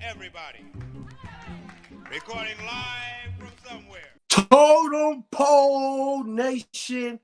everybody. Recording live from somewhere. Totem Pole Nation.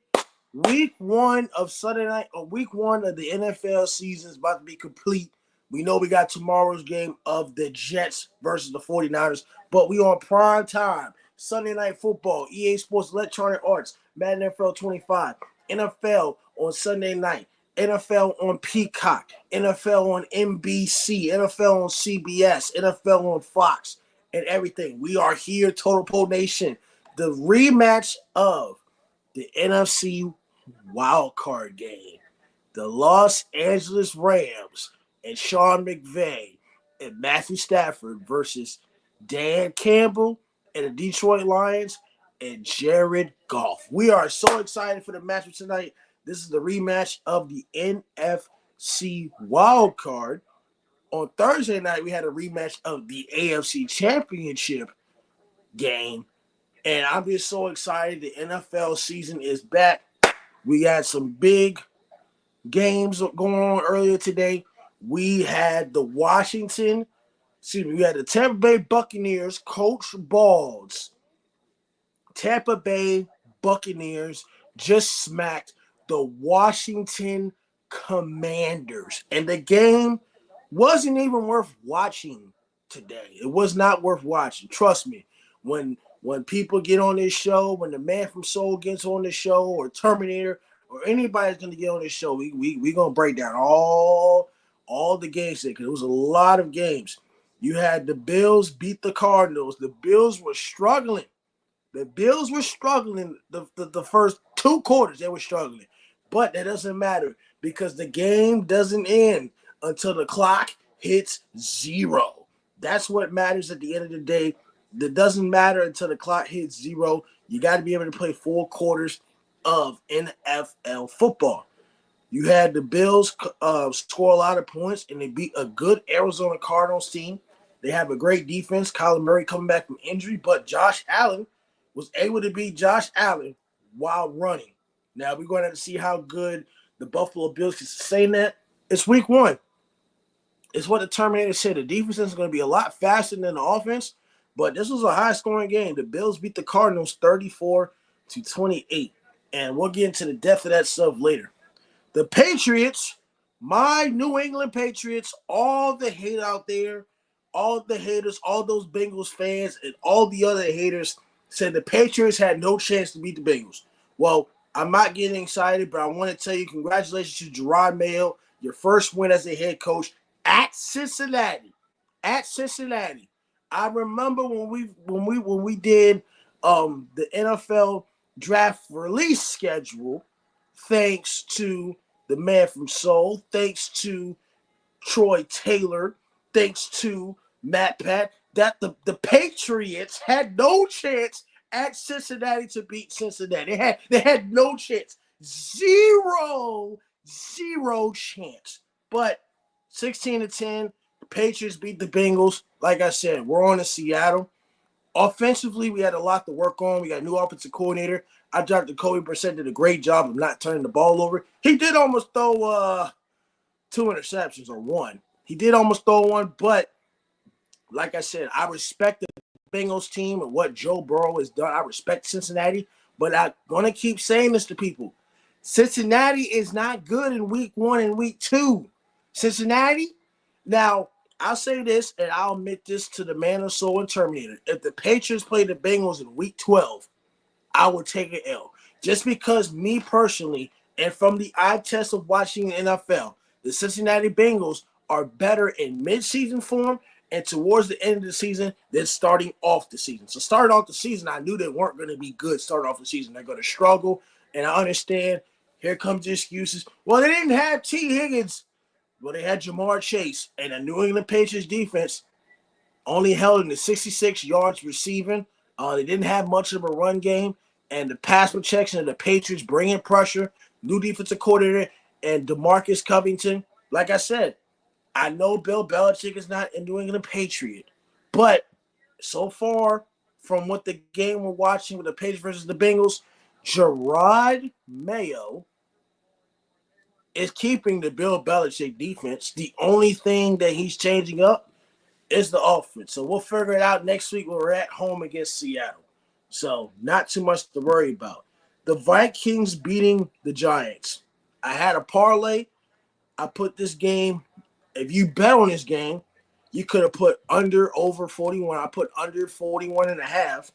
Week one of Sunday night, or week one of the NFL season is about to be complete. We know we got tomorrow's game of the Jets versus the 49ers, but we on prime time. Sunday Night Football, EA Sports Electronic Arts, Madden NFL 25, NFL on Sunday night, NFL on Peacock, NFL on NBC, NFL on CBS, NFL on Fox, and everything. We are here, Total Pole Nation. The rematch of the NFC wild card game. The Los Angeles Rams and Sean McVay and Matthew Stafford versus Dan Campbell and the Detroit Lions and Jared Goff. We are so excited for the matchup tonight. This is the rematch of the NFC wild card. On Thursday night, we had a rematch of the AFC Championship game. And I'm just so excited. The NFL season is back. We had some big games going on earlier today. We had the Tampa Bay Buccaneers, Coach Ball's Tampa Bay Buccaneers just smacked the Washington Commanders. And the game wasn't even worth watching today. It was not worth watching. Trust me. When people get on this show, when the Man from Soul gets on this show, or Terminator, or anybody's going to get on this show, we going to break down all the games there, because it was a lot of games. You had the Bills beat the Cardinals. The Bills were struggling. The first two quarters. They were struggling. But that doesn't matter, because the game doesn't end until the clock hits zero. That's what matters at the end of the day. That doesn't matter until the clock hits zero. You got to be able to play 4 quarters of NFL football. You had the Bills score a lot of points, and they beat a good Arizona Cardinals team. They have a great defense. Kyler Murray coming back from injury, but Josh Allen was able to beat Josh Allen while running. Now we're going to have to see how good the Buffalo Bills can sustain that. It's week one. It's what the Terminator said. The defense is going to be a lot faster than the offense. But this was a high-scoring game. The Bills beat the Cardinals 34-28. And we'll get into the depth of that stuff later. The Patriots, my New England Patriots, all the hate out there, all the haters, all those Bengals fans, and all the other haters said the Patriots had no chance to beat the Bengals. Well, I'm not getting excited, but I want to tell you congratulations to Gerard Mayo, your first win as a head coach at Cincinnati. I remember when we did the NFL draft release schedule, thanks to the Man from Soul, thanks to Troy Taylor, thanks to Matt Pat, that the Patriots had no chance at Cincinnati to beat Cincinnati. They had no chance. Zero chance. But 16-10. Patriots beat the Bengals. Like I said, we're on to Seattle. Offensively, we had a lot to work on. We got a new offensive coordinator. I thought Jacoby Brissett did a great job of not turning the ball over. He did almost throw 2 interceptions, or one. He did almost throw one, but like I said, I respect the Bengals team and what Joe Burrow has done. I respect Cincinnati, but I'm going to keep saying this to people. Cincinnati is not good in week 1 and week 2. Cincinnati, now, I'll say this, and I'll admit this to the Man of Soul and Terminator. If the Patriots play the Bengals in week 12, I will take an L. Just because me personally, and from the eye test of watching the NFL, the Cincinnati Bengals are better in midseason form and towards the end of the season than starting off the season. So starting off the season, I knew they weren't going to be good starting off the season. They're going to struggle, and I understand. Here comes the excuses. Well, they didn't have T. Higgins. Well, they had Jamar Chase, and the New England Patriots defense only held in the 66 yards receiving. They didn't have much of a run game, and the pass protection of the Patriots bringing pressure, new defensive coordinator, and DeMarcus Covington. Like I said, I know Bill Belichick is not a New England Patriot, but so far from what the game we're watching with the Patriots versus the Bengals, Gerard Mayo is keeping the Bill Belichick defense. The only thing that he's changing up It's the offense. So we'll figure it out next week when we're at home against Seattle. So not too much to worry about. The Vikings beating the Giants. I had a parlay. I put this game, if you bet on this game, you could have put under over 41. I put under 41 and a half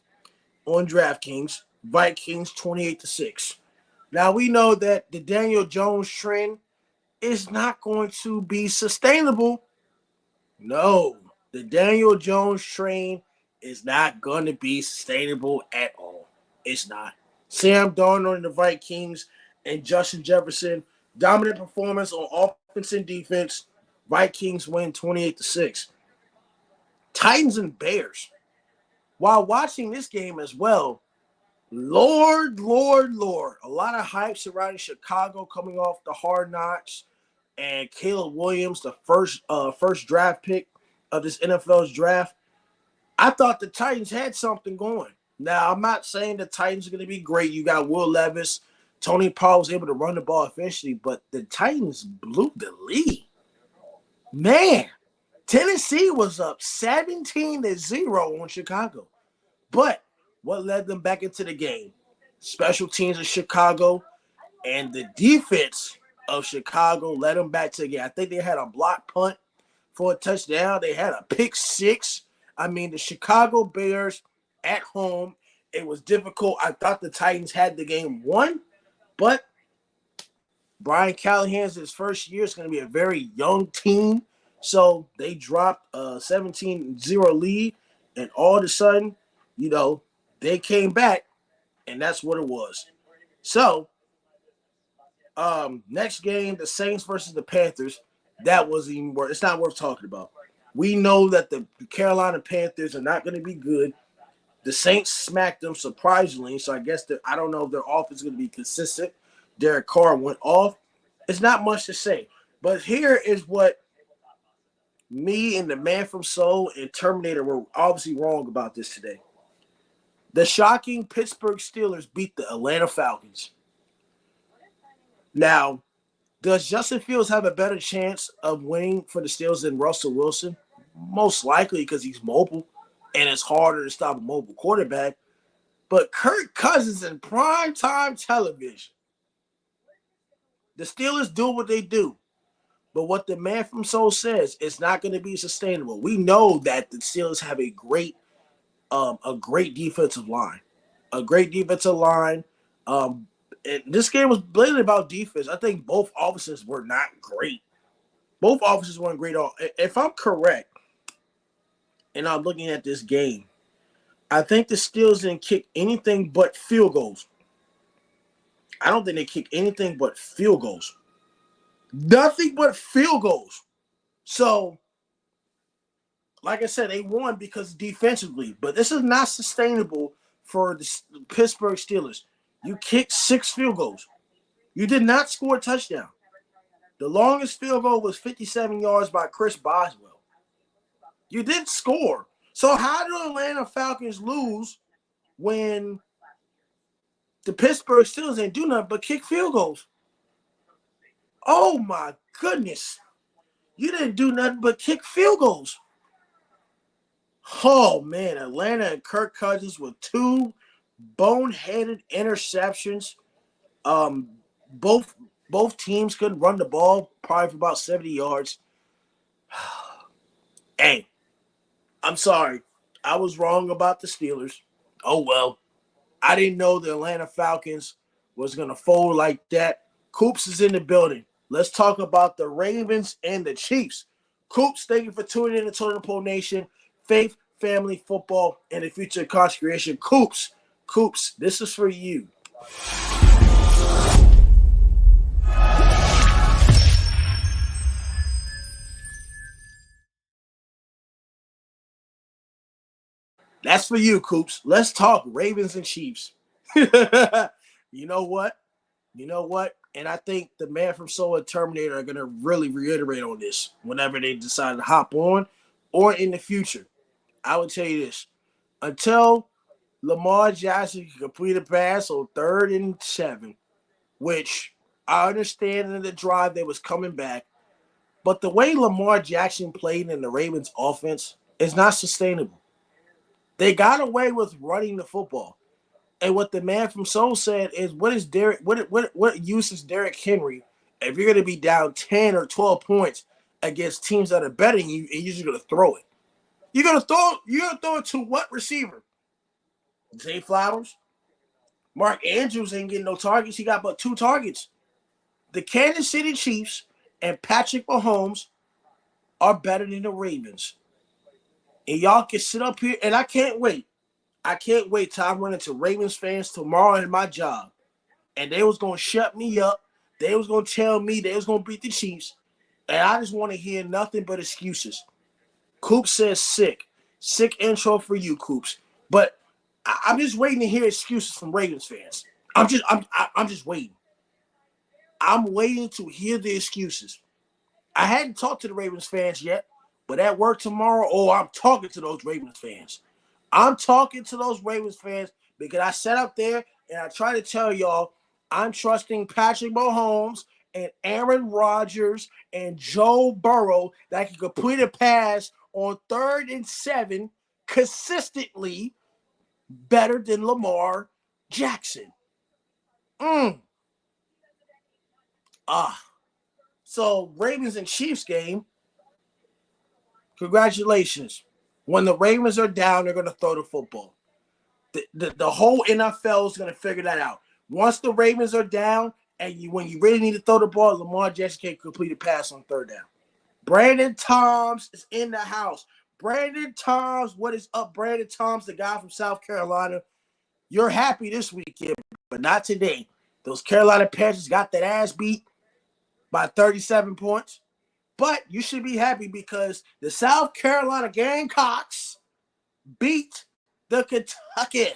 on DraftKings. Vikings 28-6. Now we know that the Daniel Jones trend is not going to be sustainable. No, the Daniel Jones train is not going to be sustainable at all. It's not. Sam Darnold and the Vikings and Justin Jefferson, dominant performance on offense and defense. Vikings win 28-6. Titans and Bears. While watching this game as well, Lord. A lot of hype surrounding Chicago coming off the Hard Knocks and Caleb Williams, the first draft pick of this NFL's draft. I thought the Titans had something going. Now, I'm not saying the Titans are going to be great. You got Will Levis. Tony Pollard was able to run the ball efficiently, but the Titans blew the lead. Man, Tennessee was up 17-0 on Chicago. But what led them back into the game? Special teams of Chicago and the defense of Chicago led them back to the game. I think they had a block punt for a touchdown. They had a pick six. I mean, the Chicago Bears at home, it was difficult. I thought the Titans had the game won, but Brian Callahan's his first year. It's going to be a very young team. So they dropped a 17-0 lead, and all of a sudden, they came back, and that's what it was. So, next game, the Saints versus the Panthers, that wasn't even worth. It's not worth talking about. We know that the Carolina Panthers are not going to be good. The Saints smacked them surprisingly, so I guess I don't know if their offense is going to be consistent. Derek Carr went off. It's not much to say. But here is what me and the Man from Soul and Terminator were obviously wrong about this today. The shocking Pittsburgh Steelers beat the Atlanta Falcons. Now, does Justin Fields have a better chance of winning for the Steelers than Russell Wilson? Most likely because he's mobile, and it's harder to stop a mobile quarterback. But Kirk Cousins in primetime television, the Steelers do what they do. But what the Man from Soul says, it's not going to be sustainable. We know that the Steelers have a great defensive line. A great defensive line. And this game was blatantly about defense. I think both offenses were not great. Both offenses weren't great. If I'm correct, and I'm looking at this game, I think the Steelers didn't kick anything but field goals. I don't think they kicked anything but field goals. Nothing but field goals. So, like I said, they won because defensively. But this is not sustainable for the Pittsburgh Steelers. You kicked 6 field goals. You did not score a touchdown. The longest field goal was 57 yards by Chris Boswell. You didn't score. So how do the Atlanta Falcons lose when the Pittsburgh Steelers ain't do nothing but kick field goals? Oh, my goodness. You didn't do nothing but kick field goals. Oh, man. Atlanta and Kirk Cousins with 2 boneheaded interceptions. Both teams couldn't run the ball probably for about 70 yards. Hey, I'm sorry. I was wrong about the Steelers. Oh, well. I didn't know the Atlanta Falcons was going to fold like that. Coops is in the building. Let's talk about the Ravens and the Chiefs. Coops, thank you for tuning in to Total Pole Nation. Faith, family, football, and the future of content creation. Coops, this is for you. That's for you, Coops. Let's talk Ravens and Chiefs. You know what? And I think the Man from Soul and Terminator are going to really reiterate on this whenever they decide to hop on or in the future. I would tell you this. Until Lamar Jackson can complete a pass on 3rd and 7, which I understand in the drive they was coming back, but the way Lamar Jackson played in the Ravens offense, It's not sustainable. They got away with running the football. And what the man from Soul said is, what use is Derrick Henry if you're going to be down 10 or 12 points against teams that are better than you, and you're just going to throw it? You're going to throw it to what receiver? Zay Flowers? Mark Andrews ain't getting no targets. He got but 2 targets. The Kansas City Chiefs and Patrick Mahomes are better than the Ravens. And y'all can sit up here, and I can't wait. I can't wait till I run into Ravens fans tomorrow in my job. And they was going to shut me up. They was going to tell me they was going to beat the Chiefs. And I just want to hear nothing but excuses. Coops says sick. Sick intro for you, Coops. But I'm just waiting to hear excuses from Ravens fans. I'm just waiting. I'm waiting to hear the excuses. I hadn't talked to the Ravens fans yet, but at work tomorrow, I'm talking to those Ravens fans. I'm talking to those Ravens fans because I sat up there and I tried to tell y'all I'm trusting Patrick Mahomes and Aaron Rodgers and Joe Burrow that can complete a pass on 3rd and 7 consistently better than Lamar Jackson. So Ravens and Chiefs game, congratulations. When the Ravens are down, they're going to throw the football. The whole NFL is going to figure that out. Once the Ravens are down, and when you really need to throw the ball, Lamar Jackson can't complete a pass on 3rd down. Brandon Toms is in the house. Brandon Toms, what is up, Brandon Toms, the guy from South Carolina? You're happy this weekend, but not today. Those Carolina Panthers got that ass beat by 37 points. But you should be happy because the South Carolina Gamecocks beat the Kentucky.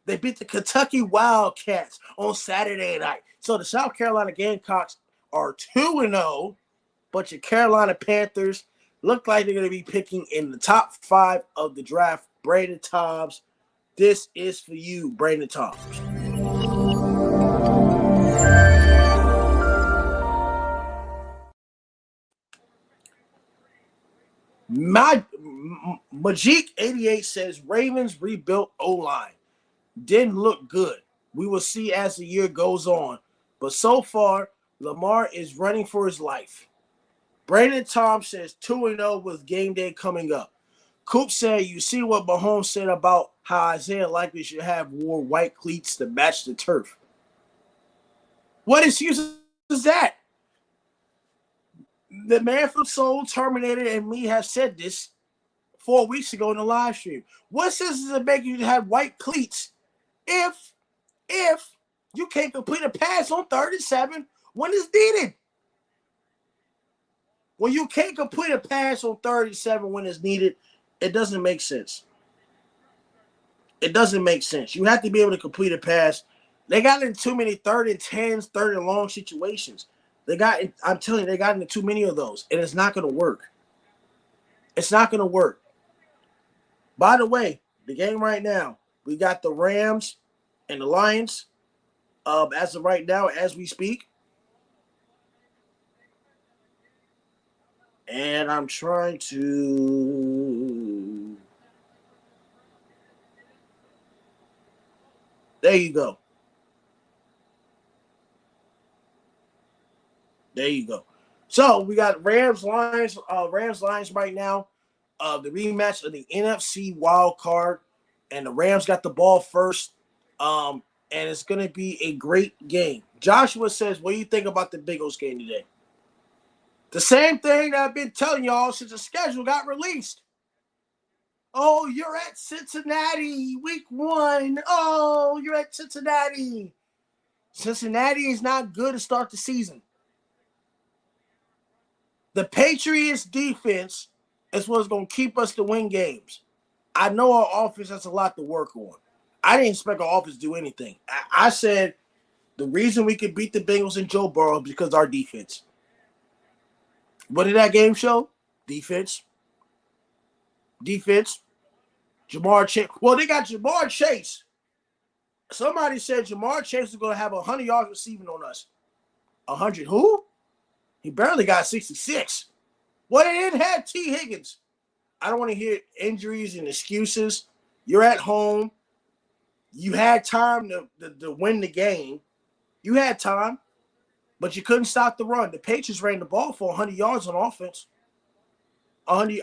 They beat the Kentucky Wildcats on Saturday night. So the South Carolina Gamecocks are 2-0, but your Carolina Panthers look like they're going to be picking in the top 5 of the draft. Brandon Toms, this is for you, Brandon Toms. Majik 88 says Ravens rebuilt O-line. Didn't look good. We will see as the year goes on. But so far, Lamar is running for his life. Brandon Tom says 2-0 with game day coming up. Coop said, you see what Mahomes said about how Isaiah likely should have wore white cleats to match the turf. What excuse is that? The man from Soul, Terminator, and me have said this 4 weeks ago in the live stream. What sense does it make you to have white cleats if you can't complete a pass on 3rd and 7 when it's needed? When you can't complete a pass on 3rd and 7 when it's needed, it doesn't make sense. It doesn't make sense. You have to be able to complete a pass. They got into too many 3rd and 10s, 3rd and long situations. I'm telling you, they got into too many of those, and it's not going to work. It's not going to work. By the way, the game right now, we got the Rams and the Lions as of right now, as we speak. And I'm trying to... There you go. There you go. So we got Rams Lions right now. The rematch of the NFC wild card, and the Rams got the ball first. And it's going to be a great game. Joshua says, what do you think about the Bengals game today? The same thing that I've been telling y'all since the schedule got released. Oh, you're at Cincinnati week 1. Oh, you're at Cincinnati. Cincinnati is not good to start the season. The Patriots defense is what's going to keep us to win games. I know our offense has a lot to work on. I didn't expect our offense to do anything. I said the reason we could beat the Bengals and Joe Burrow is because of our defense. What did that game show? Defense. Jamar Chase. Well, they got Jamar Chase. Somebody said Jamar Chase is going to have 100 yards receiving on us. 100 who? He barely got 66. Well, they didn't have T. Higgins. I don't want to hear injuries and excuses. You're at home. You had time to win the game. You had time, but you couldn't stop the run. The Patriots ran the ball for 100 yards on offense. 100.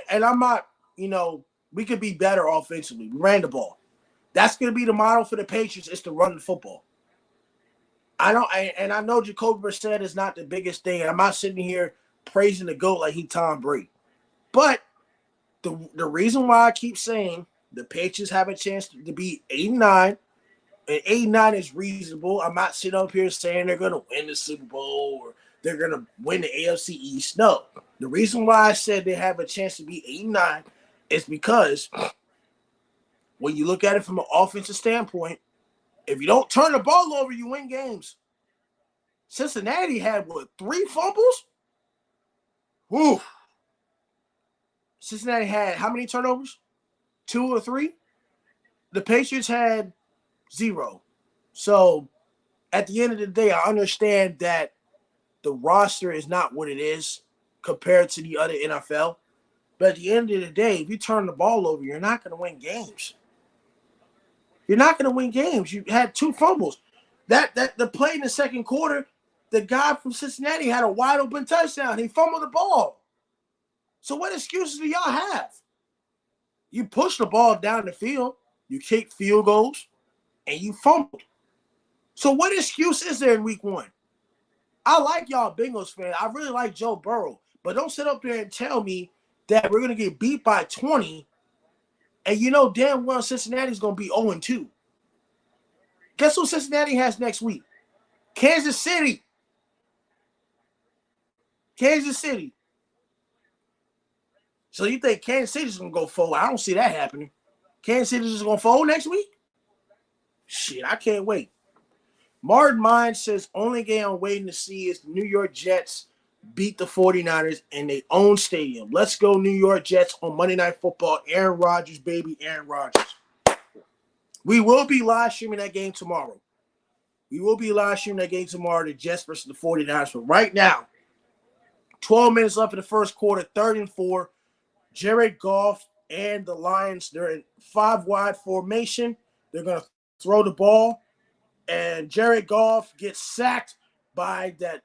And I'm not, we could be better offensively. We ran the ball. That's going to be the model for the Patriots is to run the football. I know Jacoby Brissett is not the biggest thing. And I'm not sitting here praising the GOAT like he Tom Brady. But the reason why I keep saying the Patriots have a chance to be 8-9, and 8-9 is reasonable. I'm not sitting up here saying they're going to win the Super Bowl or they're going to win the AFC East. No. The reason why I said they have a chance to be 8-9 is because when you look at it from an offensive standpoint, if you don't turn the ball over, you win games. Cincinnati had, 3 fumbles? Whew. Cincinnati had how many turnovers? 2 or 3? The Patriots had 0. So at the end of the day, I understand that the roster is not what it is compared to the other NFL. But at the end of the day, if you turn the ball over, you're not going to win games. You're not going to win games. You had 2 fumbles. The play in the second quarter, the guy from Cincinnati had a wide open touchdown. He fumbled the ball. So what excuses do y'all have? You push the ball down the field, you kick field goals, and you fumbled. So what excuse is there in week 1? I like y'all Bengals fans. I really like Joe Burrow. But don't sit up there and tell me that we're going to get beat by 20 and you know damn well Cincinnati's going to be 0-2. Guess who Cincinnati has next week? Kansas City. Kansas City. So you think Kansas City's going to go forward? I don't see that happening. Kansas City's just going to fold next week? Shit, I can't wait. Martin Mine says, only game I'm waiting to see is the New York Jets beat the 49ers in their own stadium. Let's go New York Jets on Monday Night Football. Aaron Rodgers, baby, Aaron Rodgers. We will be live streaming that game tomorrow. The Jets versus the 49ers. But right now, 12 minutes left in the first quarter, 3rd and 4. Jared Goff and the Lions, they're in 5-wide formation. They're going to throw the ball. And Jared Goff gets sacked by that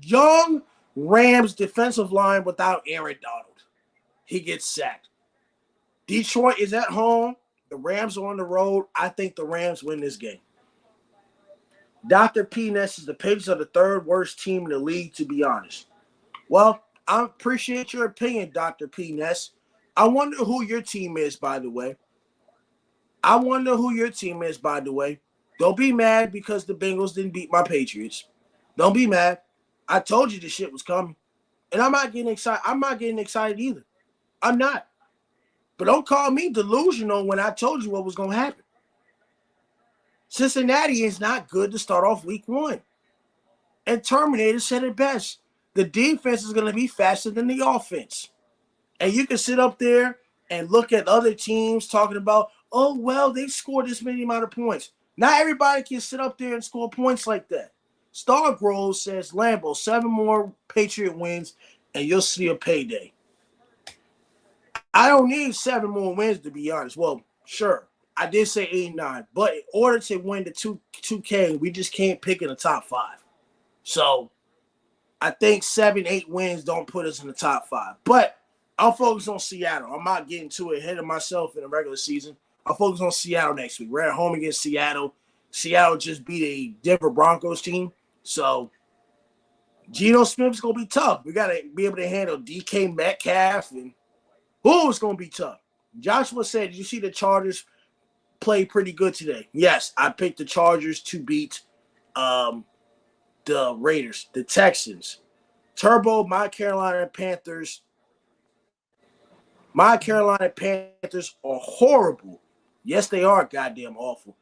young Rams defensive line without Aaron Donald. He gets sacked. Detroit is at home. The Rams are on the road. I think the Rams win this game. Dr. P. Ness is the Patriots are the 3rd worst team in the league, to be honest. Well, I appreciate your opinion, Dr. P. Ness. I wonder who your team is, by the way. Don't be mad because the Bengals didn't beat my Patriots. Don't be mad. I told you this shit was coming. And I'm not getting excited either. I'm not. But don't call me delusional when I told you what was going to happen. Cincinnati is not good to start off week 1. And Terminator said it best. The defense is going to be faster than the offense. And you can sit up there and look at other teams talking about, oh, well, they scored this many amount of points. Not everybody can sit up there and score points like that. Stargrove says, Lambeau, 7 more Patriot wins, and you'll see a payday. I don't need 7 more wins, to be honest. Well, sure, I did say 8-9, but in order to win the 2K, we just can't pick in the top 5. So I think 7-8 wins don't put us in the top 5. But I'll focus on Seattle. I'm not getting too ahead of myself in the regular season. I'll focus on Seattle next week. We're at home against Seattle. Seattle just beat a Denver Broncos team. So Geno Smith's going to be tough. We got to be able to handle DK Metcalf. And it's going to be tough. Joshua said, did you see the Chargers play pretty good today? Yes, I picked the Chargers to beat the Raiders, the Texans. Turbo, my Carolina Panthers. My Carolina Panthers are horrible. Yes, they are goddamn awful.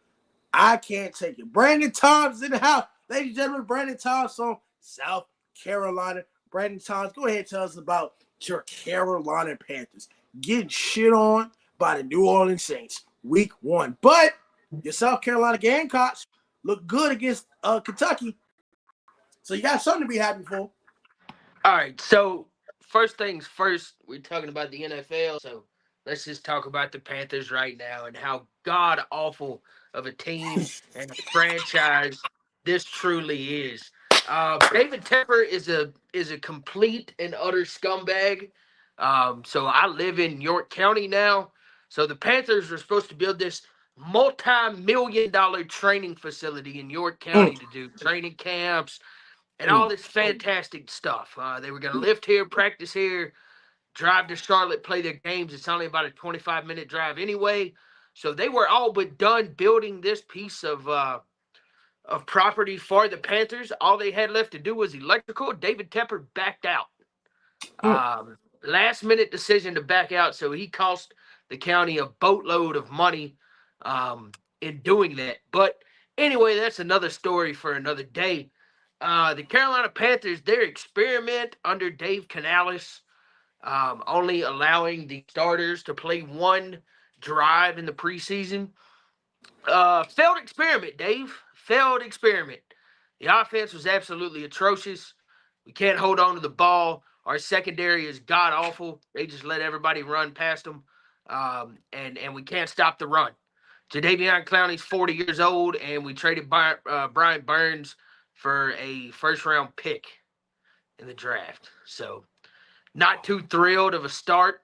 I can't take it. Brandon Toms in the house. Ladies and gentlemen, Brandon Toms from South Carolina. Brandon Toms, go ahead and tell us about your Carolina Panthers. Getting shit on by the New Orleans Saints week 1. But your South Carolina Gamecocks look good against Kentucky. So you got something to be happy for. All right, so first things first, we're talking about the NFL, so let's just talk about the Panthers right now and how god awful of a team and a franchise this truly is. David Tepper is a complete and utter scumbag. So I live in York County now. So the Panthers are supposed to build this multi-million-dollar training facility in York Mm, County to do training camps and all mm, this fantastic stuff. They were going to lift here, practice here, drive to Charlotte, play their games. It's only about a 25-minute drive anyway. So they were all but done building this piece of property for the Panthers. All they had left to do was electrical. David Tepper backed out. mm. Last minute decision to back out, so he cost the county a boatload of money in doing that. But anyway, that's another story for another day. The Carolina Panthers, their experiment under Dave Canales, only allowing the starters to play one drive in the preseason. Failed experiment, Dave. Failed experiment. The offense was absolutely atrocious. We can't hold on to the ball. Our secondary is god awful. They just let everybody run past them, and we can't stop the run. Jadeveon Clowney's 40 years old, and we traded Brian Burns for a first-round pick in the draft. So not too thrilled of a start.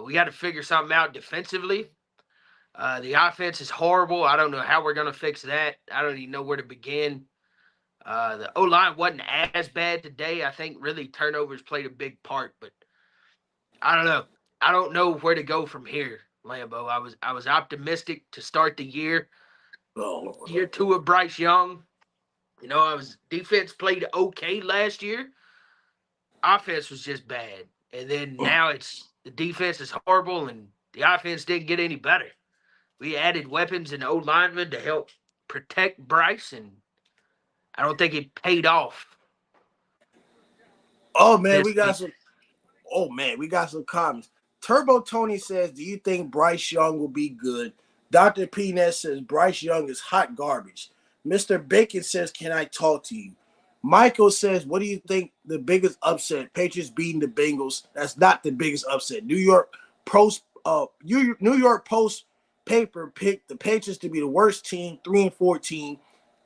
We got to figure something out defensively. The offense is horrible. I don't know how we're going to fix that. I don't even know where to begin. The O-line wasn't as bad today. I think really turnovers played a big part, but I don't know. I don't know where to go from here, Lambo. I was optimistic to start the year. Oh, Lord. Year two of Bryce Young. Defense played okay last year. Offense was just bad. And then now it's the defense is horrible and the offense didn't get any better. We added weapons and O linemen to help protect Bryce, and I don't think it paid off. Oh man, This week. we got some comments. Turbo Tony says, "Do you think Bryce Young will be good?" Dr. Peanut says Bryce Young is hot garbage. Mr. Bacon says, "Can I talk to you?" Michael says, "What do you think the biggest upset? Patriots beating the Bengals. That's not the biggest upset. New York Post paper picked the Patriots to be the worst team, 3-14.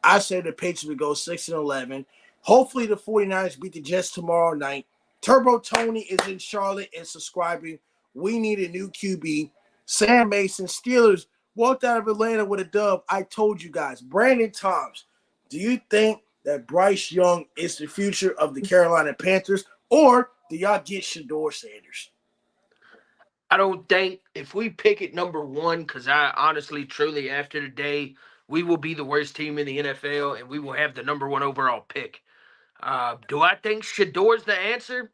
I said the Patriots would go 6-11. Hopefully the 49ers beat the Jets tomorrow night. Turbo Tony is in Charlotte and subscribing. We need a new QB. Sam Mason, Steelers walked out of Atlanta with a dub. I told you guys. Brandon Toms, do you think that Bryce Young is the future of the Carolina Panthers, or do y'all get Shador Sanders? I don't think if we pick it number one, because I honestly, truly, after today, we will be the worst team in the NFL and we will have the number one overall pick. Do I think Shador's the answer?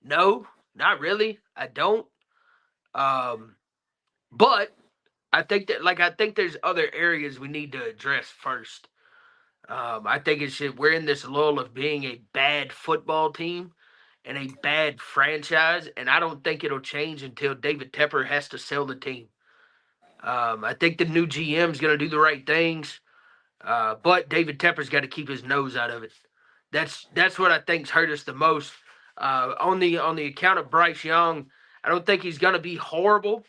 No, not really. I don't. Um, but I think there's other areas we need to address first. I think we're in this lull of being a bad football team and a bad franchise, and I don't think it'll change until David Tepper has to sell the team. I think the new GM is going to do the right things, but David Tepper's got to keep his nose out of it. That's what I think's hurt us the most. On the account of Bryce Young, I don't think he's going to be horrible,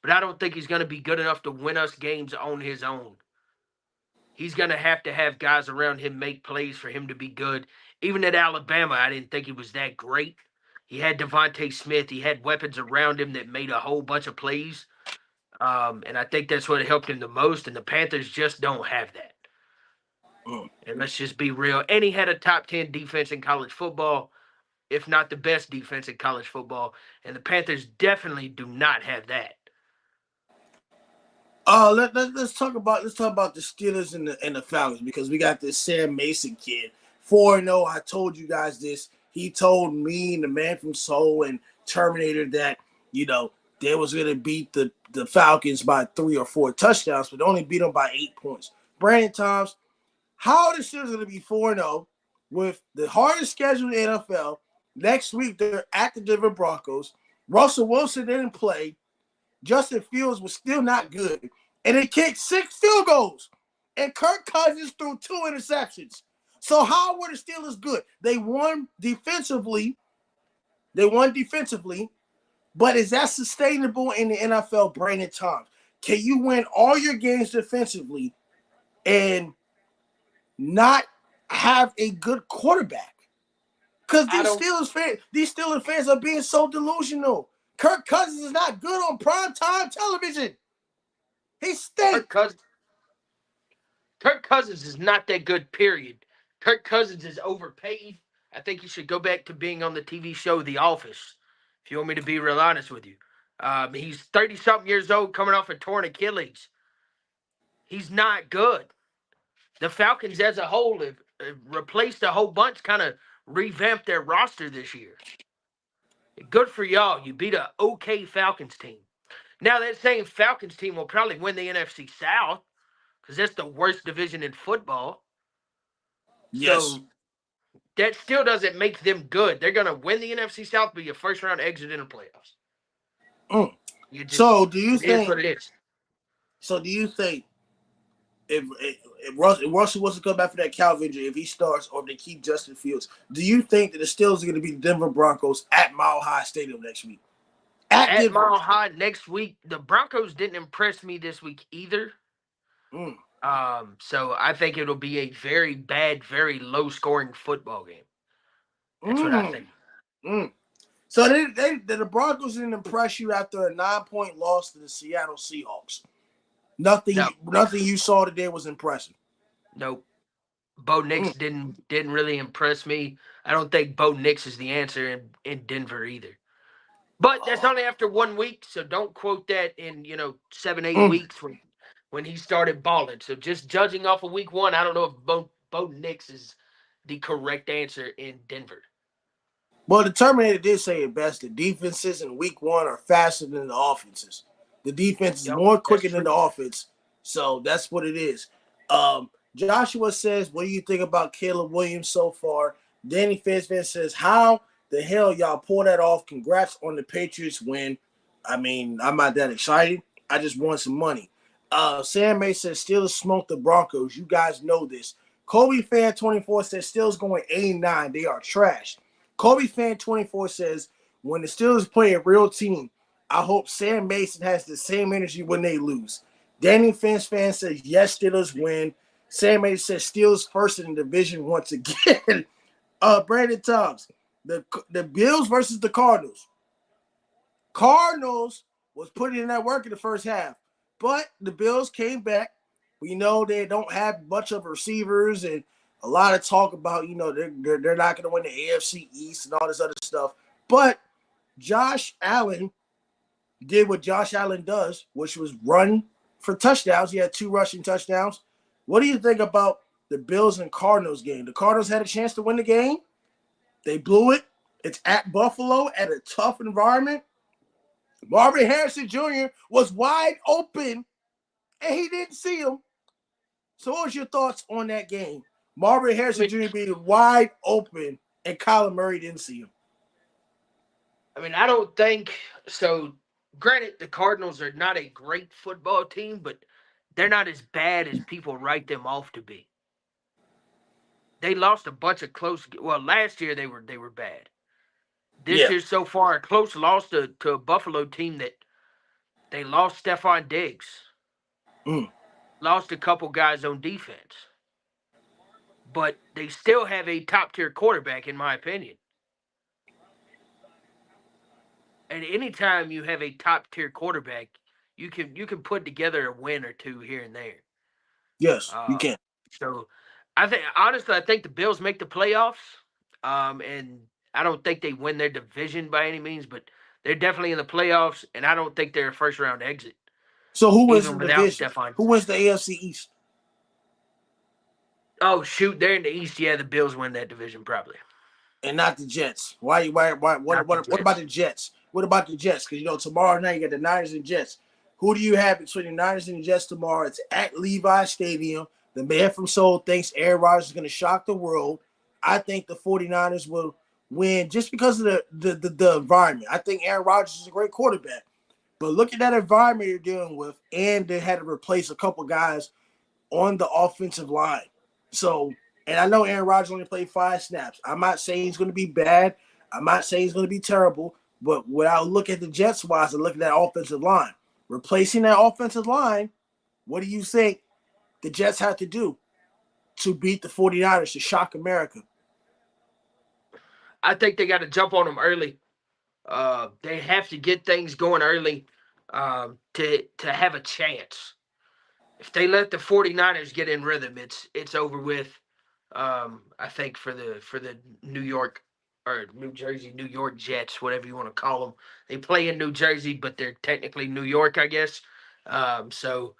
but I don't think he's going to be good enough to win us games on his own. He's going to have guys around him make plays for him to be good. Even at Alabama, I didn't think he was that great. He had Devontae Smith. He had weapons around him that made a whole bunch of plays. And I think that's what helped him the most. And the Panthers just don't have that. And let's just be real. And he had a top 10 defense in college football, if not the best defense in college football. And the Panthers definitely do not have that. Let's talk about the Steelers and the Falcons, because we got this Sam Mason kid 4-0. I told you guys this. He told me and the man from Soul and Terminator that they was gonna beat the Falcons by 3 or 4 touchdowns, but only beat them by 8 points. Brandon Toms, how are the Steelers gonna be 4-0 with the hardest schedule in the NFL? Next week they're at the Denver Broncos. Russell Wilson didn't play. Justin Fields was still not good. And they kicked 6 field goals. And Kirk Cousins threw 2 interceptions. So how were the Steelers good? They won defensively. They won defensively, but is that sustainable in the NFL, Brandon Thomas? Can you win all your games defensively and not have a good quarterback? Because these Steelers fans are being so delusional. Kirk Cousins is not good on primetime television. He stinks. Kirk Cousins is not that good, period. Kirk Cousins is overpaid. I think he should go back to being on the TV show The Office, if you want me to be real honest with you. He's 30-something years old, coming off a torn Achilles. He's not good. The Falcons as a whole have replaced a whole bunch, kind of revamped their roster this year. Good for y'all. You beat a okay Falcons team. Now, that same Falcons team will probably win the NFC South because that's the worst division in football. Yes. So that still doesn't make them good. They're going to win the NFC South, be a first-round exit in the playoffs. So do you think? Is what it is. So do you think if Russell was to come back for that calf injury, if he starts or if they keep Justin Fields, do you think that the Steelers are going to be the Denver Broncos at Mile High Stadium next week? At Mile High next week, the Broncos didn't impress me this week either. So I think it'll be a very bad, very low-scoring football game. That's what I think. So the Broncos didn't impress you after a 9-point loss to the Seattle Seahawks. Nothing you saw today was impressive. Nope. Bo Nix didn't really impress me. I don't think Bo Nix is the answer in Denver either. But that's only after 1 week, so don't quote that in 7-8 weeks when he started balling. So just judging off of week 1, I don't know if Bo Nix is the correct answer in Denver. Well, the Terminator did say it best. The defenses in week 1 are faster than the offenses. The defense is more quicker than the offense. So that's what it is. Joshua says, what do you think about Caleb Williams so far? Danny Fizman says, how the hell y'all pull that off? Congrats on the Patriots win. I mean, I'm not that excited. I just want some money. Sam May says, Steelers smoked the Broncos. You guys know this. Kobe Fan 24 says, Steelers going 8-9. They are trash. Kobe Fan 24 says, when the Steelers play a real team, I hope Sam Mason has the same energy when they lose. Danny Fan says, yes, Steelers win. Sam Mason says, Steelers first in the division once again. Brandon Thomas, the Bills versus the Cardinals. Cardinals was putting in that work in the first half, but the Bills came back. We know they don't have much of receivers and a lot of talk about, they're not going to win the AFC East and all this other stuff. But Josh Allen did what Josh Allen does, which was run for touchdowns. He had 2 rushing touchdowns. What do you think about the Bills and Cardinals game? The Cardinals had a chance to win the game. They blew it. It's at Buffalo at a tough environment. Marvin Harrison Jr. was wide open, and he didn't see him. So what was your thoughts on that game? Marvin Harrison Jr. being wide open, and Kyler Murray didn't see him. I mean, I don't think so. Granted, the Cardinals are not a great football team, but they're not as bad as people write them off to be. They lost a bunch of close. Well, last year they were bad. This year so far, a close loss to a Buffalo team that they lost Stephon Diggs. Lost a couple guys on defense. But they still have a top-tier quarterback, in my opinion. And anytime you have a top-tier quarterback, you can put together a win or two here and there. Yes, you can. So, I think the Bills make the playoffs. And I don't think they win their division by any means, but they're definitely in the playoffs, and I don't think they're a first-round exit. So who wins the division? Who wins the AFC East? Oh, shoot, they're in the East. Yeah, the Bills win that division probably. And not the Jets. Why? What about the Jets? What about the Jets? Because, tomorrow night you got the Niners and Jets. Who do you have between the Niners and the Jets tomorrow? It's at Levi Stadium. The man from Seoul thinks Aaron Rodgers is going to shock the world. I think the 49ers will win just because of the environment. I think Aaron Rodgers is a great quarterback. But look at that environment you're dealing with, and they had to replace a couple guys on the offensive line. So, and I know Aaron Rodgers only played 5 snaps. I'm not saying he's going to be bad. I'm not saying he's going to be terrible, but when I look at the Jets wise and look at that offensive line, replacing that offensive line, what do you think the Jets have to do to beat the 49ers to shock America? I think they got to jump on them early. They have to get things going early to have a chance. If they let the 49ers get in rhythm, it's over with. I think for the New York or New Jersey, New York Jets, whatever you want to call them. They play in New Jersey, but they're technically New York, I guess. So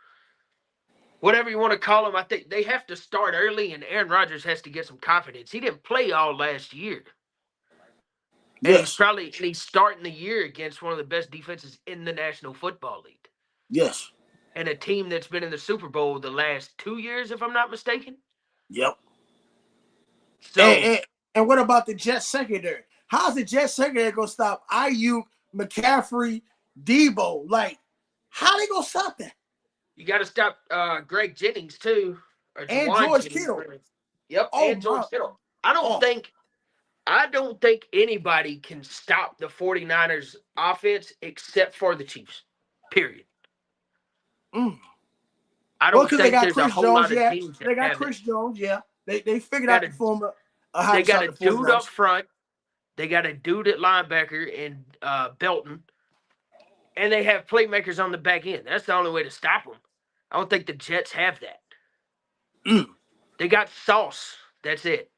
whatever you want to call them, I think they have to start early, and Aaron Rodgers has to get some confidence. He didn't play all last year. And Yes. he's starting the year against one of the best defenses in the National Football League. Yes. And a team that's been in the Super Bowl the last 2 years, if I'm not mistaken. Yep. So and what about the Jets secondary? How's the Jets secondary gonna stop Ayuk, McCaffrey, Debo? Like, how they gonna stop that? you got to stop Greg Jennings too, or And Juwan George Jennings. Kittle. Yep, Oh, and George my. Kittle. I don't think anybody can stop the 49ers offense except for the Chiefs. Period. I don't Because they think got there's a Chris whole Jones, lot of yeah. teams that They got have Chris it. Jones, yeah. They figured out the formula of how They to got stop a the dude 49ers. up front. They got a dude at linebacker in Belton. And they have playmakers on the back end. That's the only way to stop them. I don't think the Jets have that. They got Sauce. That's it.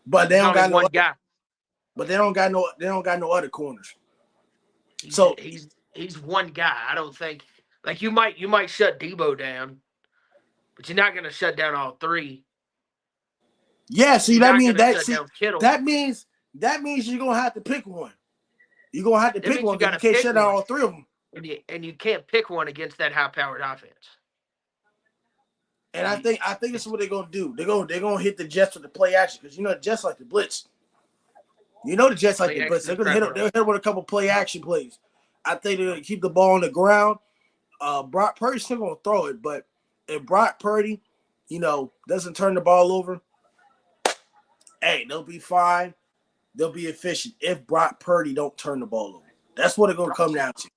But they He's don't only got one no. guy. But they don't got no other corners. He's So he's one guy. I don't think like you might shut Debo down, but you're not gonna shut down all three. yeah, And see you're that not means gonna that shut see down Kittle. that means you're gonna have to pick one. You're gonna have to That pick means one you because got you to can't pick shut down one, all three of them. and you can't pick one against that high-powered offense. And I think this is what they're gonna do. They're gonna hit the Jets with the play action because the Jets like the blitz. The Jets like the blitz. They're gonna hit with a couple play action plays. I think they're gonna keep the ball on the ground. Brock Purdy's still gonna throw it, but if Brock Purdy, doesn't turn the ball over, hey, they'll be fine. They'll be efficient if Brock Purdy don't turn the ball over. That's what it's gonna come down to.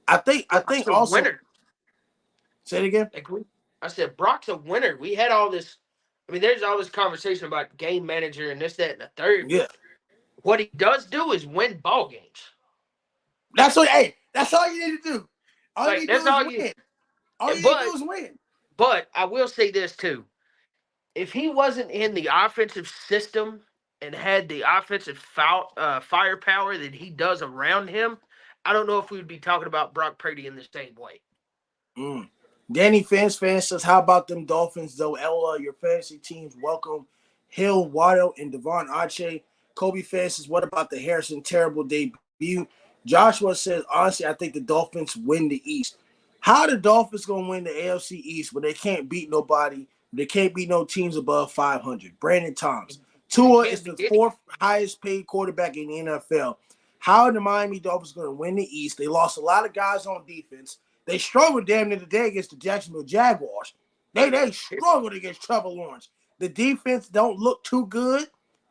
I think a also. Winner. Say it again. I said Brock's a winner. We had all this. I mean, there's all this conversation about game manager and this, that, and the third. Yeah. What he does do is win ball games. That's all you need to do. All you need to do is win. All you need to do is win. But I will say this too. If he wasn't in the offensive system and had the offensive firepower that he does around him, I don't know if we would be talking about Brock Purdy in the same way. Danny fan says, how about them Dolphins, though? Ella, your fantasy teams welcome Hill, Waddle, and Devon Arche. Kobe fan says, what about the Harrison terrible debut? Joshua says, honestly, I think the Dolphins win the East. How are the Dolphins going to win the AFC East when they can't beat nobody? They can't beat no teams above 500. Brandon Toms. Tua is the fourth highest paid quarterback in the NFL. How are the Miami Dolphins going to win the East? They lost a lot of guys on defense. They struggled damn near today against the Jacksonville Jaguars. They struggled against Trevor Lawrence. The defense don't look too good.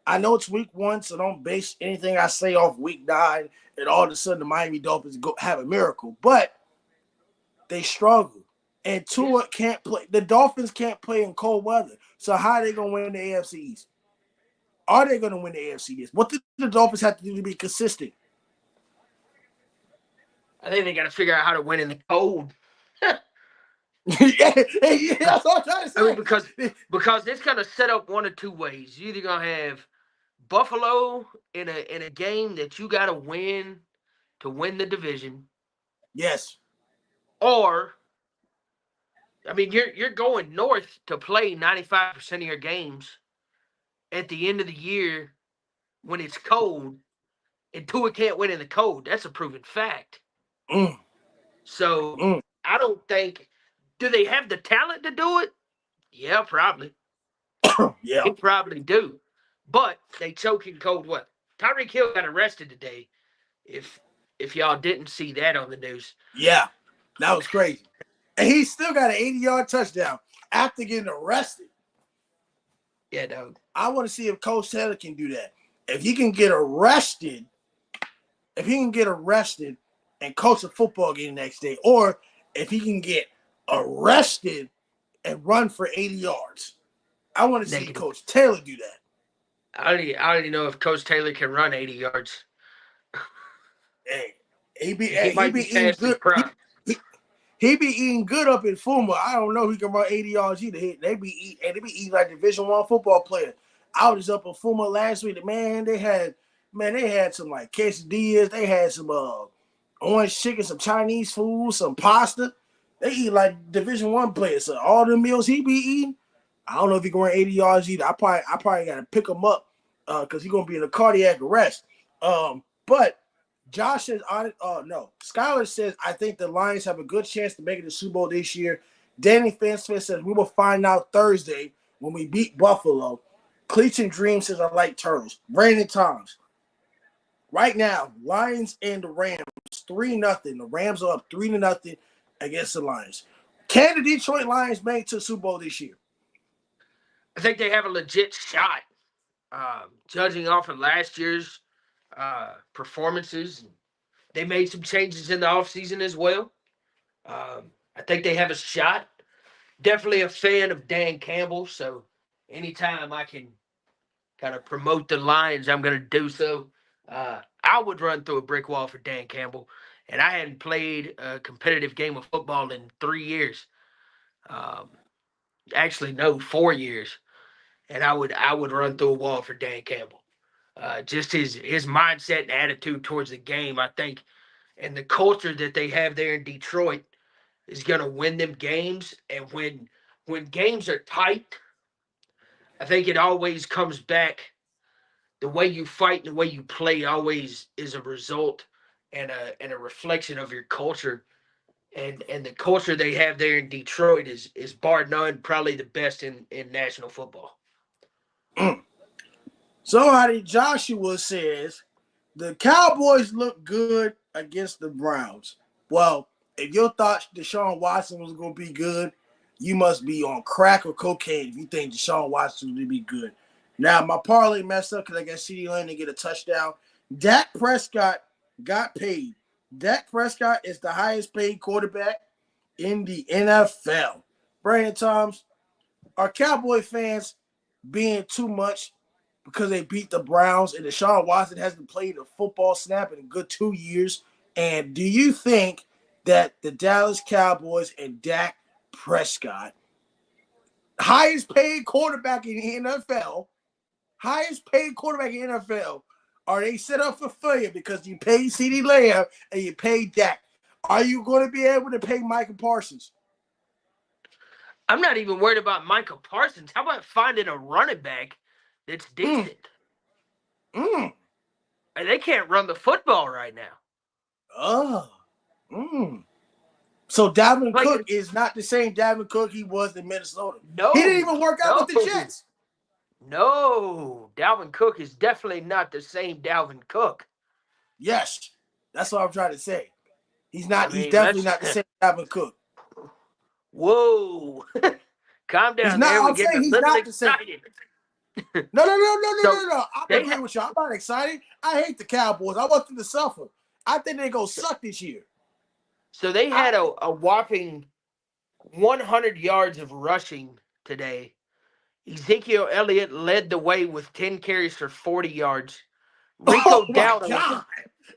I know it's week 1, so don't base anything I say off week 9 and all of a sudden the Miami Dolphins go have a miracle. But they struggle. And Tua can't play. The Dolphins can't play in cold weather. So how are they going to win the AFC East? Are they going to win the AFC East? What do the Dolphins have to do to be consistent? I think they got to figure out how to win in the cold. yeah, that's what I'm trying to say. I mean, because it's going to set up one of two ways. You're either going to have Buffalo in a game that you got to win the division. Yes. Or, I mean, you're going north to play 95% of your games at the end of the year when it's cold, and Tua can't win in the cold. That's a proven fact. So I don't think. Do they have the talent to do it? Yeah, probably. Yeah, they probably do. But they choke in cold weather. Tyreek Hill got arrested today. If y'all didn't see that on the news, yeah, that was crazy. And he still got an 80-yard touchdown after getting arrested. Yeah, dog. I want to see if Coach Taylor can do that. if he can get arrested, and coach a football game the next day, or if he can get arrested and run for 80 yards. I want to see Negative. Coach Taylor do that. I don't even know if Coach Taylor can run 80 yards. Hey, He he might be be eating past his good. prime. He be eating good up in Fuma. I don't know if he can run 80 yards either. They be eating like Division I football players. I was up in Fuma last week. Man, they had some like quesadillas. They had some orange chicken, some Chinese food, some pasta. They eat like Division I players. So all the meals he be eating, I don't know if he can run 80 yards either. I probably got to pick him up because he's gonna be in a cardiac arrest. But Josh says, no. Skylar says, I think the Lions have a good chance to make it to the Super Bowl this year. Danny Fansmith says, we will find out Thursday when we beat Buffalo. Cleaton Dream says, I like turtles. Brandon Toms. Right now, Lions and the Rams, 3-0. The Rams are up 3-0 against the Lions. Can the Detroit Lions make it to the Super Bowl this year? I think they have a legit shot. Judging off of last year's performances, they made some changes in the offseason as well. I think they have a shot. Definitely a fan of Dan Campbell, so anytime I can kind of promote the Lions, I'm going to do so. I would run through a brick wall for Dan Campbell, and I hadn't played a competitive game of football in 3 years. Actually, no, 4 years, and I would run through a wall for Dan Campbell. Just his mindset and attitude towards the game, I think, and the culture that they have there in Detroit is going to win them games. And when games are tight, I think it always comes back. The way you fight and the way you play always is a result and a reflection of your culture. And the culture they have there in Detroit is bar none probably the best in national football. Somebody, Joshua says, the Cowboys look good against the Browns. Well, if you thought Deshaun Watson was going to be good, you must be on crack or cocaine if you think Deshaun Watson will be good. Now, my parlay messed up because I got CeeDee Lamb to get a touchdown. Dak Prescott got paid. Dak Prescott is the highest paid quarterback in the NFL. Brandon Toms, are Cowboy fans being too much because they beat the Browns and Deshaun Watson hasn't played a football snap in a good 2 years? And do you think that the Dallas Cowboys and Dak Prescott, highest paid quarterback in the NFL, are they set up for failure because you paid CeeDee Lamb and you paid Dak? Are you going to be able to pay Micah Parsons? I'm not even worried about Micah Parsons. How about finding a running back that's decent? And they can't run the football right now. So Dalvin Cook is not the same Dalvin Cook he was in Minnesota. No, he didn't even work out with the Jets. No, Dalvin Cook is definitely not the same Dalvin Cook. Yes, that's what I'm trying to say. He's not. He's definitely not the same Dalvin Cook. Whoa, calm down. He's not. I'm saying he's not the same. No. I'm agreeing with you. I'm not excited. I hate the Cowboys. I want them to suffer. I think they're gonna suck this year. So they had a whopping 100 yards of rushing today. Ezekiel Elliott led the way with 10 carries for 40 yards. Rico Dowdle.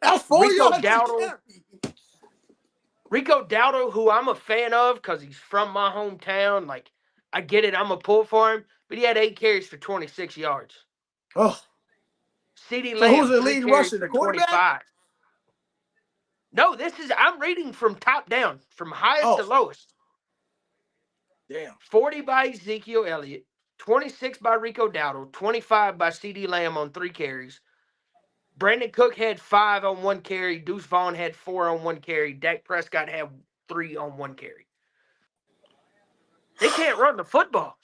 That's 40 yards. Rico Dowdle, who I'm a fan of because he's from my hometown. Like, I get it. I'm a pull for him. But he had 8 carries for 26 yards. Oh. CeeDee Lamb, who's the lead rusher? The quarterback? 25. No, I'm reading from top down, from highest to lowest. Damn. 40 by Ezekiel Elliott, 26 by Rico Dowdle, 25 by CeeDee Lamb on 3 carries. Brandon Cook had 5 on 1 carry. Deuce Vaughn had 4 on 1 carry. Dak Prescott had 3 on 1 carry. They can't run the football.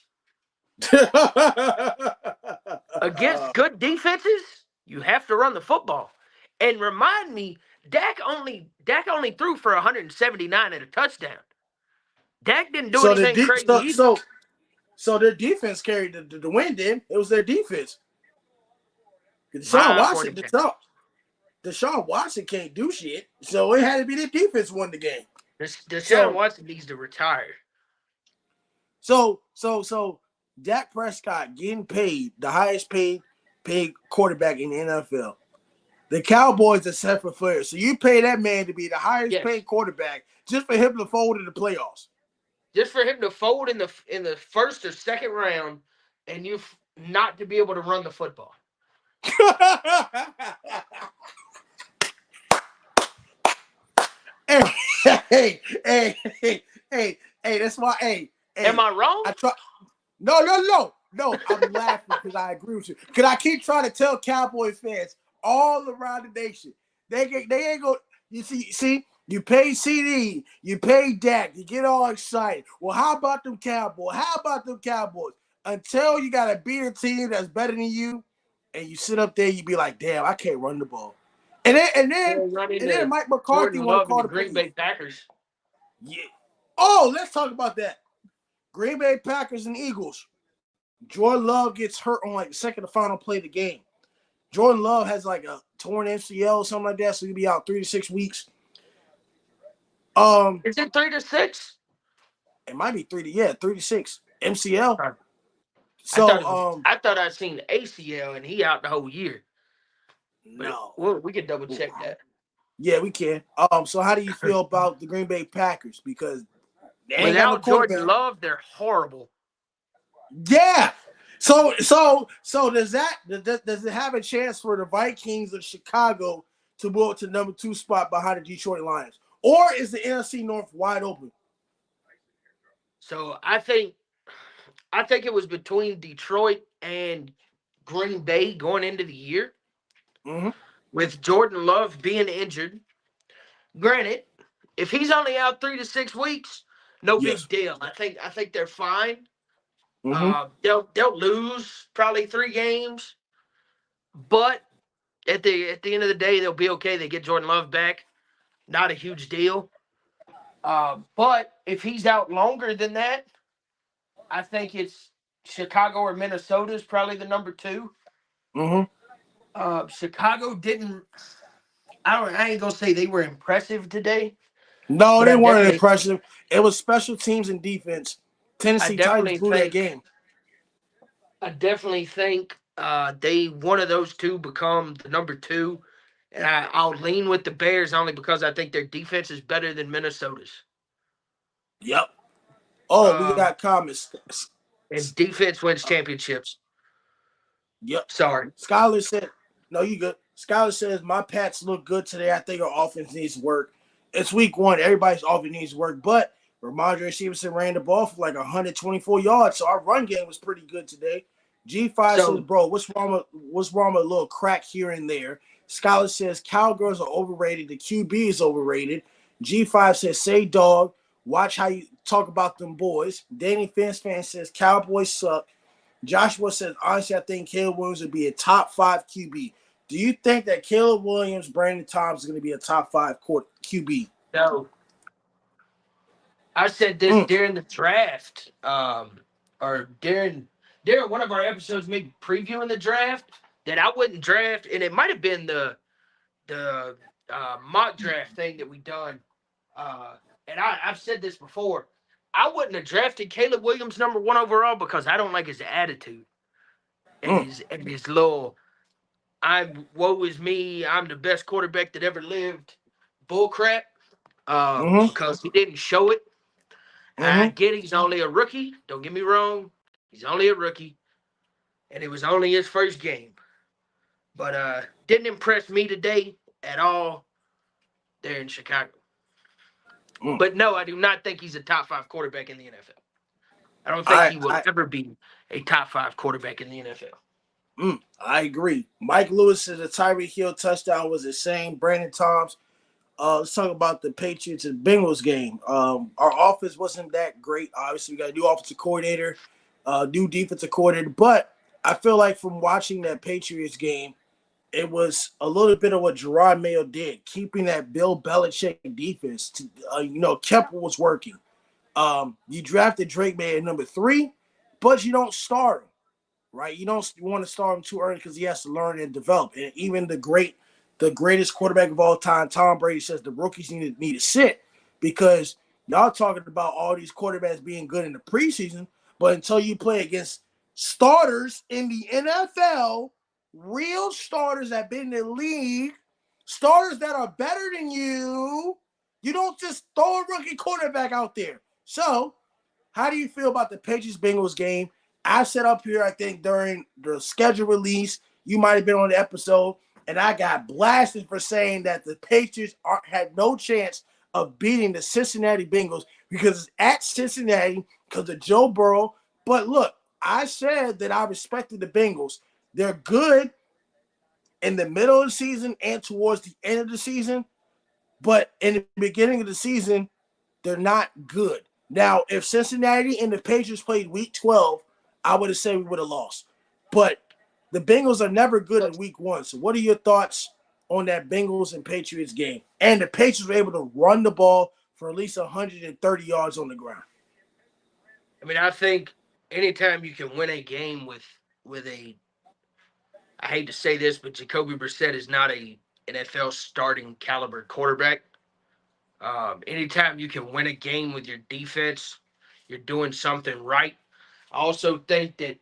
Against good defenses, you have to run the football. And remind me, Dak only threw for 179 at a touchdown. Dak didn't do anything crazy either. So their defense carried the win, then. It was their defense. Deshaun 40 Watson, catches. Deshaun Watson can't do shit, so it had to be the defense won the game. Deshaun Watson needs to retire. So Dak Prescott getting paid the highest paid quarterback in the NFL. The Cowboys are set for fair. So you pay that man to be the highest paid quarterback just for him to fold in the playoffs. Just for him to fold in the first or second round, and you not to be able to run the football. Hey, that's why. Hey, am I wrong? No. I'm laughing because I agree with you. Because I keep trying to tell Cowboy fans all around the nation, they ain't go. You see, you pay CD, you pay Dak, you get all excited. Well, how about them Cowboys? Until you got to beat a team that's better than you, and you sit up there, you be like, damn, I can't run the ball. And then Mike McCarthy want to call the Green Bay Packers. Yeah. Oh, let's talk about that. Green Bay Packers and Eagles. Jordan Love gets hurt on like the second to final play of the game. Jordan Love has like a torn MCL or something like that, so he'll be out 3 to 6 weeks. Is it 3 to 6? It might be 3 to 6 MCL. Right. So I thought I'd seen the ACL and he out the whole year. No, we can double check that. Yeah, we can. So how do you feel about the Green Bay Packers? Because they ain't without got no Jordan Love, they're horrible. Yeah. So does it have a chance for the Vikings of Chicago to move to number 2 spot behind the Detroit Lions, or is the NFC North wide open? So I think it was between Detroit and Green Bay going into the year. Mm-hmm. With Jordan Love being injured. Granted, if he's only out 3 to 6 weeks, no big deal. I think they're fine. Mm-hmm. They'll lose probably 3 games, but at the end of the day, they'll be okay. They get Jordan Love back, not a huge deal. But if he's out longer than that, I think it's Chicago or Minnesota is probably the number 2. Mm-hmm. Chicago didn't. I ain't gonna say they were impressive today. No, they weren't impressive. It was special teams and defense. Tennessee Titans blew that game. I definitely think one of those two become the number 2. And I'll lean with the Bears only because I think their defense is better than Minnesota's. Yep. Oh, we got comments. And defense wins championships. Yep. Sorry. Skylar said, no, you good. Skylar says, my Pats look good today. I think our offense needs work. It's week 1. Everybody's offense needs work. But Ramondre Stevenson ran the ball for like 124 yards. So our run game was pretty good today. G5 says, bro, what's wrong with a little crack here and there? Skylar says, Cowgirls are overrated. The QB is overrated. G5 says, say dog. Watch how you talk about them boys. Danny Fence fan says, Cowboys suck. Joshua says, honestly, I think Caleb Williams would be a top 5 QB. Do you think that Caleb Williams, Brandon Thomas is going to be a top 5 QB? No. I said this during the draft, or during one of our episodes, maybe previewing the draft, that I wouldn't draft, and it might have been the mock draft thing that we done. And I've said this before. I wouldn't have drafted Caleb Williams number 1 overall because I don't like his attitude and his little woe is me, I'm the best quarterback that ever lived bullcrap. Because he didn't show it. I get he's only a rookie. Don't get me wrong. He's only a rookie. And it was only his first game. But didn't impress me today at all there in Chicago. But no, I do not think he's a top 5 quarterback in the NFL. I don't think he will ever be a top 5 quarterback in the NFL. I agree. Mike Lewis says the Tyreek Hill touchdown was the same. Brandon Toms. Let's talk about the Patriots and Bengals game. Our offense wasn't that great. Obviously, we got a new offensive coordinator, new defensive coordinator. But I feel like from watching that Patriots game, it was a little bit of what Gerard Mayo did, keeping that Bill Belichick defense. Kemper was working. You drafted Drake May at number 3, but you don't start him. right? You don't want to start him too early because he has to learn and develop. And even the greatest quarterback of all time, Tom Brady, says the rookies need to sit because y'all talking about all these quarterbacks being good in the preseason, but until you play against starters in the NFL, real starters that have been in the league, starters that are better than you don't just throw a rookie quarterback out there. So, how do you feel about the Patriots Bengals game? I set up here, I think, during the schedule release. You might have been on the episode, and I got blasted for saying that the Patriots had no chance of beating the Cincinnati Bengals because it's at Cincinnati because of Joe Burrow. But look, I said that I respected the Bengals. They're good in the middle of the season and towards the end of the season, but in the beginning of the season, they're not good. Now, if Cincinnati and the Patriots played week 12, I would have said we would have lost. But the Bengals are never good in week 1. So what are your thoughts on that Bengals and Patriots game? And the Patriots were able to run the ball for at least 130 yards on the ground. I mean, I think anytime you can win a game with a, I hate to say this, but Jacoby Brissett is not a NFL starting caliber quarterback. Anytime you can win a game with your defense, you're doing something right. I also think that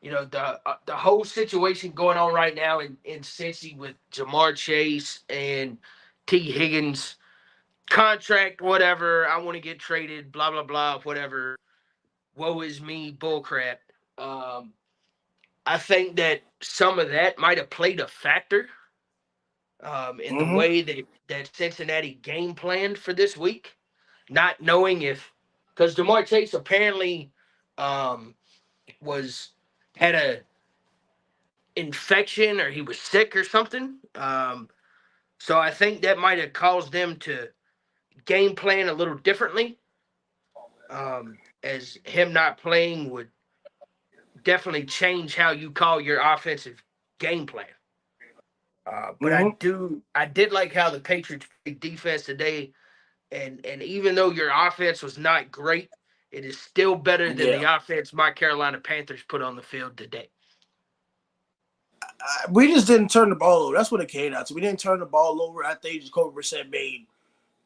the whole situation going on right now in Cincy with Jamar Chase and T. Higgins contract, whatever. I want to get traded, blah blah blah, whatever. Woe is me, bullcrap. Um, I think that some of that might have played a factor in the way that Cincinnati game planned for this week, not knowing if because Jamar Chase apparently was had a infection or he was sick or something. So I think that might have caused them to game plan a little differently. As him not playing would definitely change how you call your offensive game plan. But I did like how the Patriots played defense today, and even though your offense was not great, it is still better than the offense my Carolina Panthers put on the field today. We just didn't turn the ball over. That's what it came out to. We didn't turn the ball over. I think Jacoby Brissett made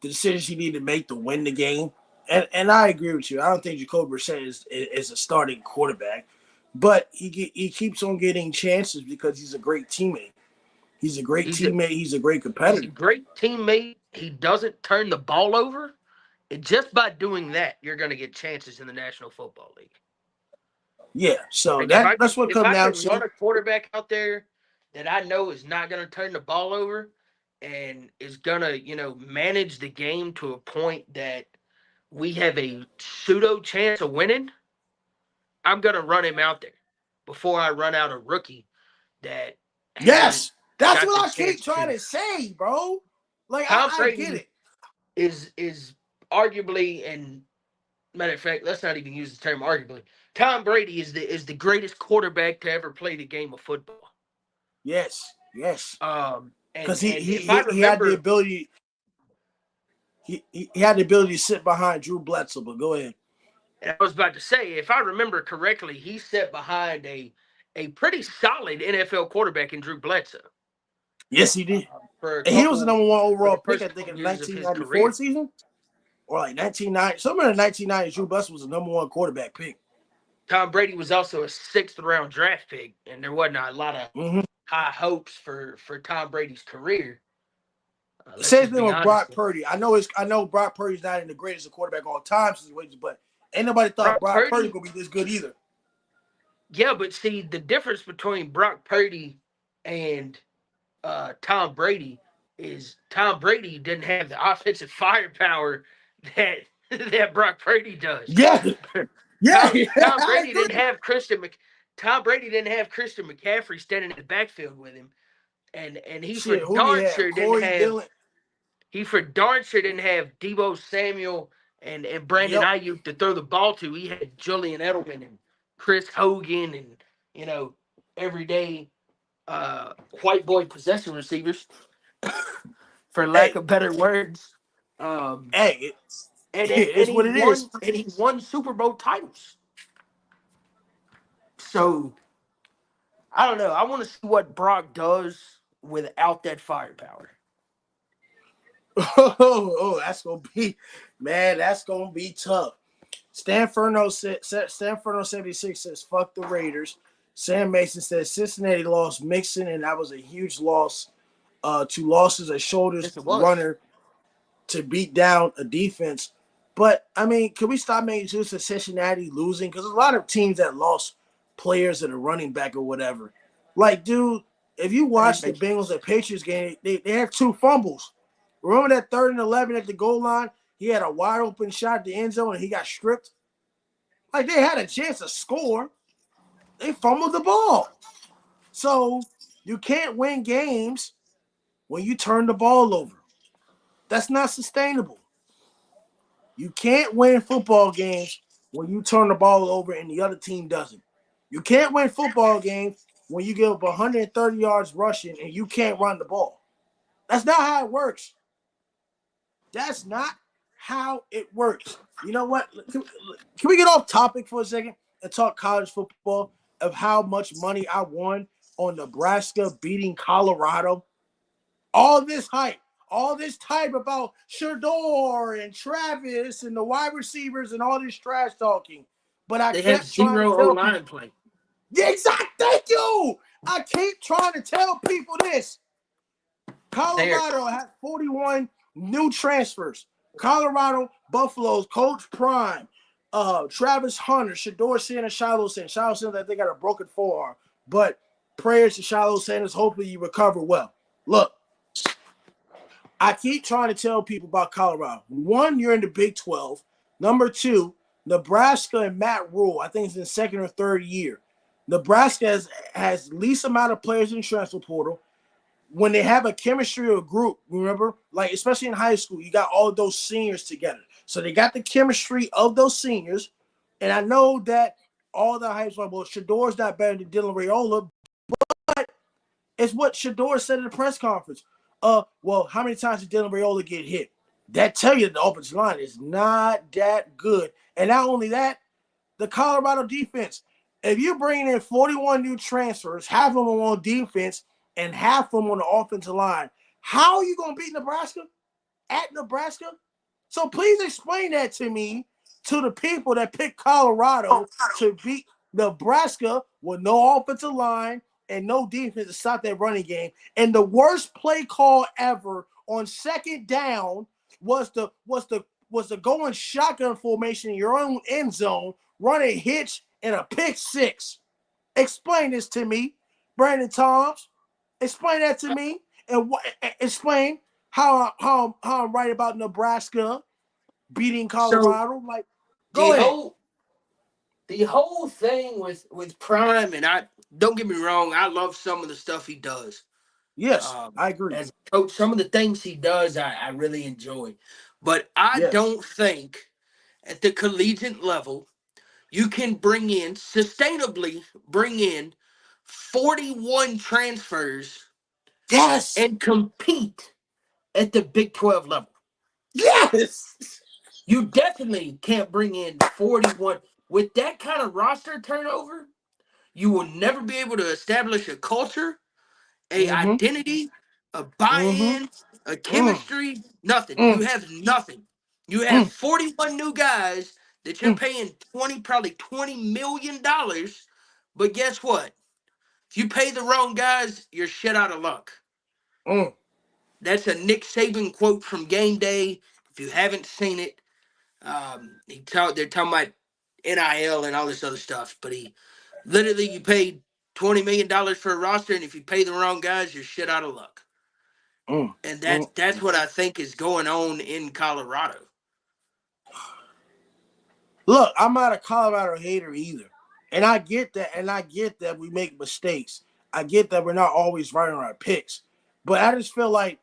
the decisions he needed to make to win the game. And I agree with you. I don't think Jacoby Brissett is a starting quarterback, but he keeps on getting chances because he's a great teammate. He's a great teammate. He's a great competitor. He's a great teammate. He doesn't turn the ball over. And just by doing that, you're going to get chances in the National Football League. Yeah, so like that's what comes down to. If I can run a quarterback out there that I know is not going to turn the ball over and is going to, manage the game to a point that we have a pseudo chance of winning, I'm going to run him out there before I run out a rookie that yes, that's what I keep trying to say, bro. Like, I get it. Is arguably, and matter of fact, let's not even use the term arguably. Tom Brady is the greatest quarterback to ever play the game of football. Yes. Because he had the ability. He had the ability to sit behind Drew Bledsoe. But go ahead. And I was about to say, if I remember correctly, he sat behind a pretty solid NFL quarterback in Drew Bledsoe. Yes, he did. And he was the number 1 overall pick, I think, in the 1994 season. Or like 1990. Somewhere in the 1990s, Drew Bledsoe was the number 1 quarterback pick. Tom Brady was also a 6th round draft pick, and there wasn't a lot of high hopes for Tom Brady's career. Same thing with Brock Purdy. I know Brock Purdy's not in the greatest of quarterback all time situations, but ain't nobody thought Brock Purdy would be this good either. Yeah, but see, the difference between Brock Purdy and Tom Brady is Tom Brady didn't have the offensive firepower that Brock Purdy does. Yeah. Tom Brady didn't have Christian McCaffrey standing in the backfield with him, and he for darn sure didn't have Deebo Samuel and Brandon Ayuk to throw the ball to. He had Julian Edelman and Chris Hogan and everyday white boy possession receivers, for lack of better words. It's what it is. And he won Super Bowl titles. So I don't know. I want to see what Brock does without that firepower. That's gonna be, man. That's gonna be tough. Stanford 76 says fuck the Raiders. Sam Mason says Cincinnati lost Mixon, and that was a huge loss. 2 losses, a shoulders Yes, it was. runner to beat down a defense. But I mean, can we stop making excuses for Cincinnati losing? Because there's a lot of teams that lost players and a running back or whatever. Like, dude, if you I didn't watch the make Bengals and Patriots game, they had 2 fumbles. Remember that 3rd and 11 at the goal line? He had a wide open shot at the end zone and he got stripped. Like, they had a chance to score. They fumbled the ball. So you can't win games when you turn the ball over. That's not sustainable. You can't win football games when you turn the ball over and the other team doesn't. You can't win football games when you give up 130 yards rushing and you can't run the ball. That's not how it works. That's not how it works. You know what? Can we get off topic for a second and talk college football of how much money I won on Nebraska beating Colorado? All this hype, all this hype about Shador and Travis and the wide receivers and all this trash talking. But I They have kept trying to zero tell people. O-line play. Yeah, exactly. Thank you. I keep trying to tell people this. Colorado had 41 new transfers. Colorado Buffaloes, Coach Prime, Travis Hunter, Shador Sanders, Shiloh Sanders. Shiloh Sanders, I think, got a broken forearm. But prayers to Shiloh Sanders. Hopefully you recover well. Look, I keep trying to tell people about Colorado. 1, you're in the Big 12. Number 2, Nebraska and Matt Rule. I think it's in 2nd or 3rd year. Nebraska has least amount of players in the transfer portal. When they have a chemistry or a group, remember, like especially in high school, you got all of those seniors together. So they got the chemistry of those seniors. And I know that all the hype's like, well, Shador's not better than Dylan Raiola, but it's what Shador said in the press conference. Well, how many times did Dylan Raiola get hit? That tell you the offensive line is not that good. And not only that, the Colorado defense. If you bring in 41 new transfers, half of them on defense and half of them on the offensive line, how are you going to beat Nebraska at Nebraska? So please explain that to me, to the people that picked Colorado to beat Nebraska with no offensive line and no defense to stop that running game. And the worst play call ever on 2nd down was the going shotgun formation in your own end zone, run a hitch and a pick 6. Explain this to me, Brandon Toms. Explain that to me, and explain how I'm right about Nebraska beating So Colorado. Like, the go ahead. whole thing with Prime, and I don't get me wrong, I love some of the stuff he does. Yes, I agree. As a coach, some of the things he does, I really enjoy. But I Yes. don't think at the collegiate level you can sustainably bring in 41 transfers Yes. and compete at the Big 12 level. Yes. You definitely can't bring in 41 with that kind of roster turnover. You will never be able to establish a culture, a Mm-hmm. identity, a Mm-hmm. buy-in, a Mm. chemistry, nothing. You Mm. have nothing. You have Mm. 41 new guys that you're Mm. paying probably $20 million. But guess what? If you pay the wrong guys, you're shit out of luck. Mm. That's a Nick Saban quote from Game Day. If you haven't seen it, they're talking about NIL and all this other stuff, but he literally, you paid $20 million for a roster, and if you pay the wrong guys, you're shit out of luck. Mm. And that's Mm. that's what I think is going on in Colorado. Look, I'm not a Colorado hater either. And I get that. And I get that we make mistakes. I get that we're not always right on our picks. But I just feel like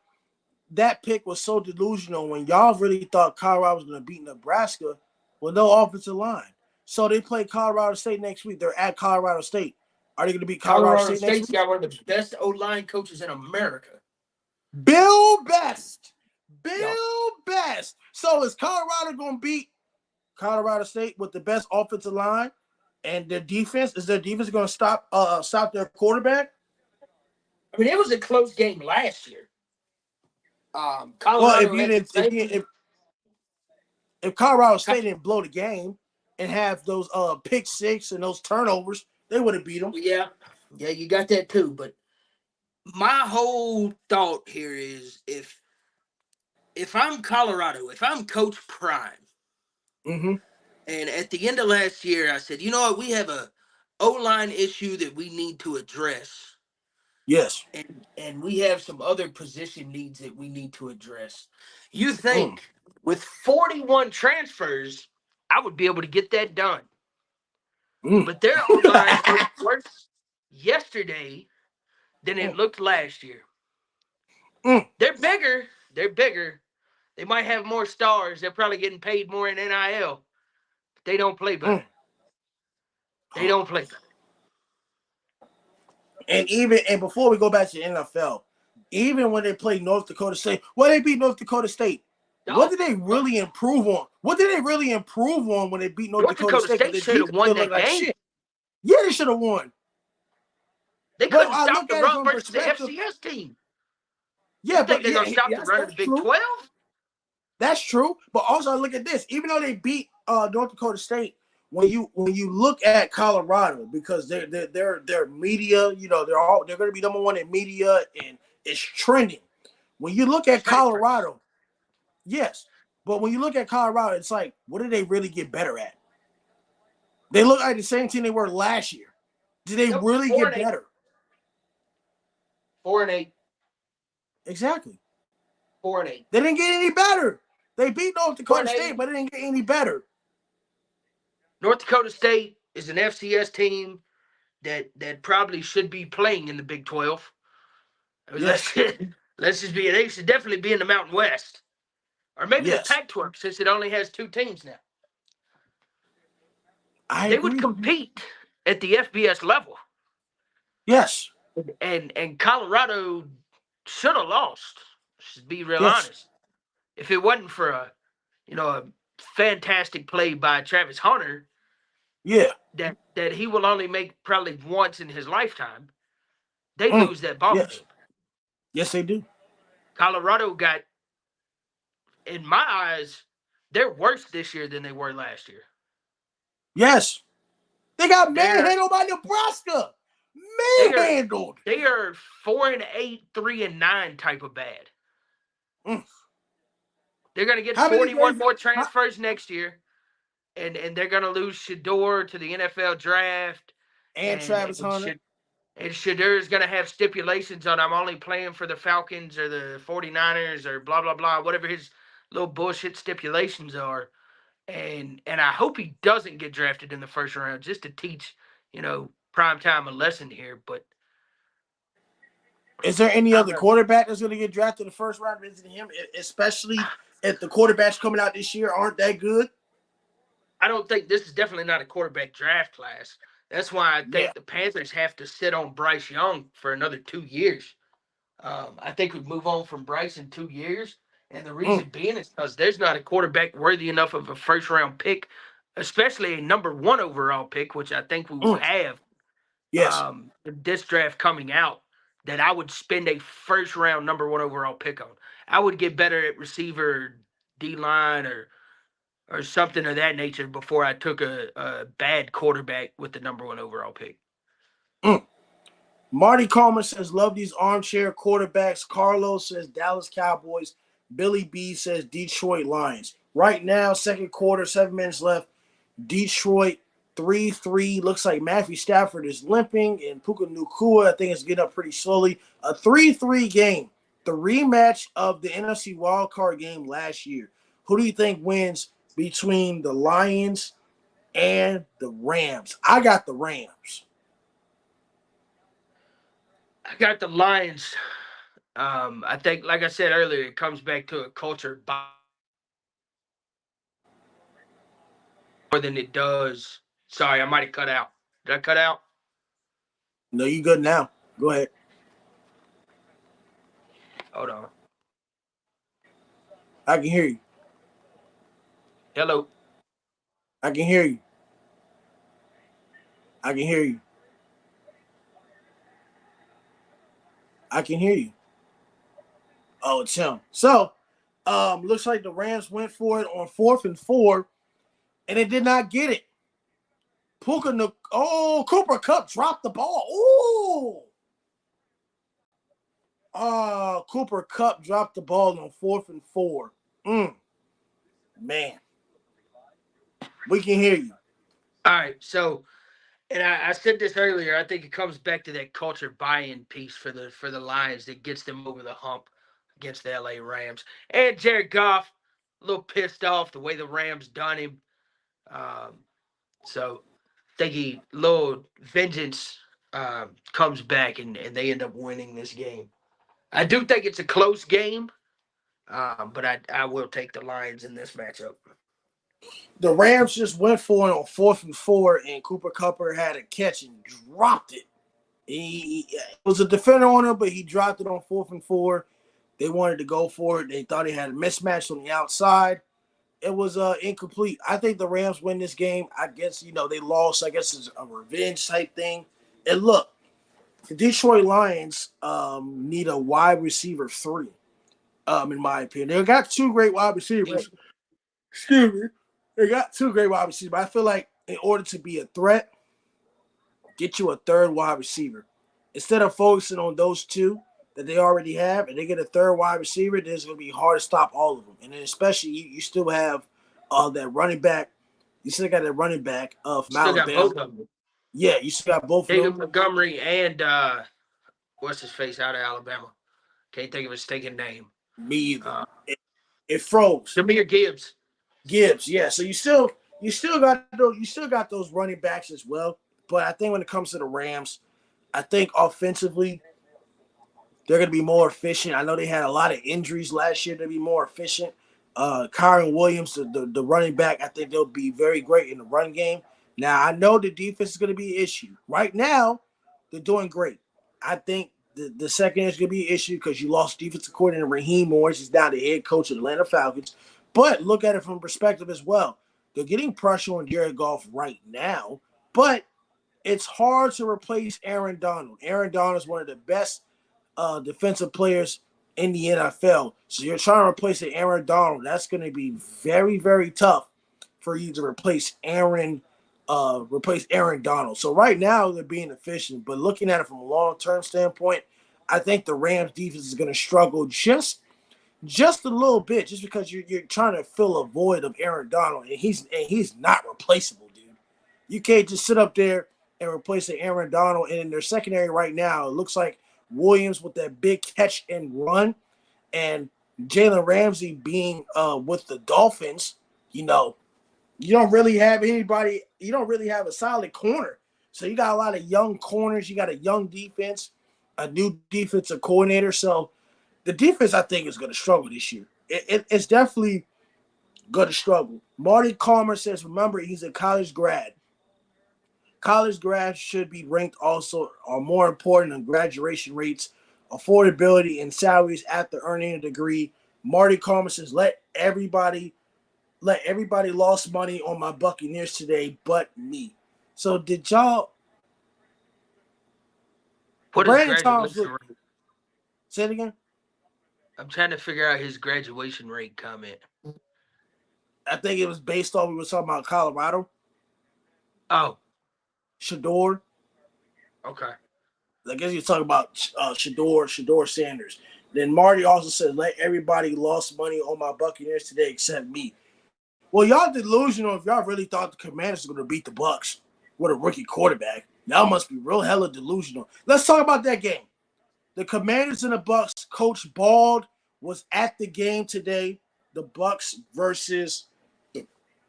that pick was so delusional when y'all really thought Colorado was going to beat Nebraska with no offensive line. So they play Colorado State next week. They're at Colorado State. Are they going to beat Colorado Colorado State next State's week? got one of the best O-line coaches in America. Bill Best. Yo, Bill Best. So is Colorado going to beat Colorado State with the best offensive line? And their defense going to stop their quarterback? I mean, it was a close game last year. Well, Colorado had the same. if Colorado State didn't blow the game and have those pick six and those turnovers, they would have beat them. Yeah, you got that too. But my whole thought here is if I'm Colorado, if I'm Coach Prime, Mm-hmm. and at the end of last year, I said, you know what, we have a O-line issue that we need to address. Yes. And we have some other position needs that we need to address. You think with 41 transfers, I would be able to get that done. But their O-line looked worse yesterday than it looked last year. They're bigger. They might have more stars. They're probably getting paid more in NIL. But they don't play better. They don't play better. And before we go back to the NFL, even when they played North Dakota State, they beat North Dakota State. What did they really improve on? What did they really improve on when they beat North Dakota State? State should have won that game. Shit. Yeah, they should have won. They couldn't stop the run versus the FCS team. Yeah, but they're going to stop the run of the Big 12? That's true. But also look at this. Even though they beat North Dakota State, when you look at Colorado, because their media, they're going to be number one in media and it's trending. When you look at Colorado, yes, but when you look at Colorado, it's like, what did they really get better at? They look like the same team they were last year. Did they really get better? 4-8. Exactly. 4-8. They didn't get any better. They beat North Dakota State, but it didn't get any better. North Dakota State is an FCS team that probably should be playing in the Big 12. Yes. Let's just be. They should definitely be in the Mountain West, or maybe the Pac-12, since it only has 2 teams now. They would compete at the FBS level. Yes. And Colorado should have lost. To be real honest, if it wasn't for a fantastic play by Travis Hunter. Yeah. That he will only make probably once in his lifetime. They lose that ball game. Yes, they do. Colorado got, in my eyes, they're worse this year than they were last year. Yes. They got manhandled by Nebraska. Manhandled. They are 4-8, 3-9 type of bad. They're going to get 41 more transfers next year. And they're going to lose Shador to the NFL draft. And Travis Hunter. And Shador's going to have stipulations on I'm only playing for the Falcons or the 49ers or blah, blah, blah, whatever his little bullshit stipulations are. And I hope he doesn't get drafted in the first round just to teach, primetime a lesson here. But is there any other quarterback that's going to get drafted in the first round visiting him, especially if the quarterbacks coming out this year aren't that good? I don't think this is definitely not a quarterback draft class. That's why I think the Panthers have to sit on Bryce Young for another 2 years. I think we'd move on from Bryce in 2 years. And the reason being is because there's not a quarterback worthy enough of a first-round pick, especially a number 1 overall pick, which I think we will have this draft coming out, that I would spend a first-round number 1 overall pick on. I would get better at receiver, D-line, or something of that nature before I took a bad quarterback with the number 1 overall pick. Marty Coleman says, love these armchair quarterbacks. Carlos says, Dallas Cowboys. Billy B says, Detroit Lions. Right now, second quarter, 7 minutes left. Detroit 3-3. Looks like Matthew Stafford is limping, and Puka Nacua, I think, is getting up pretty slowly. A 3-3 game. The rematch of the NFC wildcard game last year. Who do you think wins between the Lions and the Rams? I got the Rams. I got the Lions. I think, like I said earlier, it comes back to a culture more than it does. Sorry, I might have cut out. Did I cut out? No, you good now. Go ahead. Hold on. I can hear you. Hello. I can hear you. I can hear you. I can hear you. Oh, it's him. So, looks like the Rams went for it on 4th and 4, and they did not get it. Cooper Kupp dropped the ball. Ooh. Cooper Kupp dropped the ball on 4th and 4. Man. We can hear you. All right, so and I said this earlier. I think it comes back to that culture buy-in piece for the Lions that gets them over the hump against the LA Rams. And Jared Goff, a little pissed off the way the Rams done him. So I think he little vengeance comes back and they end up winning this game. I do think it's a close game, but I will take the Lions in this matchup. The Rams just went for it on 4th and 4, and Cooper Kupp had a catch and dropped it. He was a defender on him, but he dropped it on 4th and 4. They wanted to go for it. They thought he had a mismatch on the outside. It was incomplete. I think the Rams win this game. I guess, they lost. I guess it's a revenge type thing. And look, the Detroit Lions need a wide receiver 3, in my opinion. They got 2 great wide receivers. Excuse me. They got 2 great wide receivers. But I feel like in order to be a threat, get you a 3rd wide receiver. Instead of focusing on those 2 that they already have, and they get a 3rd wide receiver, then it's going to be hard to stop all of them. And then especially you still have that running back. You still got that running back from Still got Alabama. both of them. Yeah, you still got both David of them. Montgomery and what's his face out of Alabama? Can't think of his stinking name. Me either. It froze. Jahmyr Gibbs. Yeah. So you still got those running backs as well. But I think when it comes to the Rams, I think offensively they're going to be more efficient. I know they had a lot of injuries last year. They'll be more efficient. Kyron Williams, the running back, I think they'll be very great in the run game. Now, I know the defense is going to be an issue. Right now, they're doing great. I think the second is going to be an issue because you lost defensive coordinator Raheem Morris. He's now the head coach of the Atlanta Falcons. But look at it from perspective as well. They're getting pressure on Jared Goff right now, but it's hard to replace Aaron Donald. Aaron Donald is one of the best defensive players in the NFL. So you're trying to replace Aaron Donald. That's going to be very, very tough for you to replace Aaron Donald. So right now they're being efficient, but looking at it from a long-term standpoint, I think the Rams defense is going to struggle just a little bit, just because you're trying to fill a void of Aaron Donald, and he's not replaceable, dude. You can't just sit up there and replace Aaron Donald. And in their secondary right now, it looks like Williams with that big catch and run, and Jalen Ramsey being with the Dolphins. You don't really have anybody. You don't really have a solid corner. So you got a lot of young corners. You got a young defense, a new defensive coordinator. So the defense, I think, is going to struggle this year. It's definitely going to struggle. Marty Calmer says, remember, he's a college grad. College grads should be ranked also are more important than graduation rates, affordability, and salaries after earning a degree. Marty Calmer says, let everybody lost money on my Buccaneers today but me. So did y'all What Brandon is Thomas graduation rate? Say it again? I'm trying to figure out his graduation rate comment. I think it was based on we were talking about Colorado. Oh. Shador. Okay. I guess you're talking about Shador Sanders. Then Marty also said, let everybody lost money on my Buccaneers today except me. Well, y'all delusional if y'all really thought the Commanders were going to beat the Bucs with a rookie quarterback. Y'all must be real hella delusional. Let's talk about that game. The Commanders and the Bucs. Coach Bald was at the game today. The Bucs versus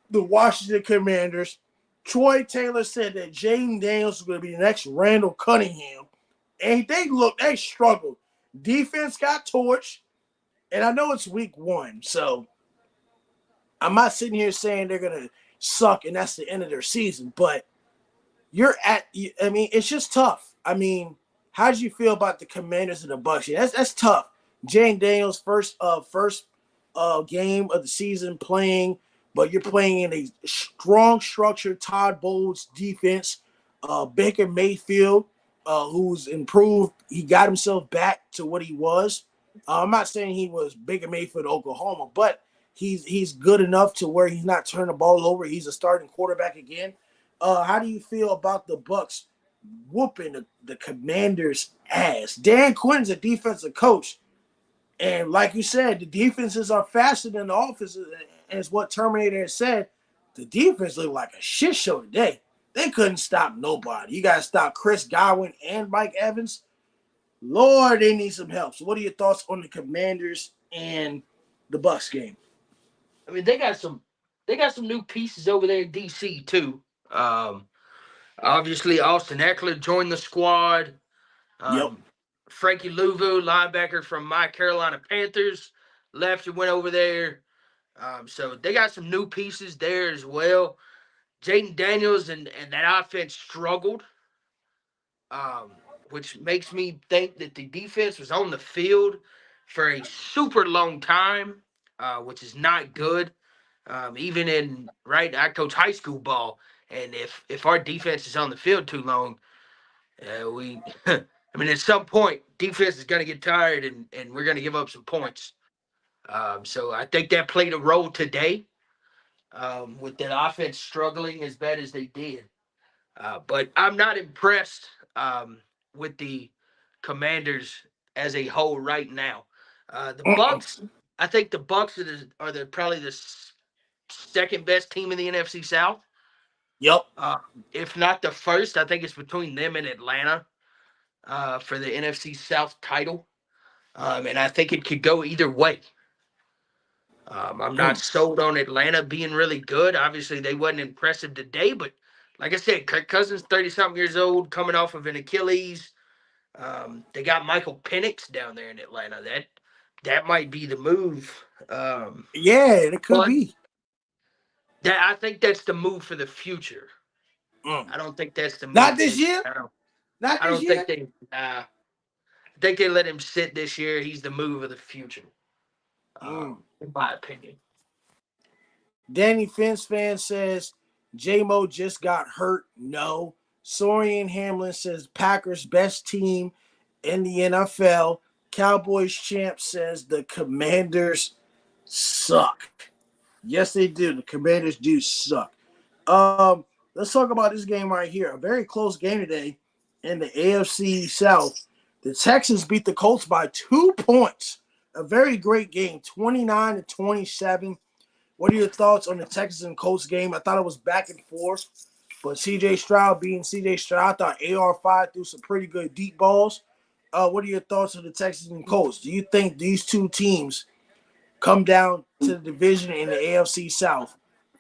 the Washington Commanders. Troy Taylor said that Jaden Daniels was going to be the next Randall Cunningham. And they struggled. Defense got torched. And I know it's week 1, so I'm not sitting here saying they're going to suck and that's the end of their season, but it's just tough. I mean, how did you feel about the Commanders and the Bucs? Yeah, that's tough. Jaden Daniels' first game of the season playing, but you're playing in a strong structure Todd Bowles defense. Baker Mayfield, who's improved. He got himself back to what he was. I'm not saying he was Baker Mayfield, Oklahoma, but he's good enough to where he's not turning the ball over. He's a starting quarterback again. How do you feel about the Bucks whooping the Commanders' ass? Dan Quinn's a defensive coach, and like you said, the defenses are faster than the offenses. As what Terminator said, the defense looked like a shit show today. They couldn't stop nobody. You got to stop Chris Godwin and Mike Evans. Lord, they need some help. So what are your thoughts on the Commanders and the Bucks game? I mean, they got some new pieces over there in DC too. Obviously, Austin Eckler joined the squad. Yep. Frankie Louvu, linebacker from my Carolina Panthers, left and went over there. So they got some new pieces there as well. Jaden Daniels and that offense struggled, um, which makes me think that the defense was on the field for a super long time, which is not good. Even in right, I coach high school ball, and if our defense is on the field too long, we, I mean, at some point, defense is going to get tired, and we're going to give up some points. So I think that played a role today, with that offense struggling as bad as they did. But I'm not impressed, with the Commanders as a whole right now. The Bucks, I think the Bucks are probably the second best team in the NFC South. Yep. If not the first, I think it's between them and Atlanta, for the NFC South title. And I think it could go either way. I'm not sold on Atlanta being really good. Obviously, they wasn't impressive today, but like I said, Kirk Cousins, 30-something years old, coming off of an Achilles. They got Michael Penix down there in Atlanta. That might be the move. Yeah, it could But be. I think that's the move for the future. Mm. I don't think that's the Not move this this. year. Not I this don't think year. they. I think they let him sit this year. He's the move of the future, in my opinion. Danny Fence fan says J-Mo just got hurt. No. Sorian Hamlin says Packers best team in the NFL. Cowboys champ says the Commanders suck. Yes, they do. The Commanders do suck. Let's talk about this game right here. A very close game today in the AFC South. The Texans beat the Colts by 2 points. A very great game, 29-27. What are your thoughts on the Texans and Colts game? I thought it was back and forth, but CJ Stroud being CJ Stroud, I thought AR5 threw some pretty good deep balls. What are your thoughts on the Texans and Colts? Do you think these two teams come down to the division in the AFC South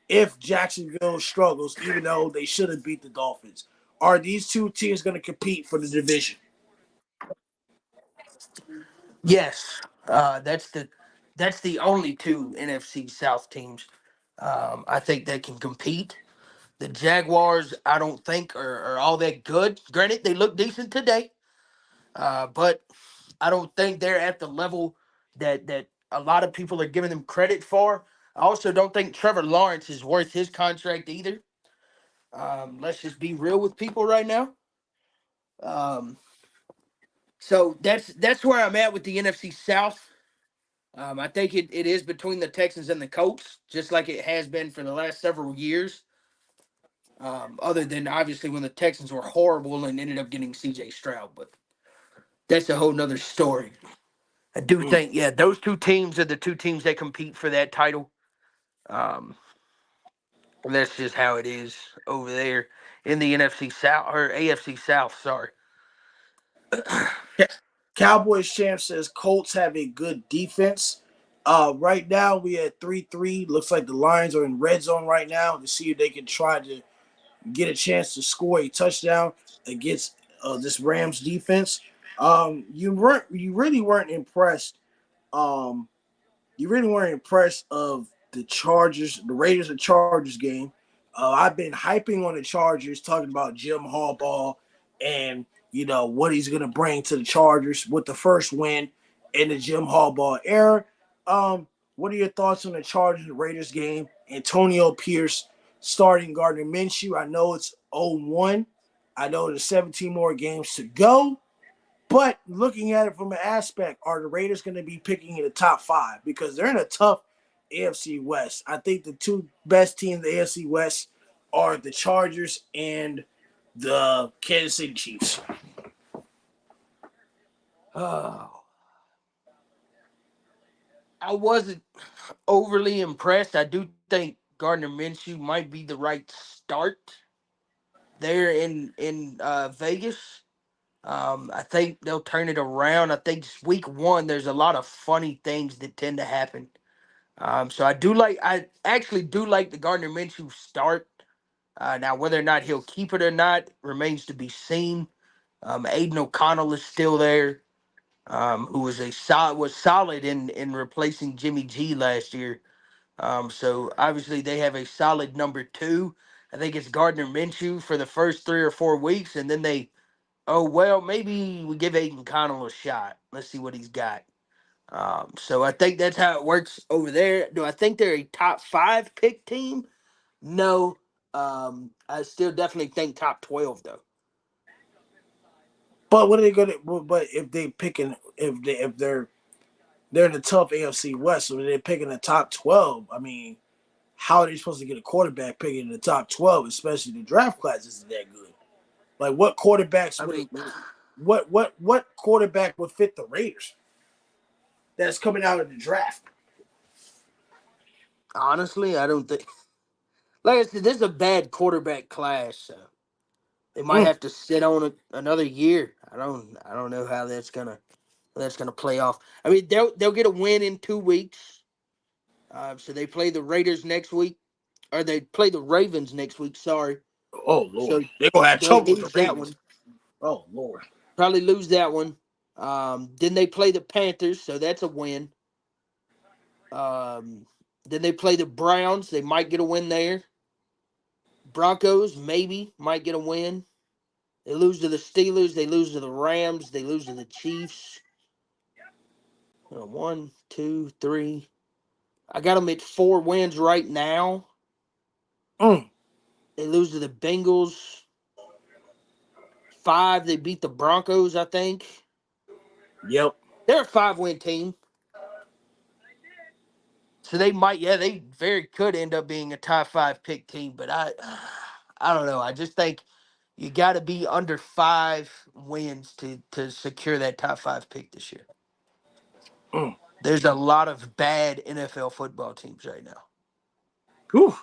if Jacksonville struggles, even though they should have beat the Dolphins? Are these two teams going to compete for the division? Yes, that's the only two NFC South teams, I think that can compete. The Jaguars, I don't think are all that good. Granted, they look decent today, but I don't think they're at the level that a lot of people are giving them credit for. I also don't think Trevor Lawrence is worth his contract either. Let's just be real with people right now. Um, so that's where I'm at with the NFC South. I think it is between the Texans and the Colts, just like it has been for the last several years. Other than obviously when the Texans were horrible and ended up getting C.J. Stroud, but that's a whole nother story. I do think, yeah, those two teams are the two teams that compete for that title. Um, and that's just how it is over there in the NFC South or AFC South. Sorry. Cowboys champ says Colts have a good defense. Right now we at 3-3. Looks like the Lions are in red zone right now to see if they can try to get a chance to score a touchdown against this Rams defense. You really weren't impressed. Um, you really weren't impressed of the Chargers, the Raiders and Chargers game. I've been hyping on the Chargers, talking about Jim Harbaugh and what he's gonna bring to the Chargers with the first win in the Jim Harbaugh era. What are your thoughts on the Chargers and Raiders game? Antonio Pierce starting Gardner Minshew. I know it's 0-1. I know there's 17 more games to go, but looking at it from an aspect, are the Raiders going to be picking in the top five? Because they're in a tough AFC West. I think the two best teams in the AFC West are the Chargers and the Kansas City Chiefs. Oh, I wasn't overly impressed. I do think Gardner Minshew might be the right start there in Vegas. I think they'll turn it around. I think week one there's a lot of funny things that tend to happen. So I actually do like the Gardner Minshew start. Now whether or not he'll keep it or not remains to be seen. Aiden O'Connell is still there, who was solid in replacing Jimmy G last year. So obviously they have a solid number two. I think it's Gardner Minshew for the first 3 or 4 weeks, and then oh well, maybe we give Aiden Connell a shot. Let's see what he's got. So I think that's how it works over there. Do I think they're a top five pick team? No. I still definitely think top 12 though. But what are they going to? But if they picking, if they're in the tough AFC West, so they're picking the top 12. I mean, how are they supposed to get a quarterback picking in the top 12, especially the draft class isn't that good? Like, what quarterbacks I would mean, what quarterback would fit the Raiders that's coming out of the draft? honestly, I don't think. Like I said, this is a bad quarterback class, so they might Mm. have to sit on it another year. I don't know how that's gonna play off. I mean, they'll get a win in 2 weeks. So they play the Raiders next week, or they play the Ravens next week. Sorry, Oh Lord, so they're gonna have they'll trouble with the lose that Ravens. one. Oh Lord. Probably lose that one. Then they play the Panthers, so that's a win. Um, then they play the Browns. They might get a win there. Broncos maybe might get a win. They lose to the Steelers. They lose to the Rams. They lose to the Chiefs. 1, 2, 3. I got them at 4 wins right now. Mm. They lose to the Bengals. 5. They beat the Broncos. I think Yep. they're a 5 win team. So they very could end up being a top 5 pick team. But I don't know. I just think you got to be under 5 wins to secure that top 5 pick this year. Mm. There's a lot of bad NFL football teams right now. Whew.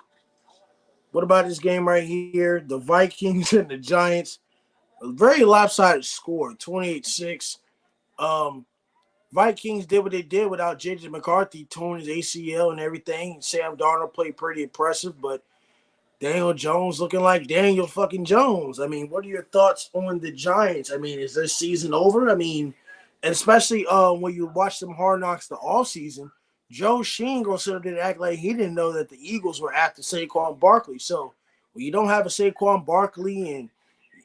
What about this game right here? The Vikings and the Giants. A very lopsided score, 28-6. Um, Vikings did what they did without JJ McCarthy torn his ACL and everything. Sam Darnold played pretty impressive, but Daniel Jones looking like Daniel fucking Jones. I mean, what are your thoughts on the Giants? I mean, is their season over? I mean, and especially when you watch them Hard Knocks the all season, Joe Sheen gonna sit up there and act like he didn't know that the Eagles were after Saquon Barkley. So when you don't have a Saquon Barkley and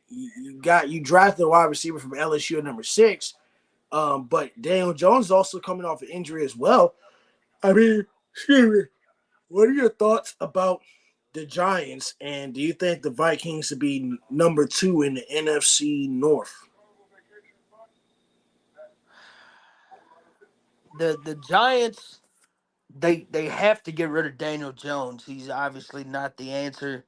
you drafted a wide receiver from LSU at number 6, but Daniel Jones is also coming off an injury as well. I mean, excuse me. What are your thoughts about the Giants, and do you think the Vikings to be number 2 in the NFC North? The Giants they have to get rid of Daniel Jones. He's obviously not the answer.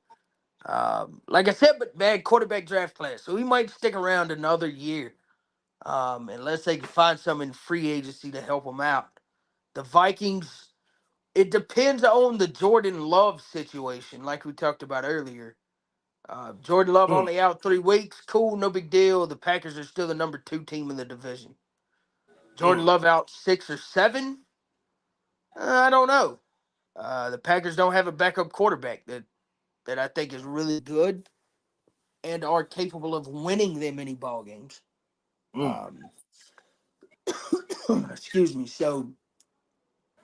Like I said, but bad quarterback draft class, so he might stick around another year. Unless they can find some in free agency to help him out. The Vikings, it depends on the Jordan Love situation, like we talked about earlier. Jordan Love Mm, only out 3 weeks. Cool, no big deal. The Packers are still the number 2 team in the division. mm, Jordan Love out 6 or 7. I don't know. The Packers don't have a backup quarterback that I think is really good and are capable of winning them many ball games. mm, Um, excuse me. So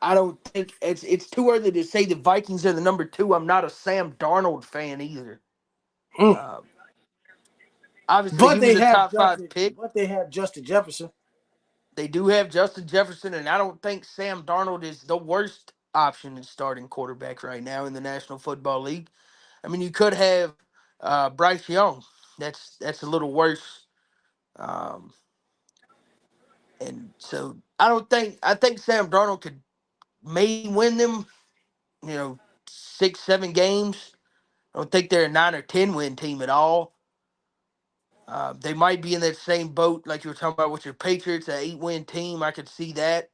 I don't think it's too early to say the Vikings are the number 2. I'm not a Sam Darnold fan either. mm. Uh, obviously, But he was they a have top 5 Justin. pick. But they have Justin Jefferson. They do have Justin Jefferson, and I don't think Sam Darnold is the worst option in starting quarterback right now in the National Football League. I mean, you could have Bryce Young. That's a little worse. Um, and so I think Sam Darnold could maybe win them, 6, 7 games. I don't think they're a 9 or 10 win team at all. They might be in that same boat like you were talking about with your Patriots, an 8 win team. I could see that,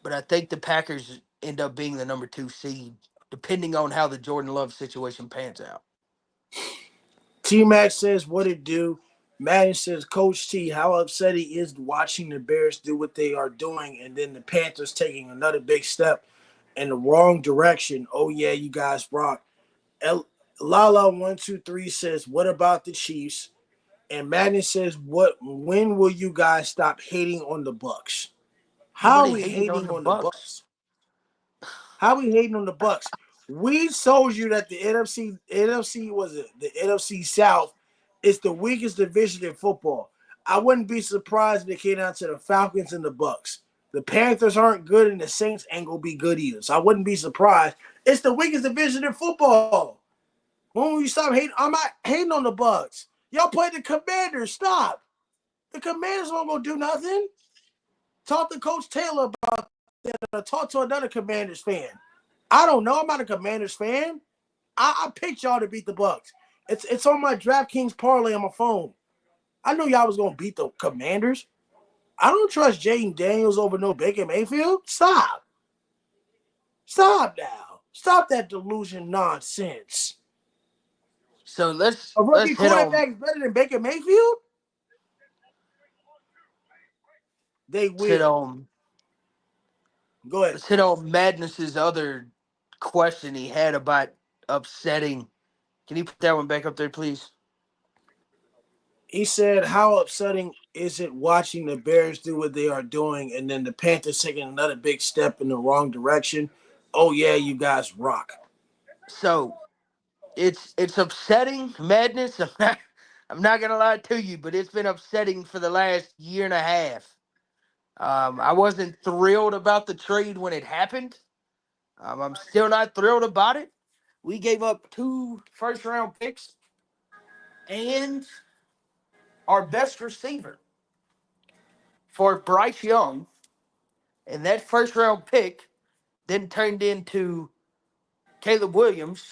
but I think the Packers end up being the number 2 seed, depending on how the Jordan Love situation pans out. T-Mac says, what it do? Madden says, Coach T, how upset he is watching the Bears do what they are doing and then the Panthers taking another big step in the wrong direction. Oh, yeah, you guys rock. Lala123 says, what about the Chiefs? And Madden says, when will you guys stop hating on the Bucks? How are Nobody we hated on hating the on the Bucks. Bucks? How are we hating on the Bucks? We told you that the NFC was it? The NFC South is the weakest division in football. I wouldn't be surprised if it came down to the Falcons and the Bucks. The Panthers aren't good, and the Saints ain't gonna be good either. So I wouldn't be surprised. It's the weakest division in football. When will you stop hating? I'm not hating on the Bucks. Y'all play the Commanders. Stop. The Commanders aren't gonna do nothing. Talk to Coach Taylor about that. Talk to another Commanders fan. I don't know. I'm not a Commanders fan. I picked y'all to beat the Bucks. It's on my DraftKings parlay on my phone. I knew y'all was gonna beat the Commanders. I don't trust Jaden Daniels over no Baker Mayfield. Stop. Stop now. Stop that delusion nonsense. So let's A rookie hit on quarterback is better than Baker Mayfield? They let's hit will. on Go ahead. let's hit on Madness's other question he had about upsetting. Can you put that one back up there, please? He said, how upsetting is it watching the Bears do what they are doing and then the Panthers taking another big step in the wrong direction? Oh, yeah, you guys rock. So it's upsetting, Madness. I'm not gonna lie to you, but it's been upsetting for the last year and a half. I wasn't thrilled about the trade when it happened. I'm still not thrilled about it. We gave up 2 first-round picks and our best receiver for Bryce Young, and that first-round pick then turned into Caleb Williams.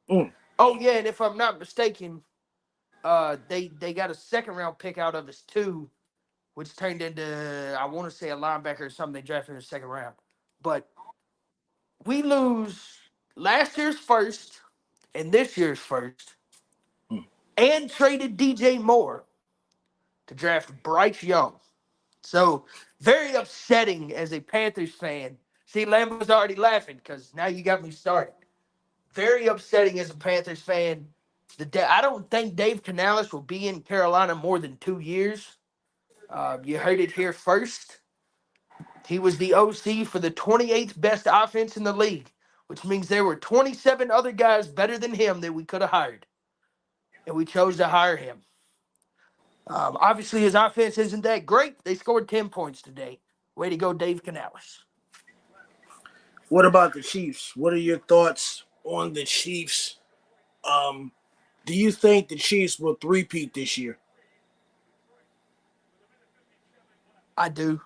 Mm. Oh yeah, and if I'm not mistaken, they got a second-round pick out of us too, which turned into, I want to say, a linebacker or something they drafted in the second round. But we lose last year's first and this year's first, and traded DJ Moore to draft Bryce Young. So very upsetting as a Panthers fan. See, Lambo's already laughing because now you got me started. Very upsetting as a Panthers fan. I don't think Dave Canales will be in Carolina more than 2 years. You heard it here first. He was the OC for the 28th best offense in the league, which means there were 27 other guys better than him that we could have hired. And we chose to hire him. Obviously, his offense isn't that great. They scored 10 points today. Way to go, Dave Canales. What about the Chiefs? What are your thoughts on the Chiefs? Do you think the Chiefs will three-peat this year? I do.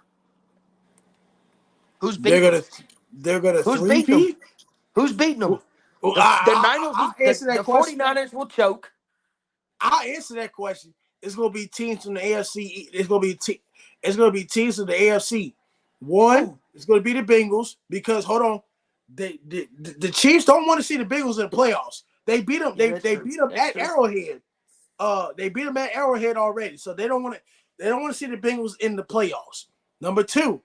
Who's They're beating them? gonna they're gonna Who's beating them? three-peat? Wholl beating them? Well, The Niners, I'll answer that the question. 49ers will choke. I'll answer that question. It's gonna be teams from the AFC. It's gonna be teams from the AFC. One, it's gonna be the Bengals because hold on, the Chiefs don't want to see the Bengals in the playoffs. They beat them. Yeah, They true. beat them That's at true. Arrowhead. They beat them at Arrowhead already, so they don't want to. They don't want to see the Bengals in the playoffs. Number two,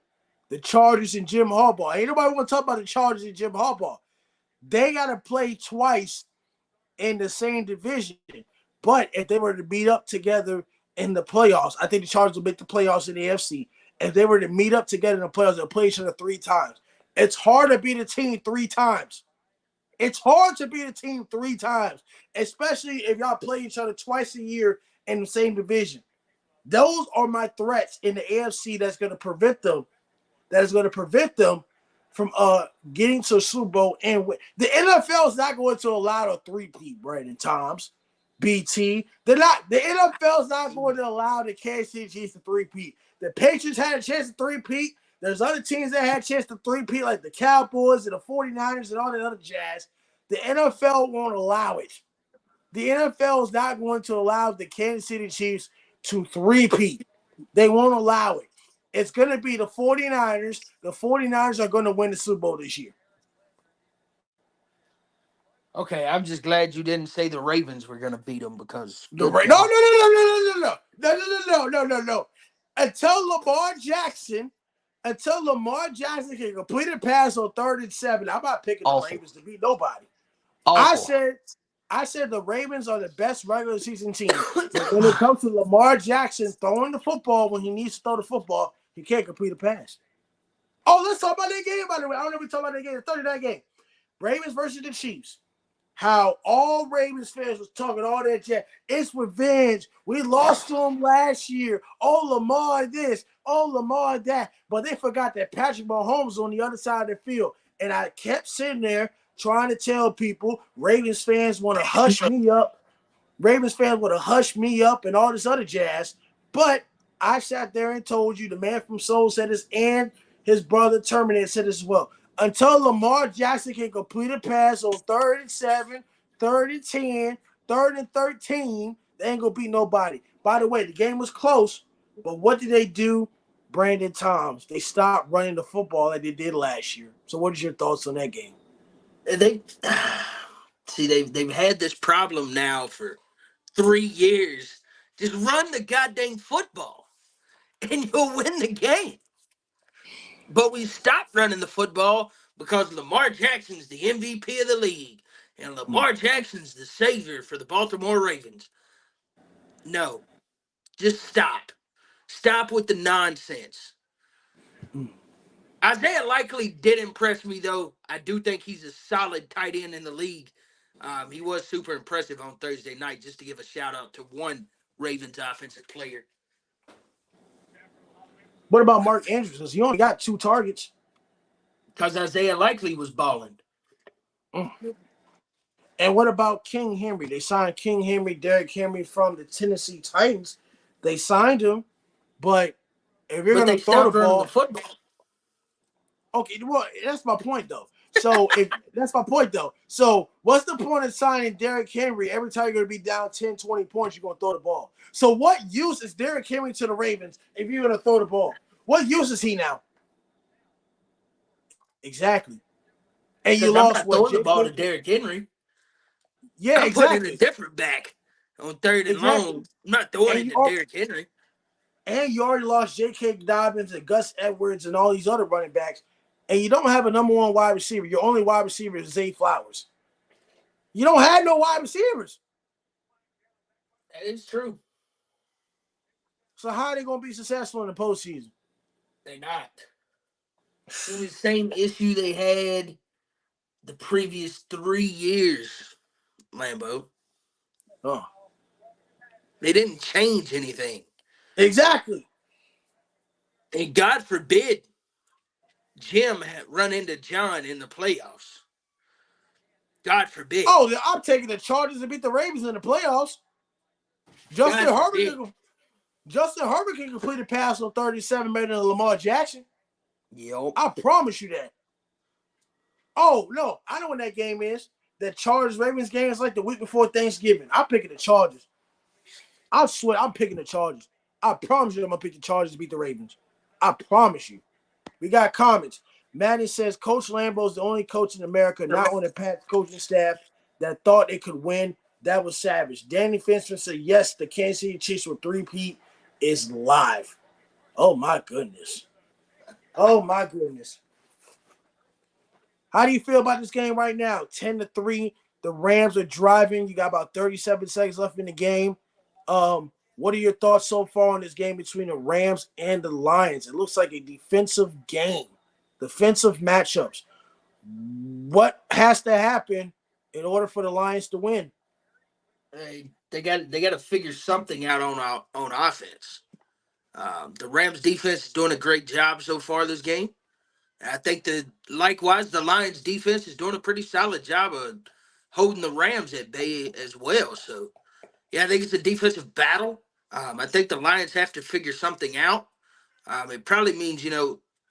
the Chargers and Jim Harbaugh. Ain't nobody want to talk about the Chargers and Jim Harbaugh. They got to play twice in the same division. But if they were to beat up together in the playoffs, I think the Chargers will make the playoffs in the AFC. If they were to meet up together in the playoffs, they'll play each other 3 times. It's hard to beat a team 3 times. It's hard to beat a team 3 times, especially if y'all play each other twice a year in the same division. Those are my threats in the AFC that's going to prevent them. That is going to prevent them from getting to a Super Bowl and win. The NFL is not going to allow a three-peat, Brandon Toms. BT. They're not. The NFL's not going to allow the Kansas City Chiefs to three-peat. The Patriots had a chance to three-peat. There's other teams that had a chance to three-peat, like the Cowboys and the 49ers and all that other jazz. The NFL won't allow it. The NFL is not going to allow the Kansas City Chiefs to three-peat. They won't allow it. It's going to be the 49ers. The 49ers are going to win the Super Bowl this year. Okay, I'm just glad you didn't say the Ravens were going to beat them because No. Until Lamar Jackson can complete a pass on 3rd and 7, I'm not picking the Ravens to beat nobody. Awful. I said the Ravens are the best regular season team. But when it comes to Lamar Jackson throwing the football when he needs to throw the football, he can't complete a pass. Oh, let's talk about that game, by the way. I don't know if we talk about that game, the 39 game. Ravens versus the Chiefs. How all Ravens fans was talking all that chat. It's revenge. We lost to them last year. Oh, Lamar this. Oh, Lamar that. But they forgot that Patrick Mahomes was on the other side of the field. And I kept sitting there trying to tell people Ravens fans want to hush me up. Ravens fans want to hush me up and all this other jazz. But I sat there and told you the man from Soul said this, and his brother Terminator said this as well. Until Lamar Jackson can complete a pass on 3rd and 7, 3rd and 10, 3rd and 13, they ain't going to beat nobody. By the way, the game was close, but what did they do? Brandon Toms. They stopped running the football like they did last year. So what is your thoughts on that game? They've had this problem now for 3 years. Just run the goddamn football, and you'll win the game. But we stopped running the football because Lamar Jackson's the MVP of the league, and Lamar Jackson's the savior for the Baltimore Ravens. No, just stop. Stop with the nonsense. Isaiah Likely did impress me, though. I do think he's a solid tight end in the league. He was super impressive on Thursday night, just to give a shout-out to one Ravens offensive player. What about Mark Andrews? Because he only got 2 targets. Because Isaiah Likely was balling. And what about King Henry? They signed King Henry, Derrick Henry from the Tennessee Titans. They signed him, but if you're going to throw the football. Okay, well, that's my point, though. So So what's the point of signing Derrick Henry? Every time you're going to be down 10, 20 points, you're going to throw the ball. So what use is Derrick Henry to the Ravens if you're going to throw the ball? What use is he now? Exactly. And you lost I'm not throwing the ball to Derrick Henry. Yeah, I'm exactly. putting it a different back on 3rd and long. I'm not throwing it to Derrick Henry. And you already lost J.K. Dobbins and Gus Edwards and all these other running backs. And you don't have a number 1 wide receiver. Your only wide receiver is Zay Flowers. You don't have no wide receivers. That is true. So how are they going to be successful in the postseason? They're not. It's the same issue they had the previous 3 years, Lambo. Oh. They didn't change anything. Exactly. And God forbid Jim had run into John in the playoffs. God forbid. Oh, I'm taking the Chargers to beat the Ravens in the playoffs. Justin Herbert can complete a pass on 37 better than Lamar Jackson. Yep. I promise you that. Oh, no. I know when that game is. That Chargers-Ravens game is like the week before Thanksgiving. I'm picking the Chargers. I swear, I'm picking the Chargers. I promise you I'm going to pick the Chargers to beat the Ravens. I promise you. We got comments. Madden says, Coach Lambeau is the only coach in America not on the Pats coaching staff that thought it could win. That was savage. Danny Fenster said, yes, the Kansas City Chiefs with 3-peat is live. Oh, my goodness. Oh, my goodness. How do you feel about this game right now? 10-3. The Rams are driving. You got about 37 seconds left in the game. What are your thoughts so far on this game between the Rams and the Lions? It looks like a defensive game, defensive matchups. What has to happen in order for the Lions to win? They got to figure something out on offense. The Rams defense is doing a great job so far this game. I think likewise the Lions defense is doing a pretty solid job of holding the Rams at bay as well. So Yeah, I think it's a defensive battle. I think the Lions have to figure something out. It probably means,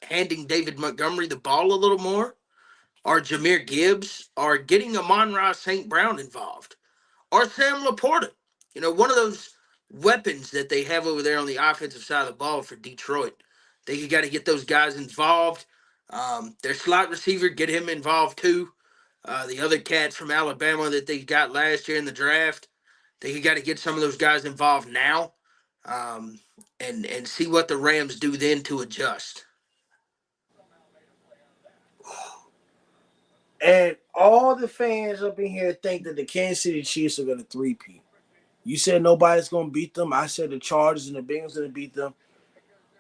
handing David Montgomery the ball a little more, or Jahmyr Gibbs, or getting Amon-Ra St. Brown involved, or Sam Laporta. One of those weapons that they have over there on the offensive side of the ball for Detroit. They got to get those guys involved. Their slot receiver, get him involved too. The other cats from Alabama that they got last year in the draft, they got to get some of those guys involved now, and see what the Rams do then to adjust. And all the fans up in here think that the Kansas City Chiefs are going to three-peat. You said nobody's going to beat them. I said the Chargers and the Bengals are going to beat them.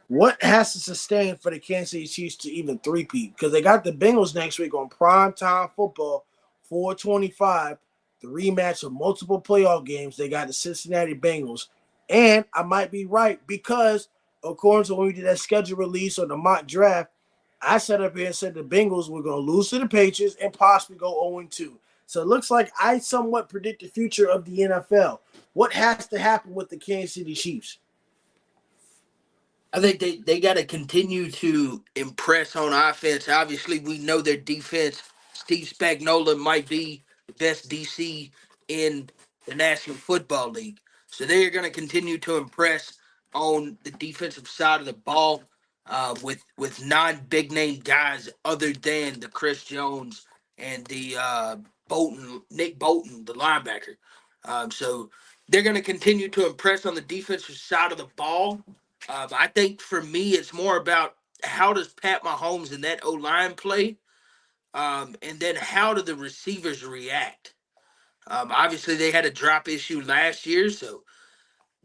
What has to sustain for the Kansas City Chiefs to even three-peat? Because they got the Bengals next week on primetime football, 4:25, the rematch of multiple playoff games. They got the Cincinnati Bengals. And I might be right because, according to when we did that schedule release or the mock draft, I sat up here and said the Bengals were going to lose to the Patriots and possibly go 0-2. So it looks like I somewhat predict the future of the NFL. What has to happen with the Kansas City Chiefs? I think they got to continue to impress on offense. Obviously, we know their defense. Steve Spagnuolo might be the best DC in the National Football League. So they're going to continue to impress on the defensive side of the ball with non-big name guys other than the Chris Jones and the Nick Bolton, the linebacker. So they're going to continue to impress on the defensive side of the ball. I think for me, it's more about how does Pat Mahomes and that O-line play, and then how do the receivers react? Obviously, they had a drop issue last year, so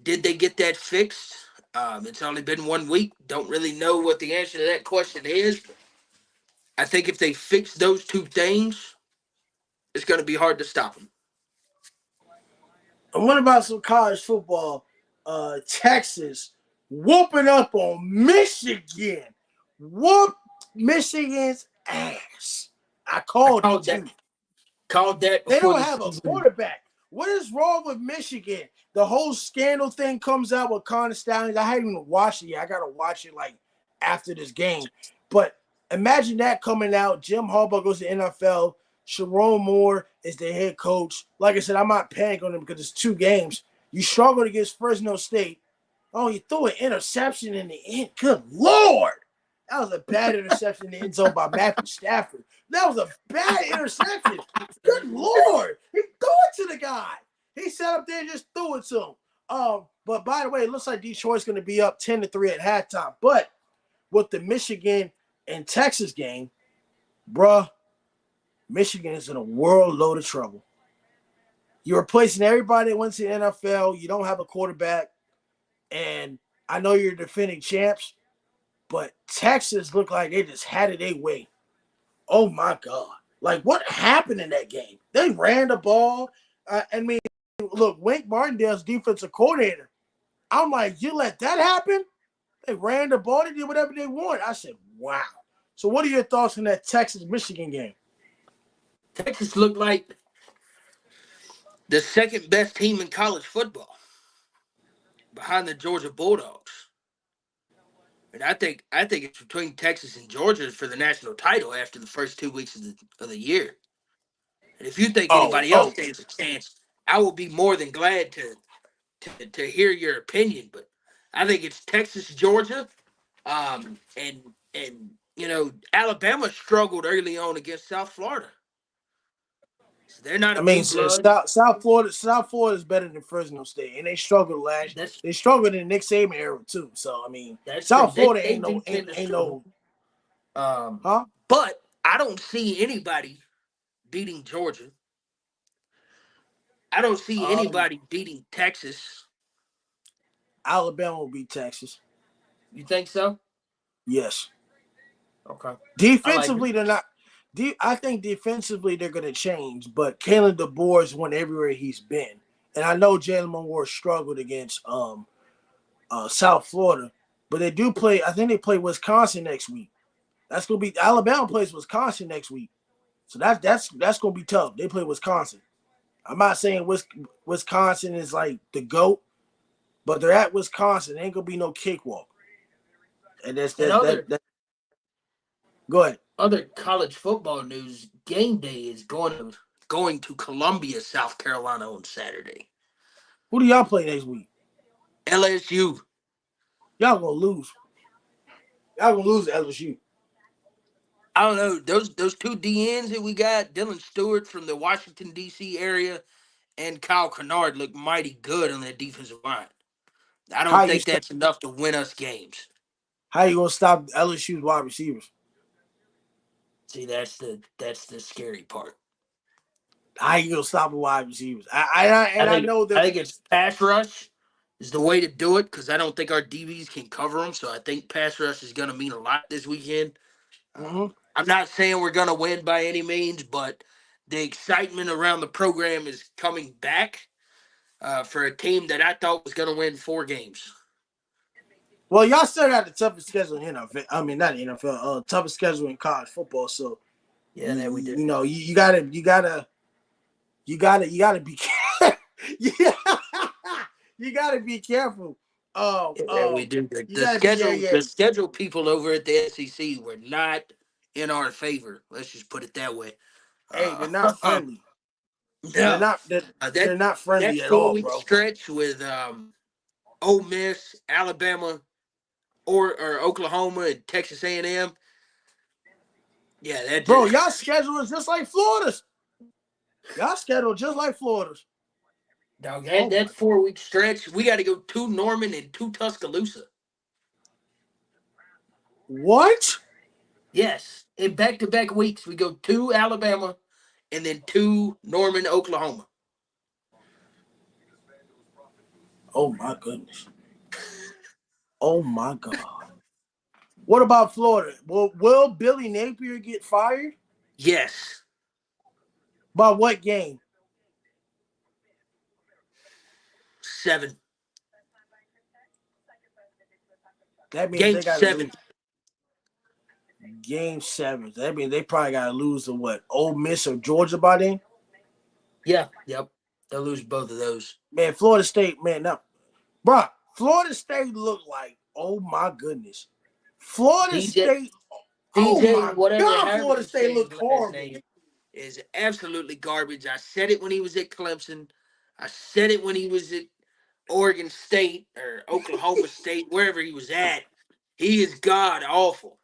did they get that fixed? It's only been 1 week. Don't really know what the answer to that question is. I think if they fix those two things, it's going to be hard to stop them. And what about some college football? Texas whooping up on Michigan. Whoop Michigan's ass. I called it that. too. Called that. They Before don't have a quarterback. What is wrong with Michigan? The whole scandal thing comes out with Connor Stallions. I haven't even watched it yet. I got to watch it like after this game. But imagine that coming out. Jim Harbaugh goes to NFL. Sharon Moore is the head coach. Like I said, I'm not panicking on him because it's 2 games. You struggled against Fresno State. Oh, you threw an interception in the end. Good Lord. That was a bad interception in the end zone by Matthew Stafford. That was a bad interception. Good Lord. He threw it to the guy. He sat up there and just threw it to him. But by the way, it looks like Detroit's going to be up 10-3 at halftime. But with the Michigan and Texas game, bruh, Michigan is in a world load of trouble. You're replacing everybody that went to the NFL. You don't have a quarterback. And I know you're defending champs, but Texas looked like they just had it their way. Oh, my God. Like, what happened in that game? They ran the ball. Look, Wink Martindale's defensive coordinator. I'm like, you let that happen? They ran the ball. They did whatever they want. I said, wow. So what are your thoughts on that Texas-Michigan game? Texas looked like the second best team in college football behind the Georgia Bulldogs. And I think it's between Texas and Georgia for the national title after the first 2 weeks of the year. And if you think anybody else stands a chance, I will be more than glad to hear your opinion. But I think it's Texas, Georgia, and Alabama struggled early on against South Florida. So they're not. South Florida is better than Fresno State, and they struggled last year. They struggled in the Nick Saban era too. So South Florida ain't no. But I don't see anybody beating Georgia. I don't see anybody beating Texas. Alabama will beat Texas. You think so? Yes. Okay. Defensively, they're not. I think defensively they're going to change, but Kalen DeBoer's went everywhere he's been. And I know Jalen Moore struggled against South Florida, but they do play. I think they play Wisconsin next week. That's going to be Alabama plays Wisconsin next week, so that's going to be tough. They play Wisconsin. I'm not saying Wisconsin is like the GOAT, but they're at Wisconsin. There ain't gonna be no cakewalk. And that's And that. Go ahead. other college football news, game day is going to Columbia, South Carolina on Saturday. Who do y'all play next week? LSU. Y'all gonna lose. Y'all gonna lose to LSU. I don't know. Those two DNs that we got, Dylan Stewart from the Washington, D.C. area, and Kyle Kennard look mighty good on that defensive line. I How don't you think that's enough to win us games. how you gonna stop LSU's wide receivers? See, that's the scary part. How you gonna stop the wide receivers? I know I that. think it's pass rush is the way to do it because I don't think our DBs can cover them. So I think pass rush is going to mean a lot this weekend. Mm-hmm. I'm not saying we're going to win by any means, but the excitement around the program is coming back for a team that I thought was going to win 4 games. Well, y'all still got the toughest schedule in NFL. I mean, not NFL. Toughest schedule in college football. So Yeah, that we did. you know you gotta be yeah, you gotta be careful. Yeah, we do. You The gotta be schedule, the schedule people over at the SEC were not in our favor. Let's just put it that way. Hey, they're not friendly. They're No, not. They're that not friendly at all, 4 week bro. stretch with Ole Miss, Alabama, or Oklahoma and Texas A&M. Yeah, that Bro, just y'all schedule is just like Florida's. Y'all schedule just like Florida's. dog. Oh That 4 week stretch, we got to go to Norman and to Tuscaloosa. what? Yes, in back-to-back weeks, we go to Alabama and then to Norman, Oklahoma. Oh my goodness. Oh my God. What about Florida? Will Billy Napier get fired? Yes, By what game? 7. That means Game they got to 7. lose. Game 7. That means they probably got to lose to what? Ole Miss or Georgia by then? Yeah, yep. They'll lose both of those. Man, Florida State, man, now, bro, Florida State look like, oh my goodness. Florida DJ, State, oh my whatever, God, however Florida you State say his look last horrible. name, is absolutely garbage. I said it when he was at Clemson. I said it when he was at Oregon State or Oklahoma State, wherever he was at. He is god awful.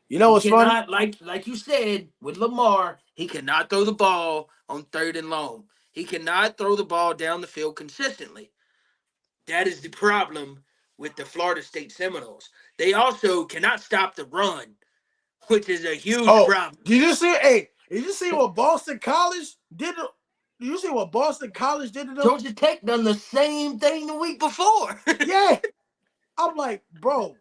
You know He what's funny? cannot, like you said with Lamar, he cannot throw the ball on 3rd and long. He cannot throw the ball down the field consistently. That is the problem with the Florida State Seminoles. They also cannot stop the run, which is a huge Oh, problem. did you see what Boston College did? Did you see what Boston College did to them? Georgia Tech done the same thing the week before. Yeah. I'm like, bro,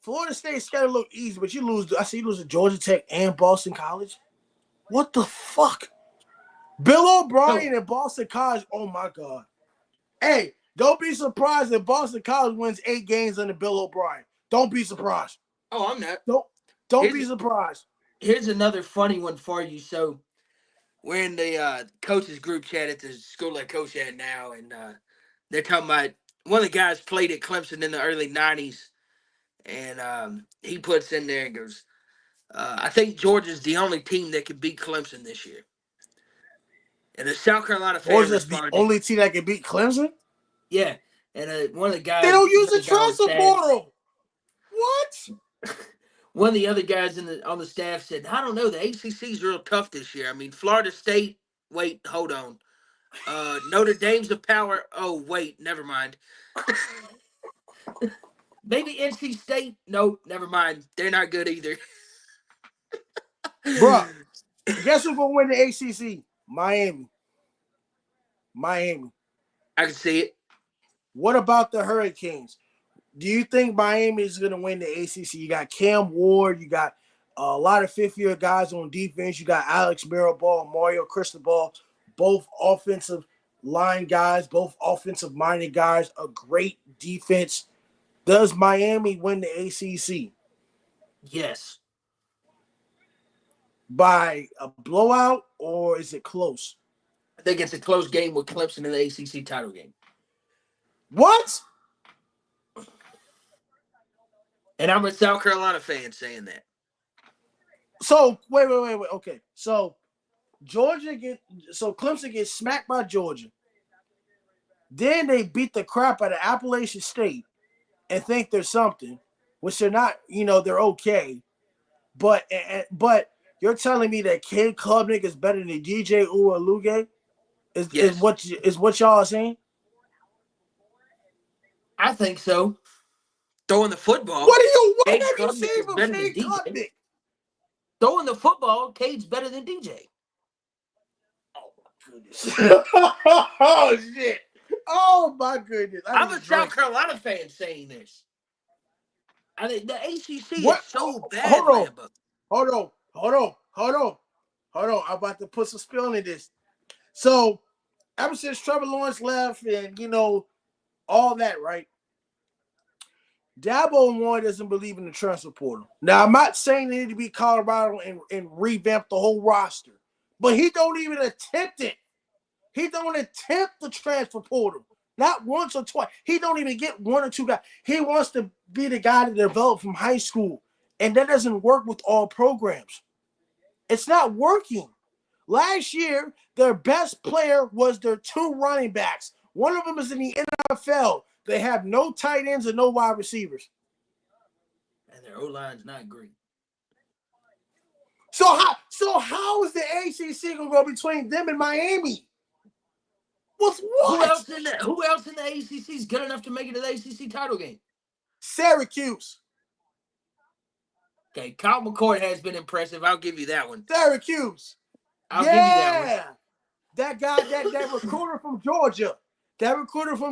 Florida State schedule look easy, but you lose. I see you lose to Georgia Tech and Boston College. What the fuck? Bill O'Brien and Boston College. Oh my God. Hey, don't be surprised if Boston College wins 8 games under Bill O'Brien. Don't be surprised. Oh, I'm not. Don't be surprised. Here's another funny one for you. So we're in the coaches group chat at the school I coach at now, and they're talking about one of the guys played at Clemson in the early 90s, and he puts in there and goes, I think Georgia's the only team that can beat Clemson this year. And the South Carolina fan Georgia's the responded, only team that can beat Clemson. yeah. And one of the guys, They don't use the another guy on transfer staff, portal. What? one of the other guys on the staff said, I don't know, the ACC's real tough this year. I mean, Florida State, wait, hold on. Notre Dame's the power. Oh, wait, never mind. Maybe NC State. No, never mind. They're not good either. Bruh, guess who's going to win the ACC? Miami. I can see it. What about the Hurricanes? Do you think Miami is going to win the ACC? You got Cam Ward. You got a lot of fifth-year guys on defense. You got Alex Mirabal, Mario Cristobal, both offensive line guys, both offensive-minded guys, a great defense. Does Miami win the ACC? Yes. By a blowout, or is it close? think it's a close game with Clemson in the ACC title game. What? And I'm a South Carolina fan saying that. So wait. Okay. So Clemson gets smacked by Georgia. Then they beat the crap out of Appalachian State and think they're something, which they're not. They're okay. But you're telling me that Kid Klubnik is better than DJ Uiagalelei? Yes. Is what y'all are saying? I think so. Throwing the football. What Cade have you Klubnik seen is from better Kid than DJ. Klubnik? Throwing the football, Cade's better than DJ. Oh my goodness. Oh shit. Oh my goodness. I'm a South Carolina fan saying this. I think the ACC is so bad, Lambo. Hold on. I'm about to put some spin in this. So, ever since Trevor Lawrence left and, all that, right? Dabo and Warren doesn't believe in the transfer portal. Now, I'm not saying they need to be Colorado and revamp the whole roster, but he don't even attempt it. He don't attempt the transfer portal. Not once or twice. He don't even get one or two guys. He wants to be the guy to develop from high school, and that doesn't work with all programs. It's not working. Last year, their best player was their two running backs. One of them is in the NFL. They have no tight ends and no wide receivers. And their O-line's not great. So how is the ACC going to go between them and Miami? What? Who else in the ACC is good enough to make it to the ACC title game? Syracuse. Okay, Kyle McCord has been impressive. I'll give you that one. Syracuse. I'll give you that one. That guy, that recruiter from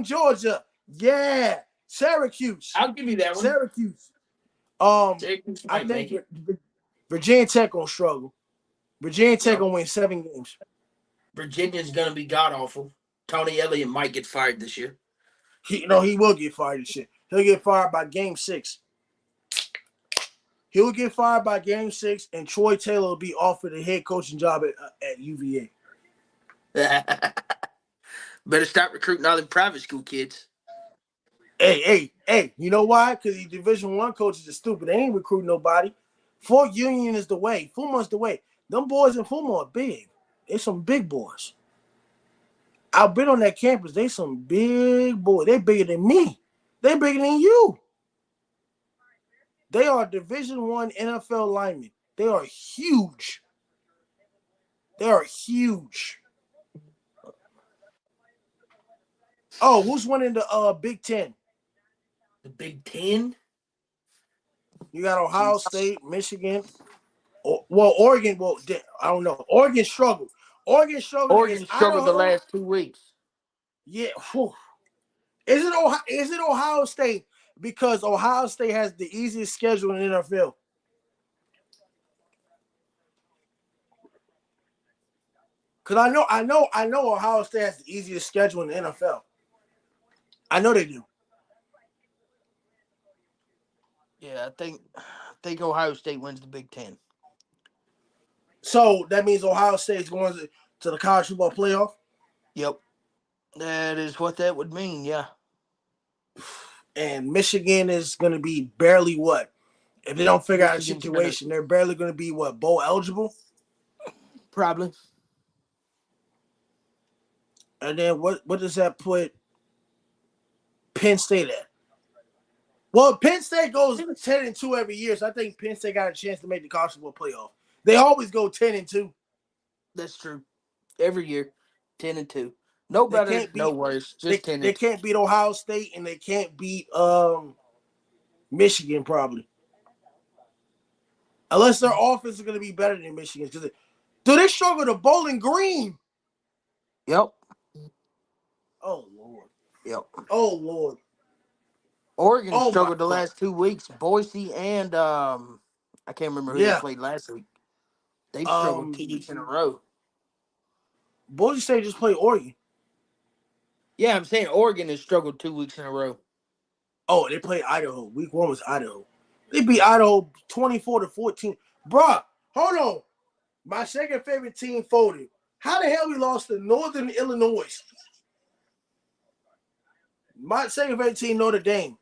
Georgia. Yeah. Syracuse. I'll give you that one. Syracuse. Syracuse I think Virginia Tech gonna struggle. Virginia Tech gonna win 7 games. Virginia's gonna be god awful. Tony Elliott might get fired this year. He will get fired this year. He'll get fired by game 6. He'll get fired by game 6, and Troy Taylor will be offered a head coaching job at UVA. Better stop recruiting all them private school kids. Hey, you know why? Because these Division I coaches are stupid. They ain't recruiting nobody. Fort Union is the way. Fuma's the way. Them boys in Fuma are big. They some big boys. I've been on that campus. They some big boys. They bigger than me. They bigger than you. They are Division I NFL linemen. They are huge. Oh, who's winning the Big Ten? The Big Ten? You got Ohio State, Michigan. Oregon. Well, I don't know. Oregon struggled. Oregon struggled the last 2 weeks. Yeah. Whew. Is it Ohio State? Because Ohio State has the easiest schedule in the NFL. Because I know Ohio State has the easiest schedule in the NFL. I know they do. Yeah, I think Ohio State wins the Big Ten. So that means Ohio State is going to the college football playoff? Yep. That is what that would mean, yeah. And Michigan is going to be barely what? If they don't figure out a situation, they're barely going to be what? Bowl eligible? Probably. And then what does that put Penn State at? Well, Penn State goes 10-2 every year, so I think Penn State got a chance to make the college football playoff. They always go 10-2. That's true. Every year, 10-2. No better, no worse. Just 10-2. They can't beat Ohio State, and they can't beat Michigan probably, unless their offense is going to be better than Michigan's. Because they struggle to Bowling Green. Yep. Oh Lord. Yep. Oh Lord. Oregon struggled the last 2 weeks. Boise and I can't remember who they played last week. They struggled 2 weeks in a row. Boise State just played Oregon. Yeah, I'm saying Oregon has struggled 2 weeks in a row. Oh, they played Idaho. Week 1 was Idaho. They beat Idaho 24-14. Bruh, hold on. My second favorite team folded. How the hell we lost to Northern Illinois? My second favorite team, Notre Dame.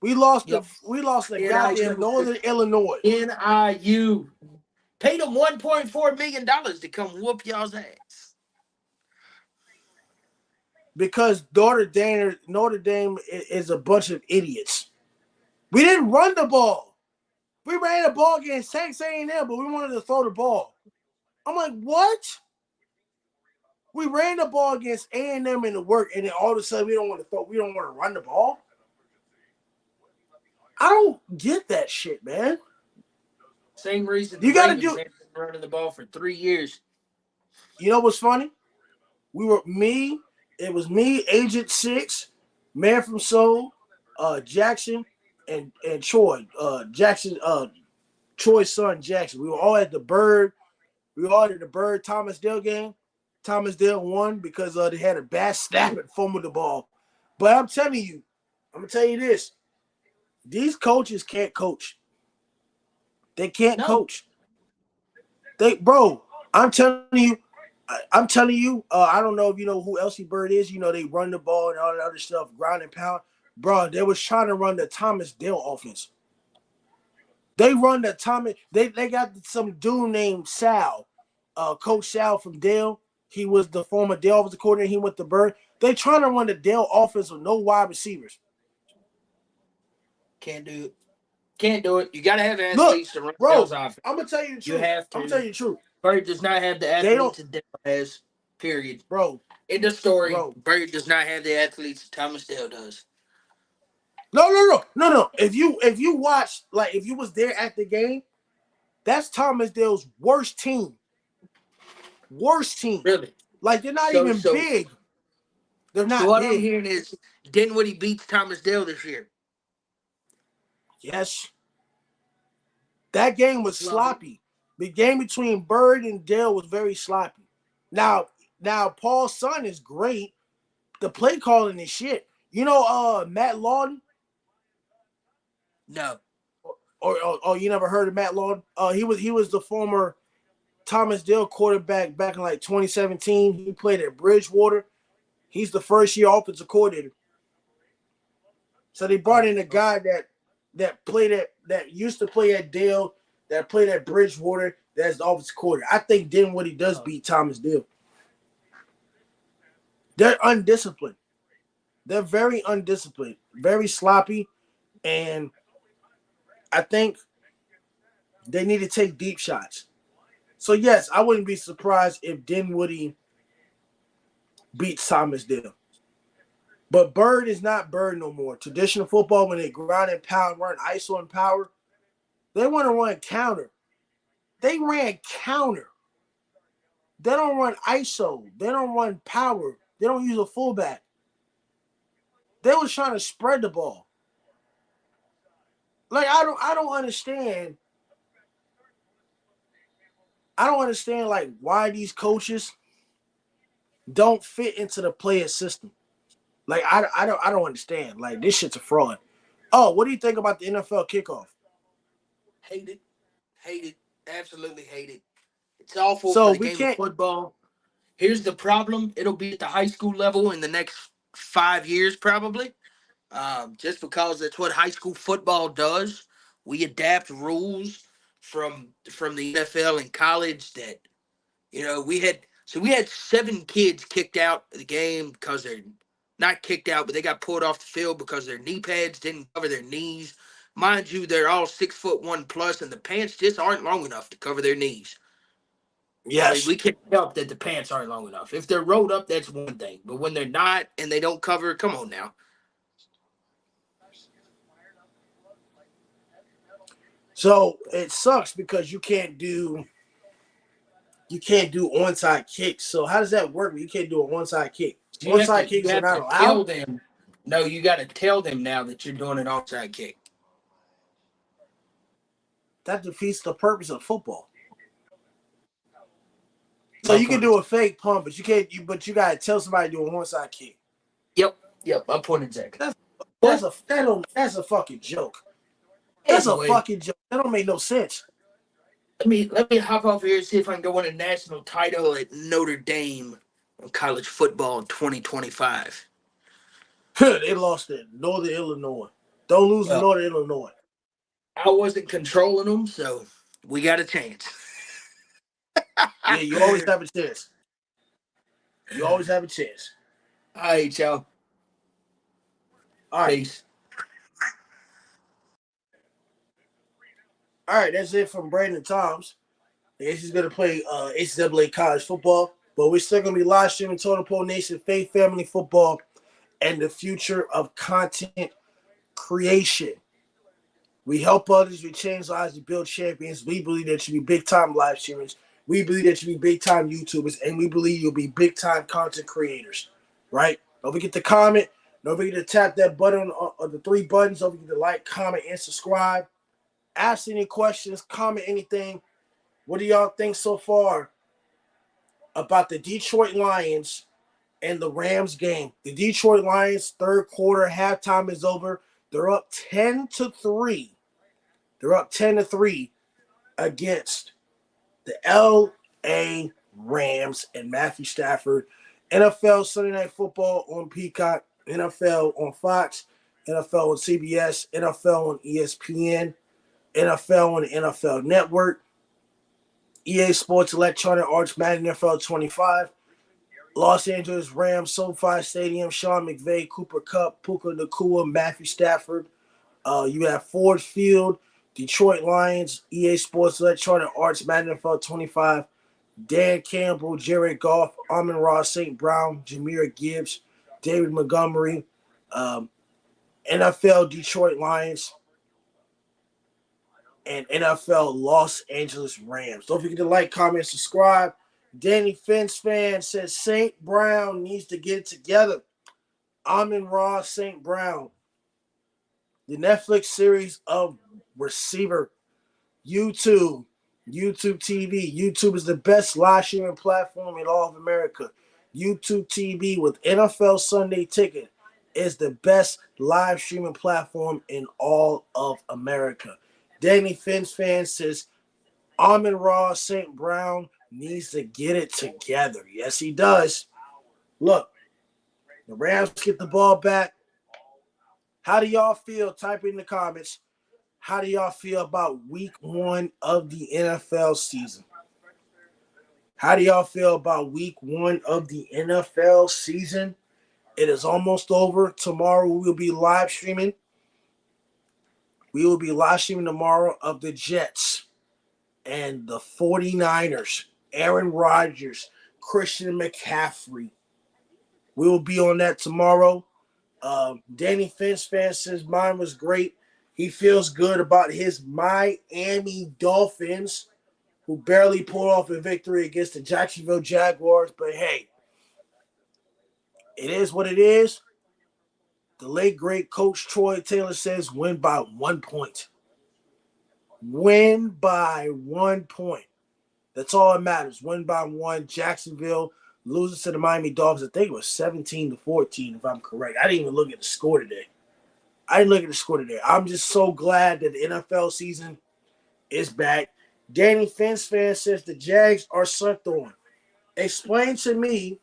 We lost to goddamn Northern Illinois. NIU. Paid them $1.4 million to come whoop y'all's ass. Because Notre Dame is a bunch of idiots. We didn't run the ball. We ran the ball against Texas A&M, but we wanted to throw the ball. I'm like, what? We ran the ball against A&M in the work, and then all of a sudden we don't want to run the ball. I don't get that shit, man. Same reason you got to do been running the ball for 3 years. You know what's funny? It was me, Agent 6, Man from Seoul, Jackson, and Troy. Jackson, Troy's son Jackson. We were all at the Bird. We were all at the Bird Thomas Dale game. Thomas Dale won because they had a bad snap and fumbled the ball. But I'm telling you, I'm gonna tell you this: these coaches can't coach. They can't coach. I'm telling you. I don't know if you know who Elsie Bird is. You know, they run the ball and all that other stuff, ground and pound. Bro, they was trying to run the Thomas Dale offense. They run the Thomas. They got some dude named Sal, Coach Sal from Dale. He was the former Dale offensive coordinator. He went to Bird. They trying to run the Dale offense with no wide receivers. Can't do it. Can't do it. You got to have athletes to run Dale's offense. I'm gonna tell you the truth. I'm gonna tell you the truth. Bird does not have the athletes that Dale has. Period. Bro. In the story, Bird does not have the athletes Thomas Dale does. No. If you watch, like, if you was there at the game, that's Thomas Dale's worst team. Worst team. Really? Like, they're not even big. They're not big. What I'm hearing is Dinwiddie beats Thomas Dale this year. Yes. That game was sloppy. The game between Bird and Dale was very sloppy. Now Paul's son is great. The play calling is shit. You know Matt Lawton? No. Or you never heard of Matt Lawton? He was the former Thomas Dale quarterback back in like 2017. He played at Bridgewater. He's the first year offensive coordinator. So they brought in a guy that used to play at Dale, that played at Bridgewater, that's the offensive coordinator. I think Dinwiddie does beat Thomas Dale. They're undisciplined. They're very undisciplined, very sloppy, and I think they need to take deep shots. So, yes, I wouldn't be surprised if Dinwiddie beats Thomas Dale. But Bird is not Bird no more. Traditional football, when they ground and pound, run ISO and power, they want to run counter. They ran counter. They don't run ISO. They don't run power. They don't use a fullback. They was trying to spread the ball. Like, I don't understand. I don't understand, like, why these coaches don't fit into the player system. Like, I don't understand. Like, this shit's a fraud. Oh, what do you think about the NFL kickoff? Hate it. Hate it. Absolutely hate it. It's awful for the game of football. Here's the problem. It'll be at the high school level in the next 5 years, probably. Just because that's what high school football does. We adapt rules from the NFL and college that, we had 7 kids kicked out of the game because they're not kicked out, but they got pulled off the field because their knee pads didn't cover their knees. Mind you, they're all 6'1" plus, and the pants just aren't long enough to cover their knees. Yes. I mean, we can't help that the pants aren't long enough. If they're rolled up, that's one thing. But when they're not and they don't cover, come on now. So it sucks because you can't do onside kicks. So how does that work when you can't do an onside kick? Onside kicks are not allowed. No, you got to tell them now that you're doing an onside kick. That defeats the purpose of football. So you can do a fake punt, but you can't. But you gotta tell somebody to do an onside kick. Yep. My point exactly. That's a fucking joke. That's a fucking joke. That don't make no sense. Let me hop off here and see if I can go win a national title at Notre Dame in college football in 2025. They lost at Northern Illinois. Don't lose to Well, Northern Illinois. I wasn't controlling them, so we got a chance. Yeah, you always have a chance. You always have a chance. All right, y'all. All right. Peace. All right, that's it from Brandon Toms. I guess he's going to play NCAA college football, but we're still going to be live streaming Total Pole Nation, Faith Family Football, and the future of content creation. We help others, we change lives, we build champions. We believe that you be big-time live streamers. We believe that you be big-time YouTubers, and we believe you'll be big-time content creators, right? Don't forget to comment. Don't forget to tap that button on the 3 buttons. Don't forget to like, comment, and subscribe. Ask any questions, comment anything. What do y'all think so far about the Detroit Lions and the Rams game? The Detroit Lions third quarter halftime is over. They're up 10-3. They're up 10-3 against the LA Rams and Matthew Stafford. NFL Sunday Night Football on Peacock, NFL on Fox, NFL on CBS, NFL on ESPN, NFL on the NFL Network, EA Sports Electronic Arts Madden NFL 25, Los Angeles Rams, SoFi Stadium, Sean McVay, Cooper Kupp, Puka Nacua, Matthew Stafford. You have Ford Field, Detroit Lions, EA Sports Electronic Arts Madden NFL 25, Dan Campbell, Jared Goff, Amon-Ra St. Brown, Jahmyr Gibbs, David Montgomery, NFL Detroit Lions, and NFL Los Angeles Rams. Don't forget to like, comment, subscribe. Danny Fence fan says St. Brown needs to get it together. Amon-Ra St. Brown. The Netflix series of Receiver. YouTube TV. YouTube is the best live streaming platform in all of America. YouTube TV with NFL Sunday Ticket is the best live streaming platform in all of America. Danny Fence fan says Amon-Ra St. Brown needs to get it together. Yes, he does. Look, the Rams get the ball back. How do y'all feel? Type in the comments. How do y'all feel about week 1 of the NFL season? How do y'all feel about week 1 of the NFL season? It is almost over. Tomorrow we will be live streaming. We will be live streaming tomorrow of the Jets and the 49ers, Aaron Rodgers, Christian McCaffrey. We will be on that tomorrow. Danny Fence fan says mine was great. He feels good about his Miami Dolphins, who barely pulled off a victory against the Jacksonville Jaguars. But hey, it is what it is. The late, great coach Troy Taylor says win by 1 point. Win by 1 point. That's all that matters. Win by 1. Jacksonville loses to the Miami Dolphins. I think it was 17-14, if I'm correct. I didn't even look at the score today. I'm just so glad that the NFL season is back. Danny Fence fan says the Jags are slept on. Explain to me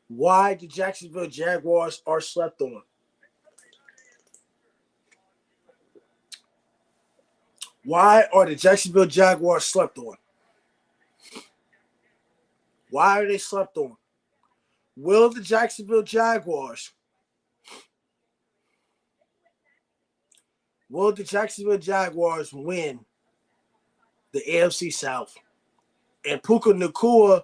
why the Jacksonville Jaguars are slept on. Why are the Jacksonville Jaguars slept on? Why are they slept on? Will the Jacksonville Jaguars win the AFC South? And Puka Nacua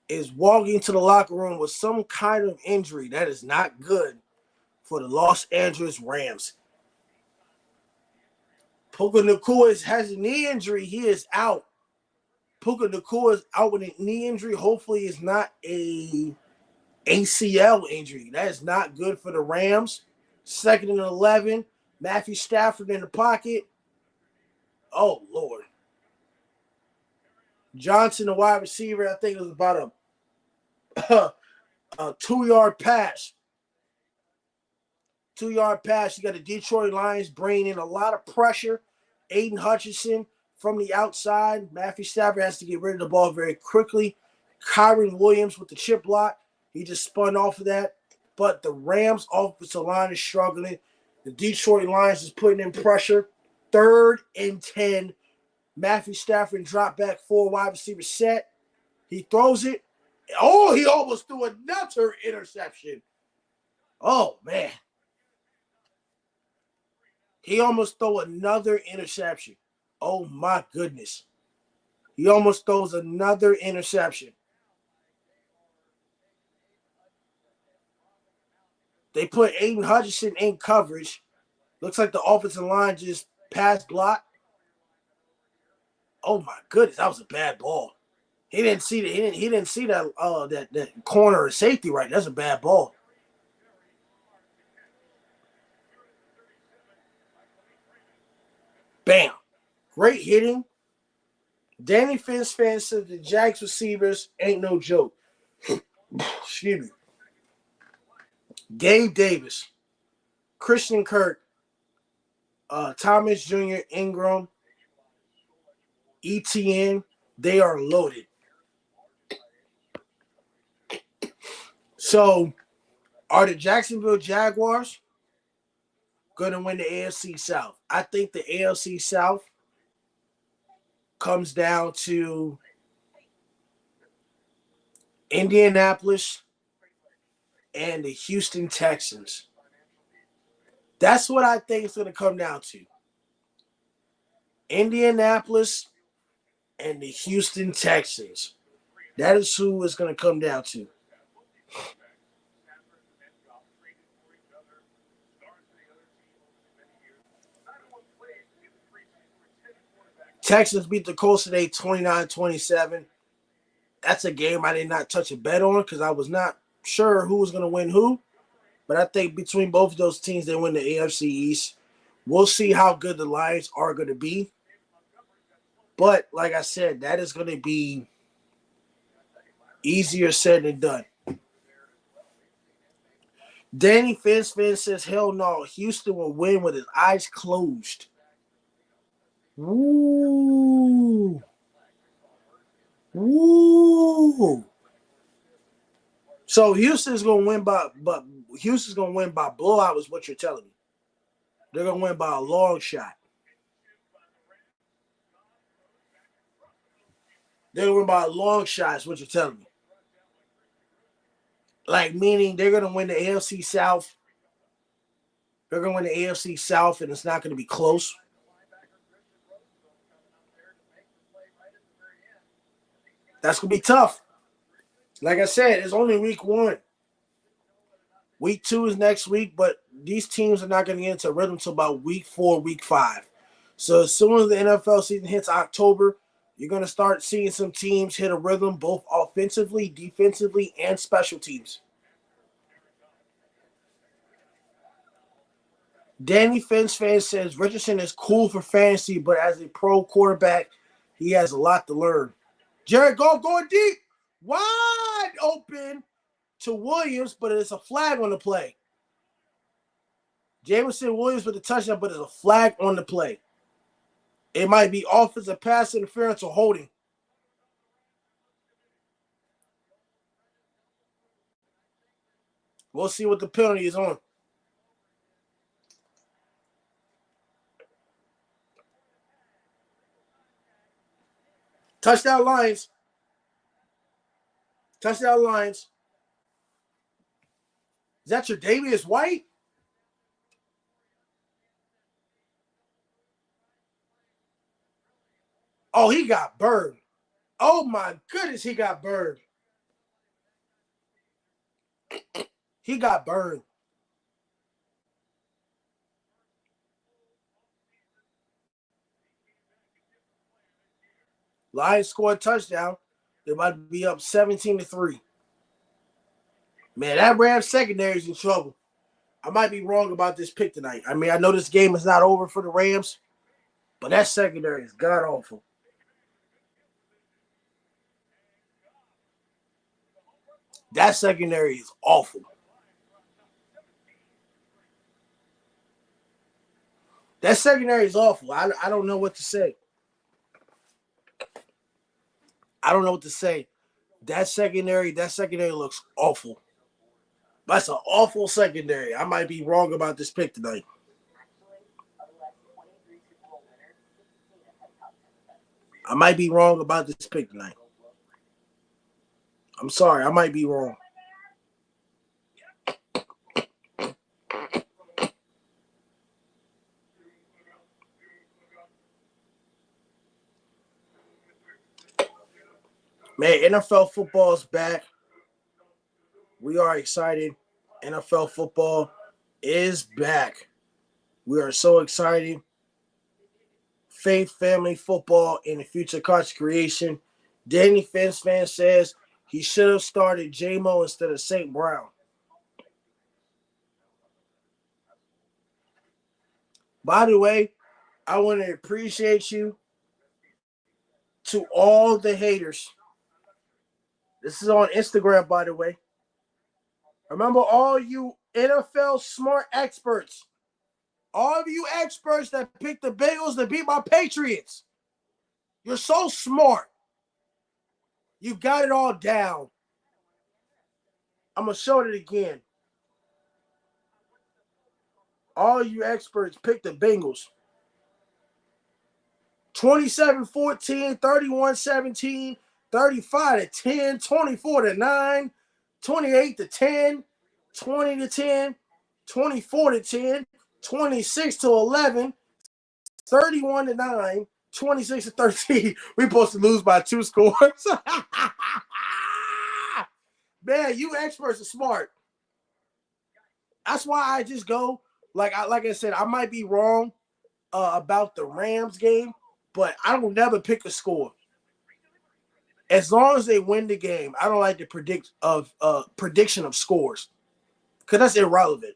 is walking to the locker room with some kind of injury that is not good for the Los Angeles Rams. Puka Nacua has a knee injury. He is out. Puka Nacua is out with a knee injury. Hopefully it's not a ACL injury. That is not good for the Rams. 2nd and 11. Matthew Stafford in the pocket. Oh, Lord. Johnson, the wide receiver, I think it was about a 2-yard pass. 2-yard pass. You got the Detroit Lions bringing in a lot of pressure Aiden Hutchinson from the outside. Matthew Stafford has to get rid of the ball very quickly. Kyron Williams with the chip block. He just spun off of that. But the Rams' offensive line is struggling. The Detroit Lions is putting in pressure. 3rd and 10. Matthew Stafford drop back 4 wide receiver set. He throws it. Oh, he almost threw another interception. Oh, man. He almost threw another interception. Oh, my goodness. He almost throws another interception. They put Aiden Hutchinson in coverage. Looks like the offensive line just passed block. Oh, my goodness. That was a bad ball. He didn't see that. He didn't see that. That corner or safety right. That's a bad ball. Bam! Great hitting. Danny Fitz fan said the Jags receivers ain't no joke. Excuse me. Gabe Davis, Christian Kirk, Thomas Jr., Ingram, ETN, they are loaded. So, are the Jacksonville Jaguars going to win the AFC South? I think the AFC South comes down to Indianapolis and the Houston Texans. That's what I think it's going to come down to. Indianapolis and the Houston Texans. That is who it's going to come down to. Texans beat the Colts today 29-27. That's a game I did not touch a bet on because I was not sure who was going to win who. But I think between both of those teams, they win the AFC East. We'll see how good the Lions are going to be. But like I said, that is going to be easier said than done. Danny Fitz says, hell no, Houston will win with his eyes closed. Woo. Woo. So Houston's gonna win by blowout is what you're telling me. They're gonna win by a long shot. They're gonna win by a long shot is what you're telling me. Like meaning they're gonna win the AFC South. They're gonna win the AFC South and it's not gonna be close. That's gonna be tough. Like I said, it's only week 1. Week 2 is next week, but these teams are not going to get into a rhythm until about week 4, week 5. So as soon as the NFL season hits October, you're going to start seeing some teams hit a rhythm both offensively, defensively, and special teams. Danny Fitz fan says Richardson is cool for fantasy, but as a pro quarterback, he has a lot to learn. Jared Goff going deep, wide open to Williams, but it's a flag on the play. Jameson Williams with the touchdown, but it's a flag on the play. It might be offensive pass interference or holding. We'll see what the penalty is on. Touchdown Lions. Touchdown Lions. Is that your Tre'Davious White? Oh, he got burned. Oh, my goodness, he got burned. He got burned. Lions scored a touchdown. They might be up 17-3. Man, that Rams secondary is in trouble. I might be wrong about this pick tonight. I mean, I know this game is not over for the Rams, but that secondary is god-awful. That secondary is awful. That secondary is awful. I don't know what to say. I don't know what to say. That secondary looks awful. That's an awful secondary. I might be wrong about this pick tonight. I might be wrong about this pick tonight. I'm sorry. I might be wrong. Man, NFL football is back. We are excited. NFL football is back. We are so excited. Faith, family, football, and the future content creation. Danny Fence fan says he should have started J-Mo instead of St. Brown. By the way, I want to appreciate you to all the haters. This is on Instagram, by the way. Remember all you NFL smart experts. All of you experts that picked the Bengals to beat my Patriots. You're so smart. You got it all down. I'm going to show it again. All you experts picked the Bengals. 27-14, 31-17, 35-10, 24-9, 28-10, 20-10, 24-10, 26-11, 31-9, 26-13. We supposed to lose by 2 scores. Man, you experts are smart. That's why I just go like I said. I might be wrong about the Rams game, but I will never pick a score. As long as they win the game, I don't like the prediction of scores because that's irrelevant.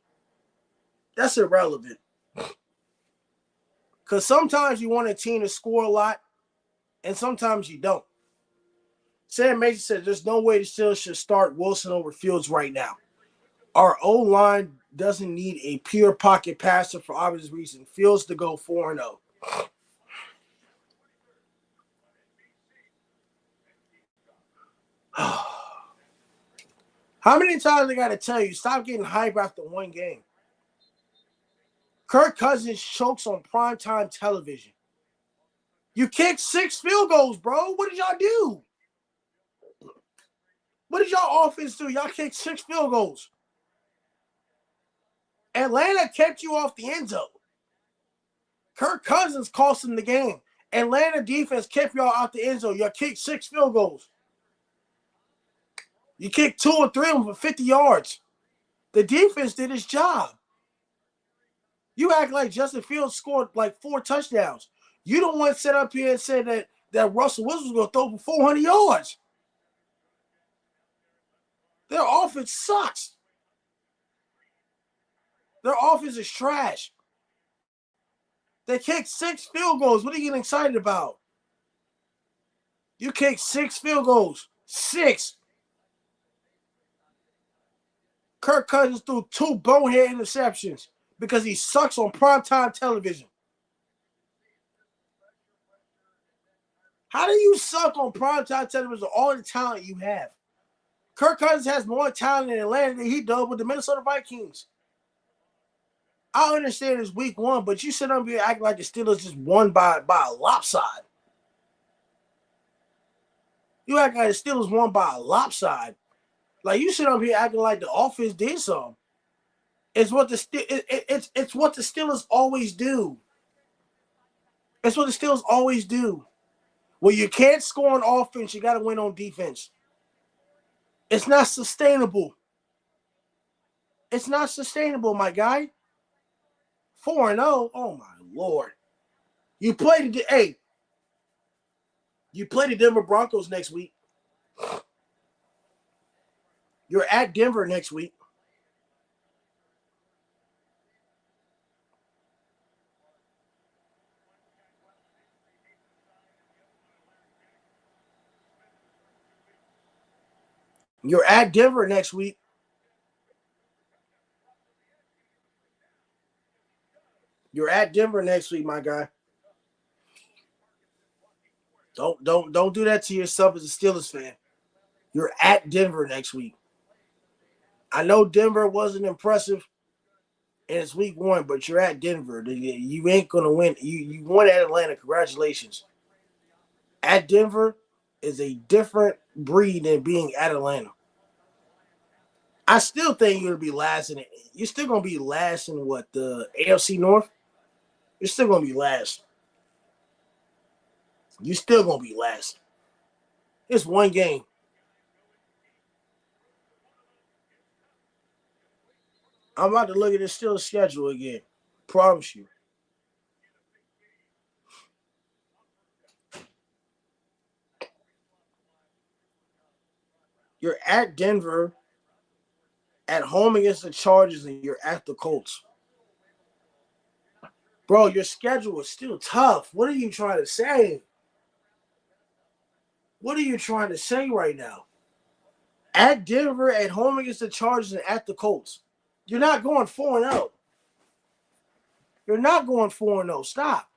That's irrelevant. Because sometimes you want a team to score a lot, and sometimes you don't. Sam Mason said there's no way the Steelers should start Wilson over Fields right now. Our O-line doesn't need a pure pocket passer for obvious reason. Fields to go 4-0. How many times I got to tell you, stop getting hype after one game? Kirk Cousins chokes on primetime television. You kicked 6 field goals, bro. What did y'all do? What did y'all offense do? Y'all kicked 6 field goals. Atlanta kept you off the end zone. Kirk Cousins cost them the game. Atlanta defense kept y'all out the end zone. Y'all kicked 6 field goals. You kicked 2 or 3 of them for 50 yards. The defense did its job. You act like Justin Fields scored like 4 touchdowns. You don't want to sit up here and say that Russell Wilson was going to throw for 400 yards. Their offense sucks. Their offense is trash. They kicked 6 field goals. What are you getting excited about? You kicked 6 field goals. 6. Kirk Cousins threw 2 bonehead interceptions because he sucks on primetime television. How do you suck on primetime television with all the talent you have? Kirk Cousins has more talent in Atlanta than he does with the Minnesota Vikings. I understand it's week 1, but you sit up here acting like the Steelers just won by a lopside. You act like the Steelers won by a lopside. Like you sit up here acting like the offense did something. It's what the Steelers always do. It's what the Steelers always do. When you can't score on offense, you got to win on defense. It's not sustainable. It's not sustainable, my guy. 4-0. Oh my Lord. You play the Denver Broncos next week. You're at Denver next week. You're at Denver next week. You're at Denver next week, my guy. Don't do that to yourself as a Steelers fan. You're at Denver next week. I know Denver wasn't impressive in its week one, but you're at Denver. You ain't gonna win. You won at Atlanta. Congratulations. At Denver is a different breed than being at Atlanta. I still think you're gonna be last in it. You're still gonna be last in what, the AFC North? You're still gonna be last. You're still gonna be last. It's one game. I'm about to look at the Steelers schedule again. Promise you. You're at Denver, at home against the Chargers, and you're at the Colts. Bro, your schedule is still tough. What are you trying to say? What are you trying to say right now? At Denver, at home against the Chargers, and at the Colts. You're not going 4-0. You're not going 4-0. Stop.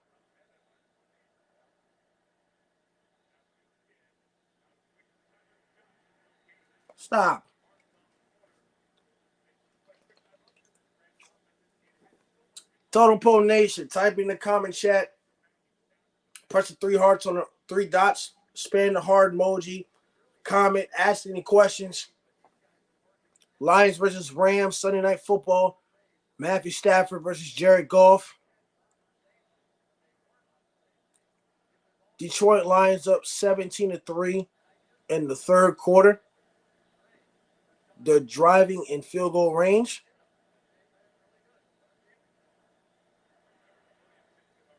Stop. Totem Pole Nation, type in the comment chat. Press the three hearts on the three dots. Spam the heart emoji. Comment. Ask any questions. Lions versus Rams, Sunday Night Football. Matthew Stafford versus Jared Goff. Detroit Lions up 17-3 in the third quarter. They're driving in field goal range.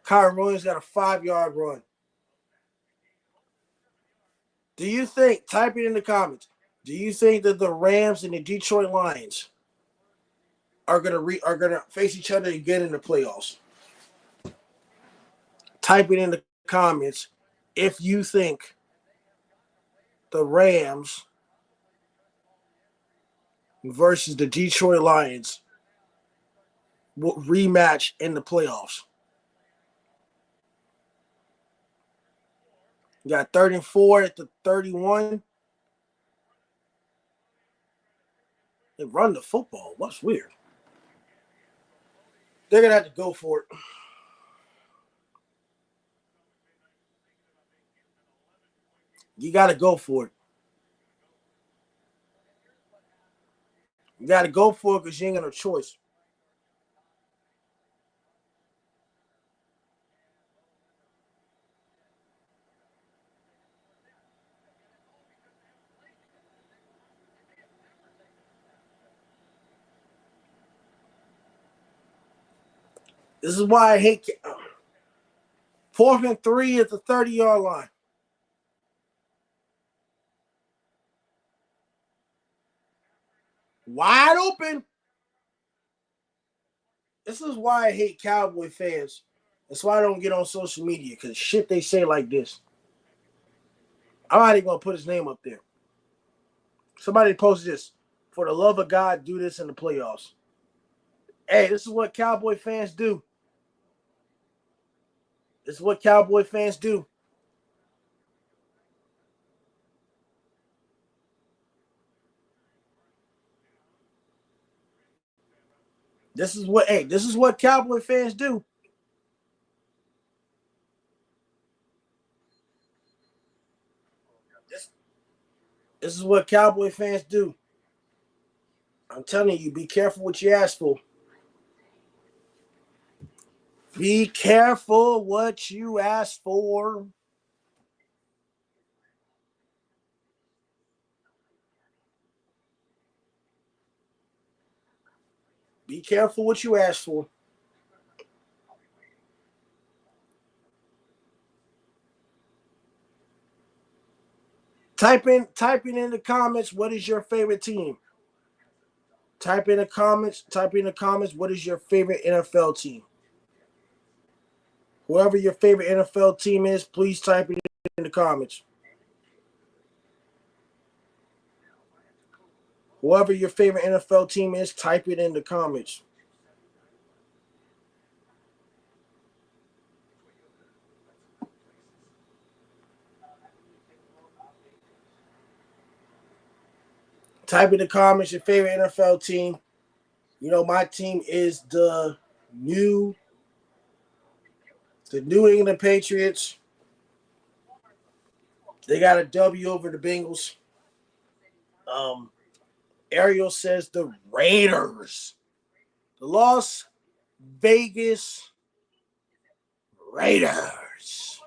Kyron Williams got a 5-yard run. Do you think, type it in the comments, do you think that the Rams and the Detroit Lions are gonna face each other again in the playoffs? Type it in the comments if you think the Rams versus the Detroit Lions will rematch in the playoffs. You got 34 at the 31. They run the football. What's weird? They're going to have to go for it. You got to go for it. You got to go for it because you ain't got no choice. This is why I hate 4th and 3 at the 30-yard line. Wide open. This is why I hate Cowboy fans. That's why I don't get on social media, because shit they say like this. I'm not even going to put his name up there. Somebody posted this. For the love of God, do this in the playoffs. Hey, this is what Cowboy fans do. This is what Cowboy fans do. This is what Cowboy fans do. This is what Cowboy fans do. I'm telling you, be careful what you ask for. Be careful what you ask for. Be careful what you ask for. Type in the comments, what is your favorite team? Type in the comments, what is your favorite NFL team? Whoever your favorite NFL team is, please type it in the comments. Whoever your favorite NFL team is, type it in the comments. Type in the comments your favorite NFL team. You know, my team is the New England Patriots. They got a W over the Bengals. Ariel says the Raiders. The Las Vegas Raiders.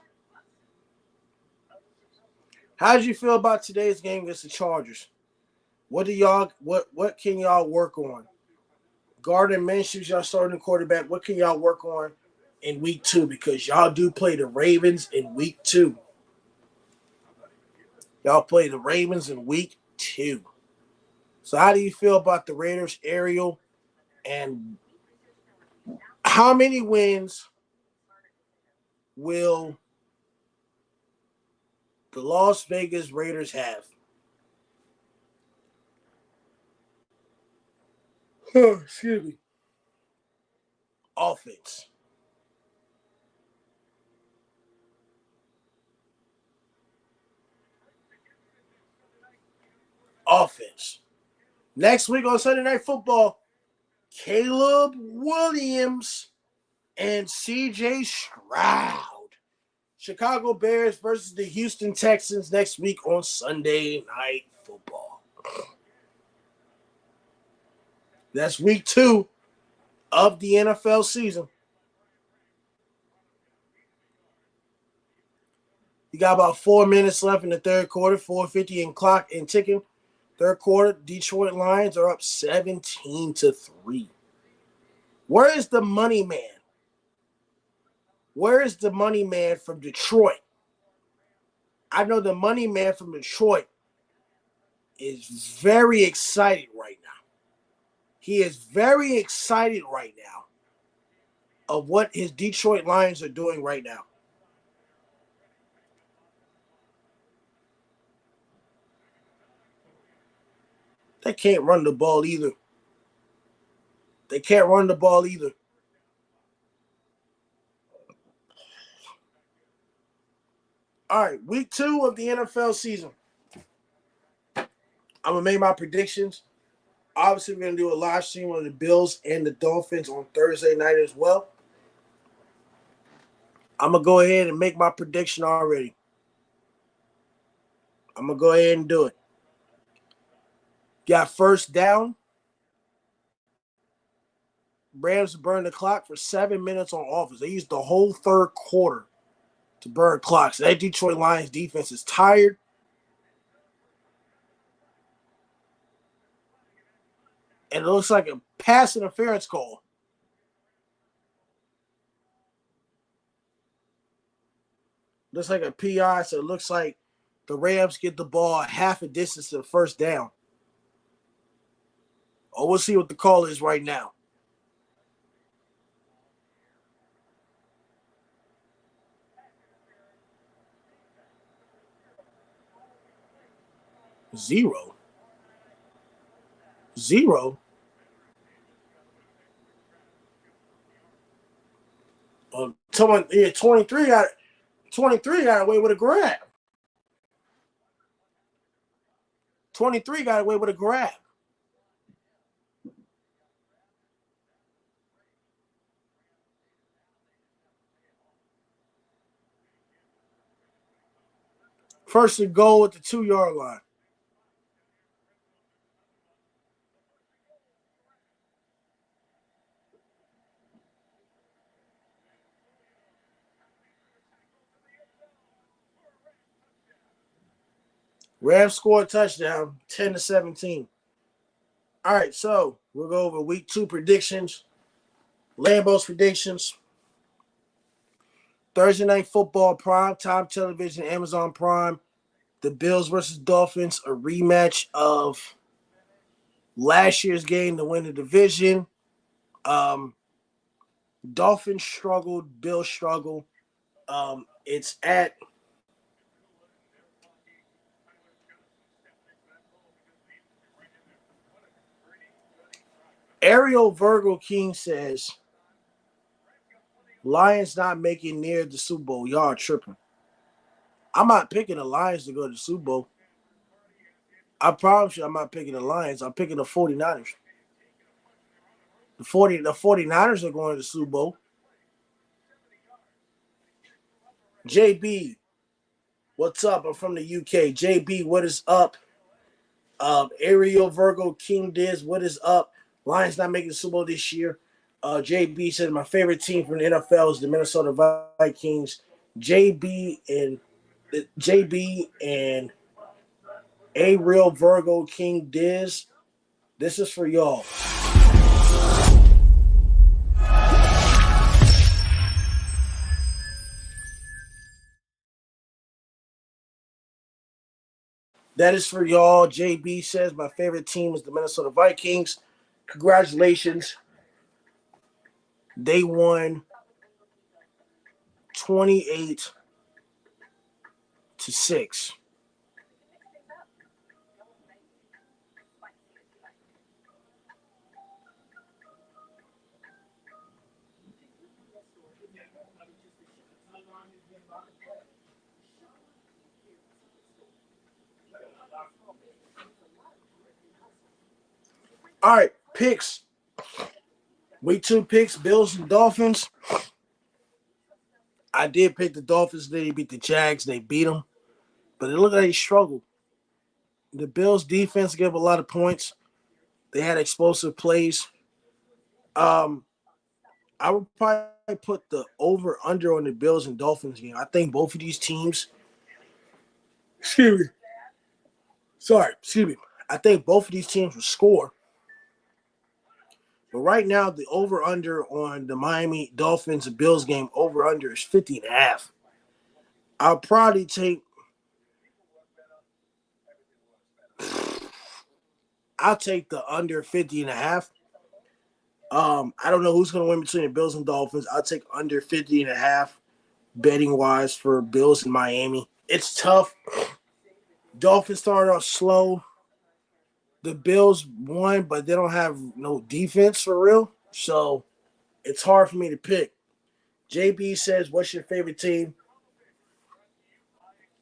How did you feel about today's game against the Chargers? What can y'all work on? Gardner Minshew's y'all starting quarterback. What can y'all work on in week 2? Because y'all do play the Ravens in week 2. Y'all play the Ravens in week 2. So how do you feel about the Raiders, Ariel? And how many wins will the Las Vegas Raiders have? Excuse me. Offense. Offense. Next week on Sunday Night Football, Caleb Williams and C.J. Stroud. Chicago Bears versus the Houston Texans next week on Sunday Night Football. That's week 2 of the NFL season. You got about 4 minutes left in the third quarter, 4:50 and clock and ticking. Third quarter, Detroit Lions are up 17-3. Where is the money man? Where is the money man from Detroit? I know the money man from Detroit is very excited right now. He is very excited right now of what his Detroit Lions are doing right now. They can't run the ball either. They can't run the ball either. All right, week 2 of the NFL season. I'm going to make my predictions. Obviously, we're going to do a live stream on the Bills and the Dolphins on Thursday night as well. I'm going to go ahead and make my prediction already. I'm going to go ahead and do it. Got first down. Rams burn the clock for 7 minutes on offense. They used the whole third quarter to burn clocks. That Detroit Lions defense is tired. And it looks like a pass interference call. Looks like a PI, so it looks like the Rams get the ball half a distance to the first down. Oh, we'll see what the call is right now. Zero. Someone, 23 got away with a grab. 23 got away with a grab. First and goal at the 2-yard line. Rams scored a touchdown, 10-17. All right, so we'll go over week 2 predictions. Lambeau's predictions. Thursday Night Football, prime time television, Amazon Prime. The Bills versus Dolphins, a rematch of last year's game to win the division. Dolphins struggled, Bills struggled. It's at Ariel Virgo King says, Lions not making near the Super Bowl. Y'all are tripping. I'm not picking the Lions to go to the Super Bowl. I promise you I'm not picking the Lions. I'm picking the 49ers. The 49ers are going to the Super Bowl. JB, what's up? I'm from the UK. JB, what is up? Ariel Virgo King Diz, what is up? Lions not making the Super Bowl this year. JB said my favorite team from the NFL is the Minnesota Vikings. JB and Ariel Virgo King Diz. This is for y'all. That is for y'all. JB says my favorite team is the Minnesota Vikings. Congratulations. They won 28-6. All right, picks. Week 2 picks, Bills and Dolphins. I did pick the Dolphins. They beat the Jags. They beat them. But it looked like they struggled. The Bills defense gave a lot of points. They had explosive plays. I would probably put the over under on the Bills and Dolphins game. I think both of these teams. Excuse me. Excuse me. I think both of these teams will score. But right now, the over under on the Miami Dolphins and Bills game over under is 50.5. I'll probably take. I'll take the under 50.5. I don't know who's going to win between the Bills and Dolphins. I'll take under 50.5 betting wise for Bills and Miami. It's tough. Dolphins started off slow. The Bills won, but they don't have no defense for real. So it's hard for me to pick. JB says, what's your favorite team?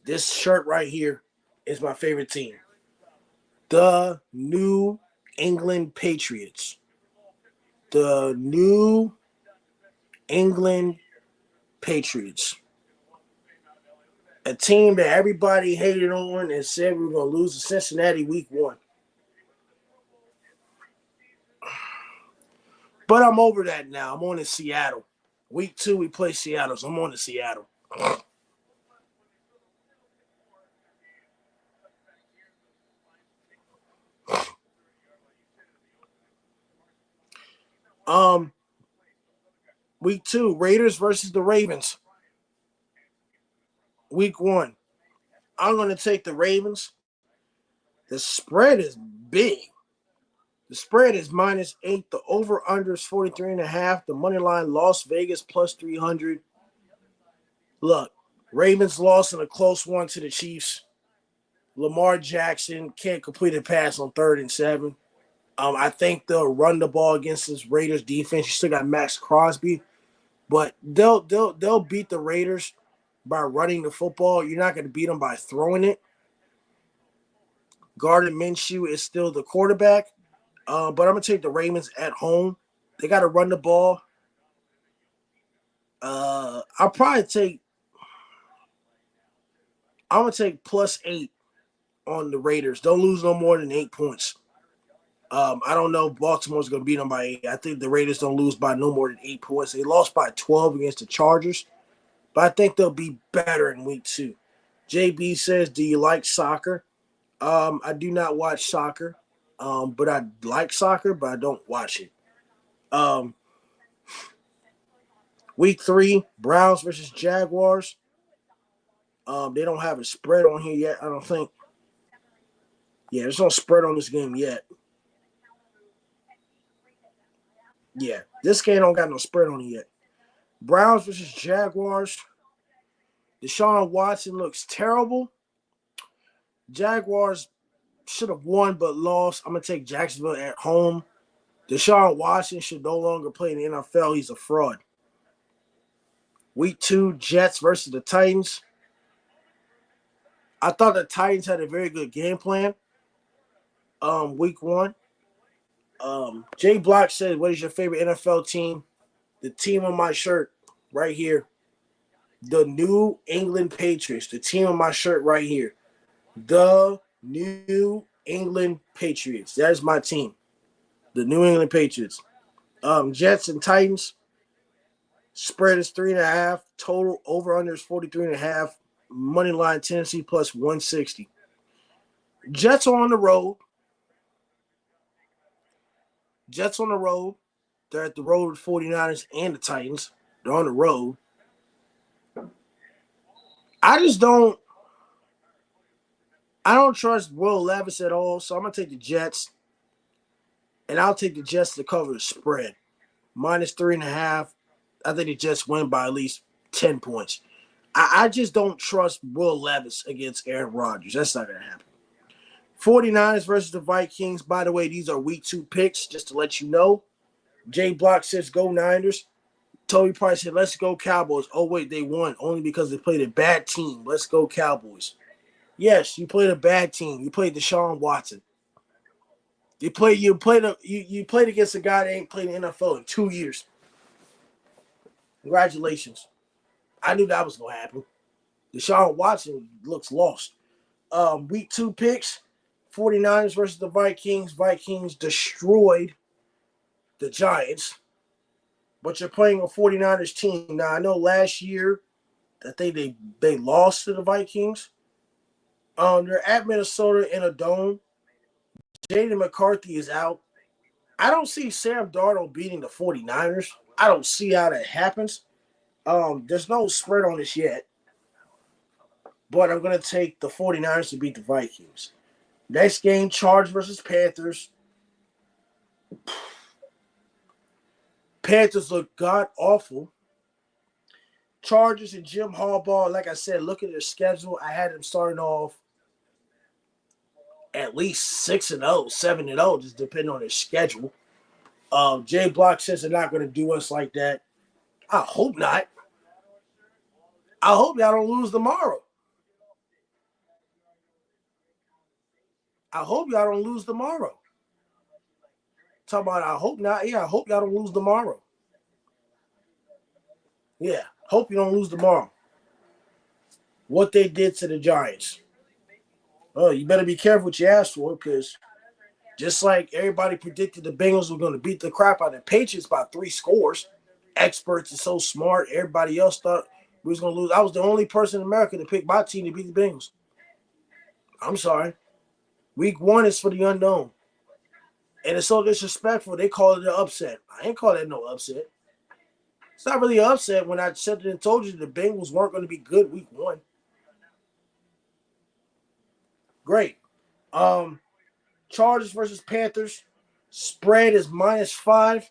This shirt right here is my favorite team. The New England Patriots. The New England Patriots. A team that everybody hated on and said we were going to lose to Cincinnati week 1. But I'm over that now. I'm on to Seattle. Week 2, we play Seattle, so I'm on to Seattle. Week 2, Raiders versus the Ravens. Week 1, I'm going to take the Ravens. The spread is big. The spread is -8. The over-under is 43.5. The money line, Las Vegas plus 300. Look, Ravens lost in a close one to the Chiefs. Lamar Jackson can't complete a pass on 3rd and 7. I think they'll run the ball against this Raiders defense. You still got Max Crosby, but they'll beat the Raiders by running the football. You're not going to beat them by throwing it. Gardner Minshew is still the quarterback, but I'm going to take the Ravens at home. They got to run the ball. I'm going to take +8 on the Raiders. Don't lose no more than 8 points. I don't know if Baltimore's going to beat them by 8. I think the Raiders don't lose by no more than 8 points. They lost by 12 against the Chargers, but I think they'll be better in week 2. JB says, do you like soccer? I do not watch soccer, but I like soccer, but I don't watch it. Week 3, Browns versus Jaguars. They don't have a spread on here yet, I don't think. Yeah, there's no spread on this game yet. Yeah, this game don't got no spread on it yet. Browns versus Jaguars. Deshaun Watson looks terrible. Jaguars should have won but lost. I'm going to take Jacksonville at home. Deshaun Watson should no longer play in the NFL. He's a fraud. Week 2, Jets versus the Titans. I thought the Titans had a very good game plan. Week 1. Jay Block said, "What is your favorite NFL team?" The team on my shirt right here, the New England Patriots. The team on my shirt right here, the New England Patriots. That is my team, the New England Patriots. Jets and Titans. Spread is 3.5. Total over under is 43.5. Money line Tennessee plus 160. Jets are on the road. Jets on the road. They're at the road with 49ers and the Titans. They're on the road. I don't trust Will Levis at all, so I'm going to take the Jets. And I'll take the Jets to cover the spread. Minus 3.5. I think the Jets win by at least 10 points. I just don't trust Will Levis against Aaron Rodgers. That's not going to happen. 49ers versus the Vikings. By the way, these are week 2 picks, just to let you know. Jay Block says go Niners. Toby Price said, let's go Cowboys. Oh, wait, they won only because they played a bad team. Let's go Cowboys. Yes, you played a bad team. You played Deshaun Watson. You played against a guy that ain't played in the NFL in 2 years. Congratulations. I knew that was going to happen. Deshaun Watson looks lost. Week 2 picks. 49ers versus the Vikings. Vikings destroyed the Giants. But you're playing a 49ers team. Now, I know last year, I think they lost to the Vikings. They're at Minnesota in a dome. Jaden McCarthy is out. I don't see Sam Darnold beating the 49ers. I don't see how that happens. There's no spread on this yet. But I'm going to take the 49ers to beat the Vikings. Next game, Chargers versus Panthers. Panthers look god-awful. Chargers and Jim Harbaugh, like I said, look at their schedule. I had them starting off at least 6-0, 7-0, just depending on their schedule. Jay Block says they're not going to do us like that. I hope not. I hope y'all don't lose tomorrow. Talking about I hope not. Yeah, I hope y'all don't lose tomorrow. Yeah, hope you don't lose tomorrow. What they did to the Giants. Oh, you better be careful what you ask for, because just like everybody predicted the Bengals were going to beat the crap out of the Patriots by 3 scores, experts are so smart, everybody else thought we was going to lose. I was the only person in America to pick my team to beat the Bengals. I'm sorry. Week 1 is for the unknown. And it's so disrespectful, they call it an upset. I ain't call that no upset. It's not really an upset when I said it and told you the Bengals weren't going to be good week 1. Great. Chargers versus Panthers. Spread is -5.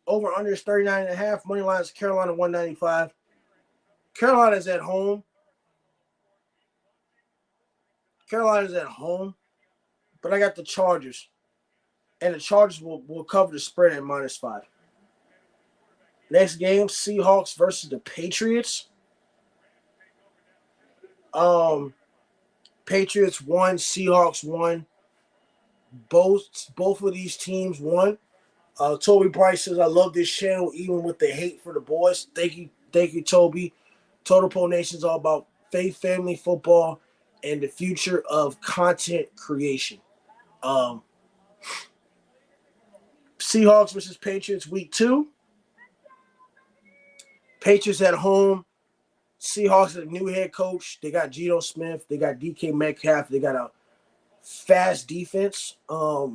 Over under is 39.5. Money line is Carolina 195. Carolina's at home. But I got the Chargers. And the Chargers will cover the spread at -5. Next game, Seahawks versus the Patriots. Patriots won, Seahawks won. Both of these teams won. Toby Bryce says, I love this channel, even with the hate for the boys. Thank you, Toby. Total Pro Nation is all about faith, family, football, and the future of content creation. Seahawks versus Patriots week 2. Patriots at home. Seahawks are the new head coach. They got Geno Smith. They got DK Metcalf. They got a fast defense. I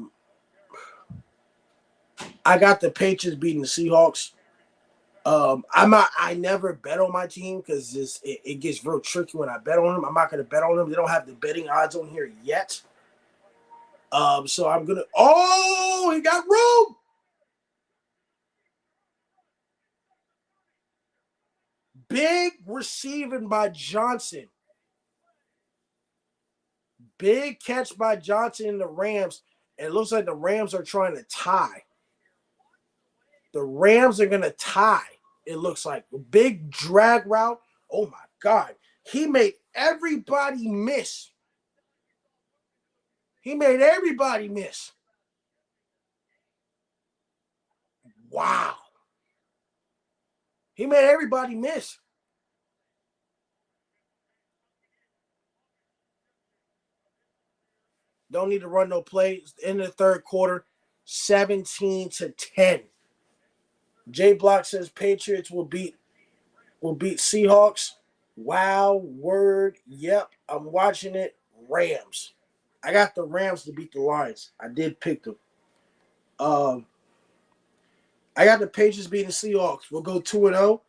got the Patriots beating the Seahawks. I never bet on my team because it gets real tricky when I bet on them. I'm not going to bet on them. They don't have the betting odds on here yet. So I'm going to – oh, he got room. Big receiving by Johnson. Big catch by Johnson in the Rams. And it looks like the Rams are trying to tie. The Rams are going to tie. It looks like a big drag route. Oh, my God. He made everybody miss. He made everybody miss. Wow. He made everybody miss. Don't need to run no plays. In the third quarter, 17-10. J Block says Patriots will beat Seahawks. Wow, word. Yep, I'm watching it. Rams. I got the Rams to beat the Lions. I did pick them. I got the Patriots beating the Seahawks. We'll go 2-0.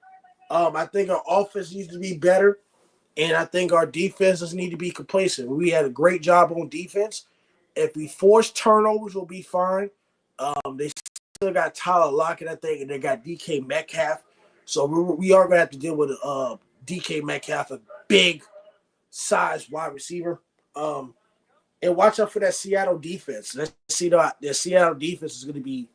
I think our offense needs to be better, and I think our defense doesn't need to be complacent. We had a great job on defense. If we force turnovers, we'll be fine. They still got Tyler Lockett, I think, and they got DK Metcalf. So we are going to have to deal with DK Metcalf, a big size wide receiver. And watch out for that Seattle defense. Let's see the Seattle defense is going to be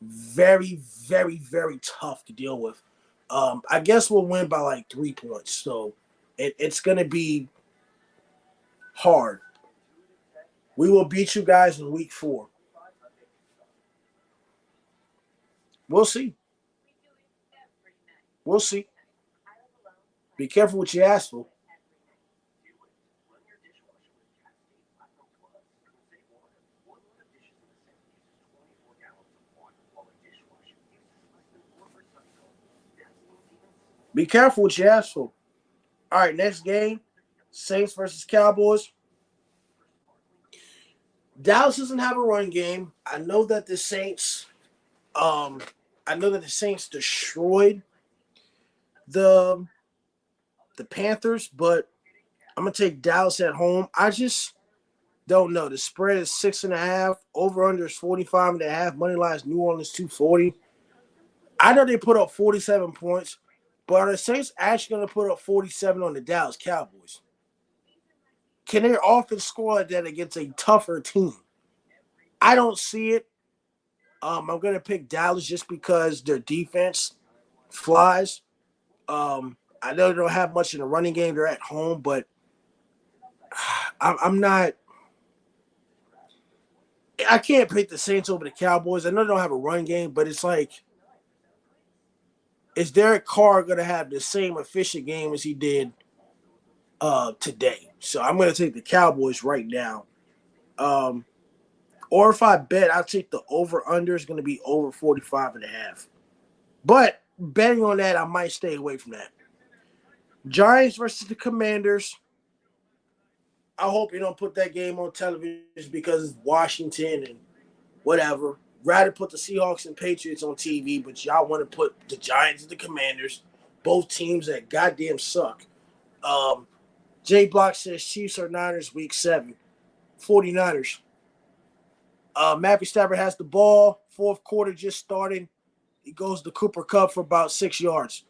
very, very, very tough to deal with. I guess we'll win by like 3 points. So it's going to be hard. We will beat you guys in week 4. We'll see. We'll see. Be careful what you ask for. Be careful what you ask for. All right, next game, Saints versus Cowboys. Dallas doesn't have a run game. I know that the Saints destroyed the Panthers, but I'm gonna take Dallas at home. I just don't know. The spread is 6.5. Over under is 45.5. Money line is New Orleans 240. I know they put up 47 points, but are the Saints actually going to put up 47 on the Dallas Cowboys? Can their offense score like that against a tougher team? I don't see it. I'm going to pick Dallas just because their defense flies. I know they don't have much in the running game. They're at home, but I'm not. I can't pick the Saints over the Cowboys. I know they don't have a run game, but it's like, is Derek Carr going to have the same efficient game as he did today? So I'm going to take the Cowboys right now. Or if I bet, I'll take the over-under is going to be over 45.5. But betting on that, I might stay away from that. Giants versus the Commanders. I hope you don't put that game on television because it's Washington and whatever. Rather put the Seahawks and Patriots on TV, but y'all want to put the Giants and the Commanders, both teams that goddamn suck. J Block says Chiefs or Niners week 7. 49ers. Matthew Stafford has the ball. Fourth quarter just started. He goes to Cooper Kupp for about 6 yards.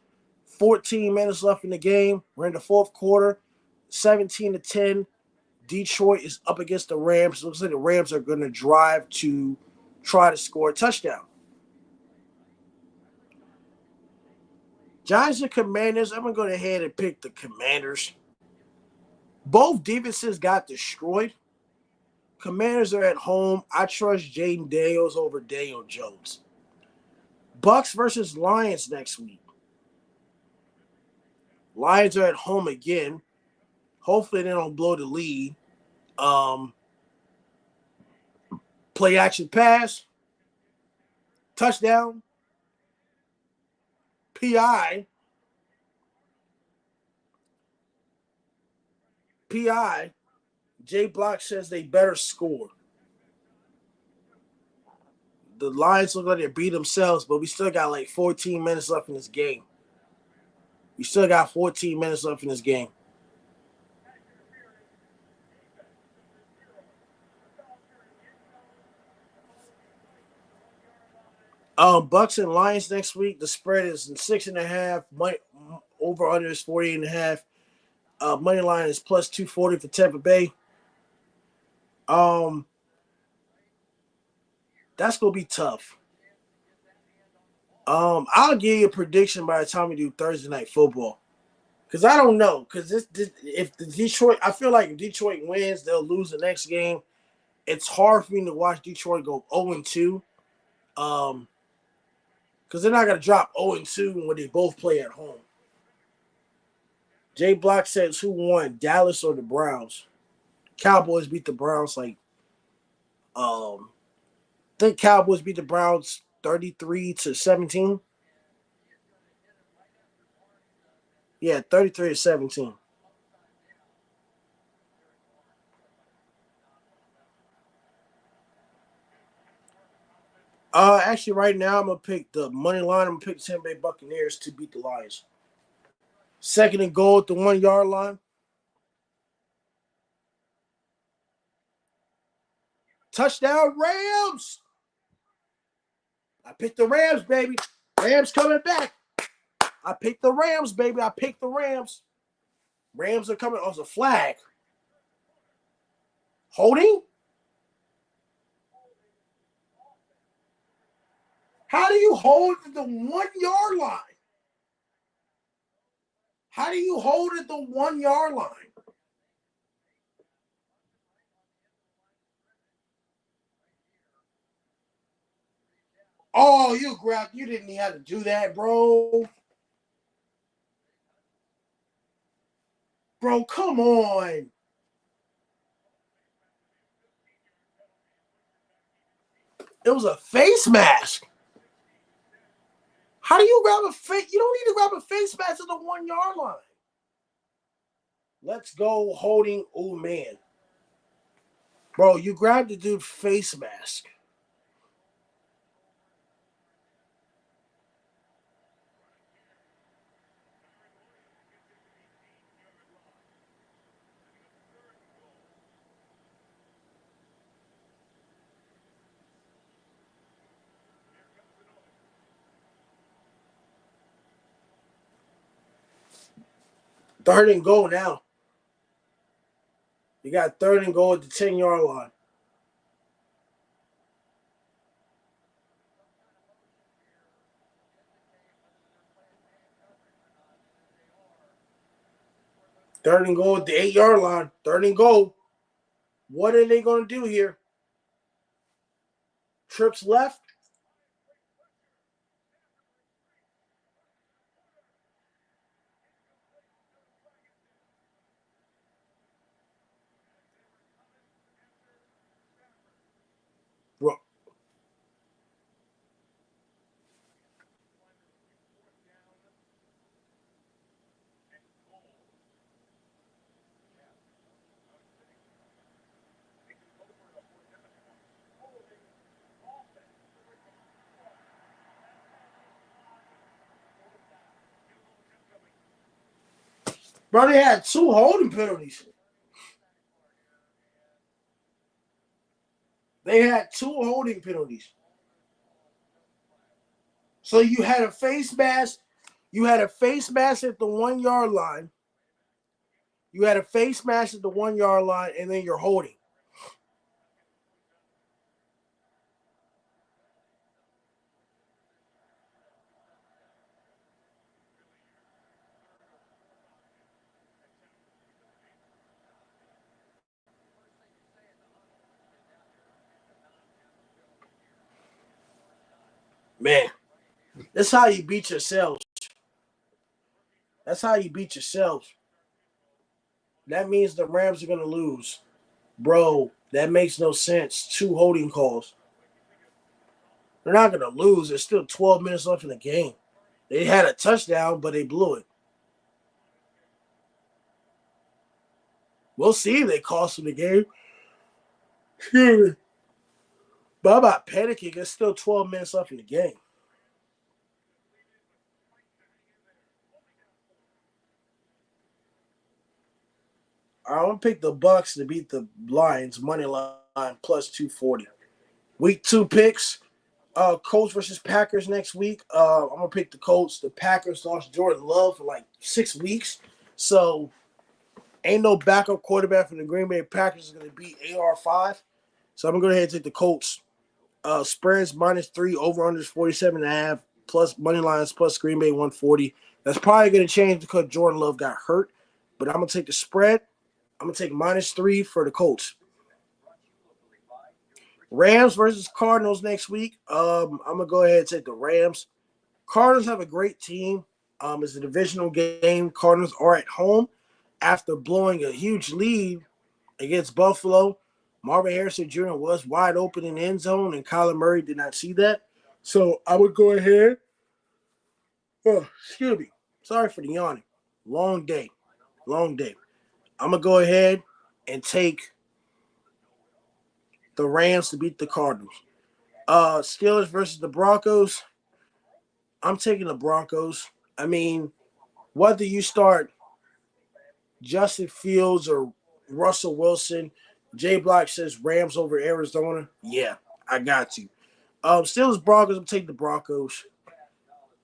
14 minutes left in the game. We're in the fourth quarter. 17-10. Detroit is up against the Rams. Looks like the Rams are going to drive to try to score a touchdown. Giants and Commanders. I'm going to go ahead and pick the Commanders. Both defenses got destroyed. Commanders are at home. I trust Jaden Daniels over Daniel Jones. Bucks versus Lions next week. Lions are at home again. Hopefully they don't blow the lead. Play action pass. Touchdown. PI. J Block says they better score. The Lions look like they beat themselves, but we still got like 14 minutes left in this game. We still got 14 minutes left in this game. Bucks and Lions next week. The spread is 6.5. Over under is 48.5. Money line is plus 240 for Tampa Bay. That's gonna be tough. I'll give you a prediction by the time we do Thursday night football, because I don't know. Because if the Detroit, I feel like if Detroit wins, they'll lose the next game, it's hard for me to watch Detroit go 0-2. Because they're not going to drop 0-2 when they both play at home. Jay Block says who won, Dallas or the Browns? Cowboys beat the Browns I think Cowboys beat the Browns 33-17. Yeah, 33-17. Actually, right now I'm gonna pick the money line. I'm gonna pick the Tampa Bay Buccaneers to beat the Lions. Second and goal at the 1 yard line. Touchdown Rams! I picked the Rams, baby. Rams coming back. I picked the Rams, baby. I picked the Rams. Rams are coming. Oh, it's a flag. Holding? How do you hold at the 1 yard line? How do you hold at the 1 yard line? Oh, you grabbed. You didn't have to do that, bro. Bro, come on. It was a face mask. How do you grab a face? You don't need to grab a face mask at the 1 yard line. Let's go holding. Oh, man. Bro, you grabbed the dude face mask. Third and goal now. You got third and goal at the 10 yard line. Third and goal at the 8 yard line. Third and goal. What are they going to do here? Trips left. Bro. Bro, they had 2 holding penalties. They had 2 holding penalties. So you had a face mask. You had a face mask at the 1 yard line. You had a face mask at the 1 yard line, and then you're holding. Man, that's how you beat yourselves. That's how you beat yourselves. That means the Rams are going to lose. Bro, that makes no sense. 2 holding calls. They're not going to lose. There's still 12 minutes left in the game. They had a touchdown, but they blew it. We'll see if they cost them the game. But I'm not panicking. There's still 12 minutes left in the game. I'm going to pick the Bucks to beat the Lions. Money line plus 240. Week 2 picks. Colts versus Packers next week. I'm going to pick the Colts. The Packers lost Jordan Love for like 6 weeks. So ain't no backup quarterback from the Green Bay Packers is going to beat AR5. So I'm going to go ahead and take the Colts. Spreads -3, over-unders 47.5, plus money lines plus Green Bay 140. That's probably going to change because Jordan Love got hurt. But I'm going to take the spread. I'm going to take -3 for the Colts. Rams versus Cardinals next week. I'm gonna go ahead and take the Rams. Cardinals have a great team. It's a divisional game. Cardinals are at home after blowing a huge lead against Buffalo. Marvin Harrison Jr. was wide open in the end zone, and Kyler Murray did not see that. So I would go ahead. Oh, excuse me. Sorry for the yawning. Long day. Long day. I'm going to go ahead and take the Rams to beat the Cardinals. Steelers versus the Broncos. I'm taking the Broncos. I mean, whether you start Justin Fields or Russell Wilson, Jay Block says Rams over Arizona. Yeah, I got you. Steelers Broncos. I'm taking the Broncos.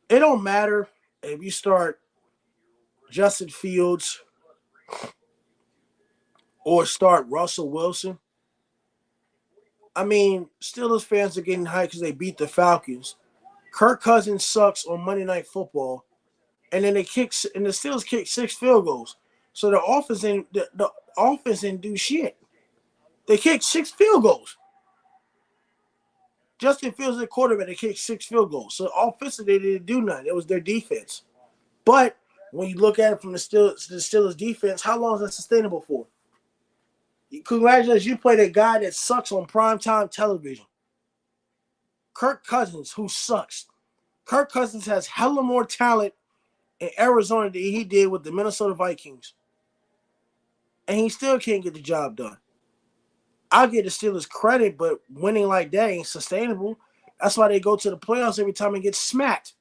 It don't matter if you start Justin Fields or start Russell Wilson. I mean, Steelers fans are getting hyped because they beat the Falcons. Kirk Cousins sucks on Monday Night Football, and then the Steelers kicked 6 field goals. So the offense didn't do shit. They kicked 6 field goals. Justin Fields, the quarterback, they kicked 6 field goals. So offensively, they didn't do nothing. It was their defense. But when you look at it from the Steelers defense, how long is that sustainable for? Congratulations, you played a guy that sucks on primetime television. Kirk Cousins, who sucks. Kirk Cousins has hella more talent in Arizona than he did with the Minnesota Vikings. And he still can't get the job done. I'll give the Steelers credit, but winning like that ain't sustainable. That's why they go to the playoffs every time and get smacked.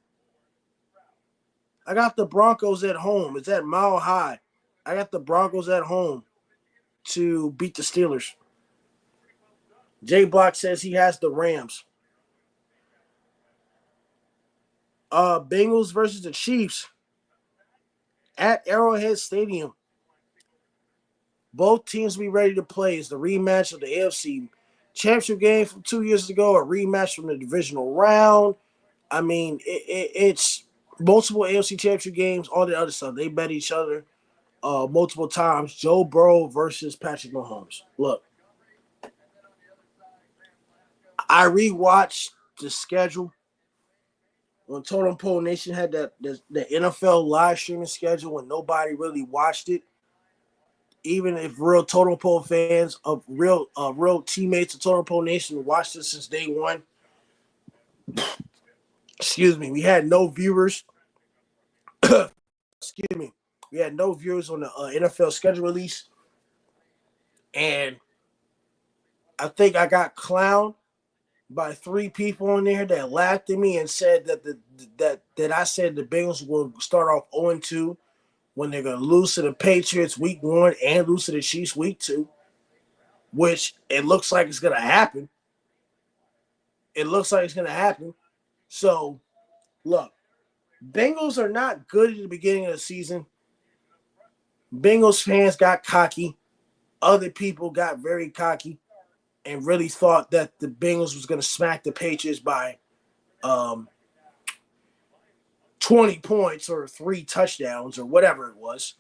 I got the Broncos at home. It's at Mile High. I got the Broncos at home to beat the Steelers. Jay Block says he has the Rams. Bengals versus the Chiefs at Arrowhead Stadium. Both teams will be ready to play. It's the rematch of the AFC Championship game from 2 years ago, a rematch from the divisional round. I mean, it's multiple AFC Championship games, all the other stuff. They bet each other multiple times. Joe Burrow versus Patrick Mahomes. Look, I rewatched the schedule when Totem Pole Nation had the NFL live streaming schedule when nobody really watched it. Even if real Totem Pole fans of real teammates of Totem Pole Nation watched it since day one. Excuse me, we had no viewers. Excuse me, we had no viewers on the NFL schedule release, and I think I got clowned by 3 people in there that laughed at me and said that I said the Bengals will start off 0-2 when they're going to lose to the Patriots week 1 and lose to the Chiefs week 2, which it looks like it's going to happen. It looks like it's going to happen. So, look, Bengals are not good at the beginning of the season. Bengals fans got cocky. Other people got very cocky and really thought that the Bengals was going to smack the Patriots by 20 points or 3 touchdowns or whatever it was.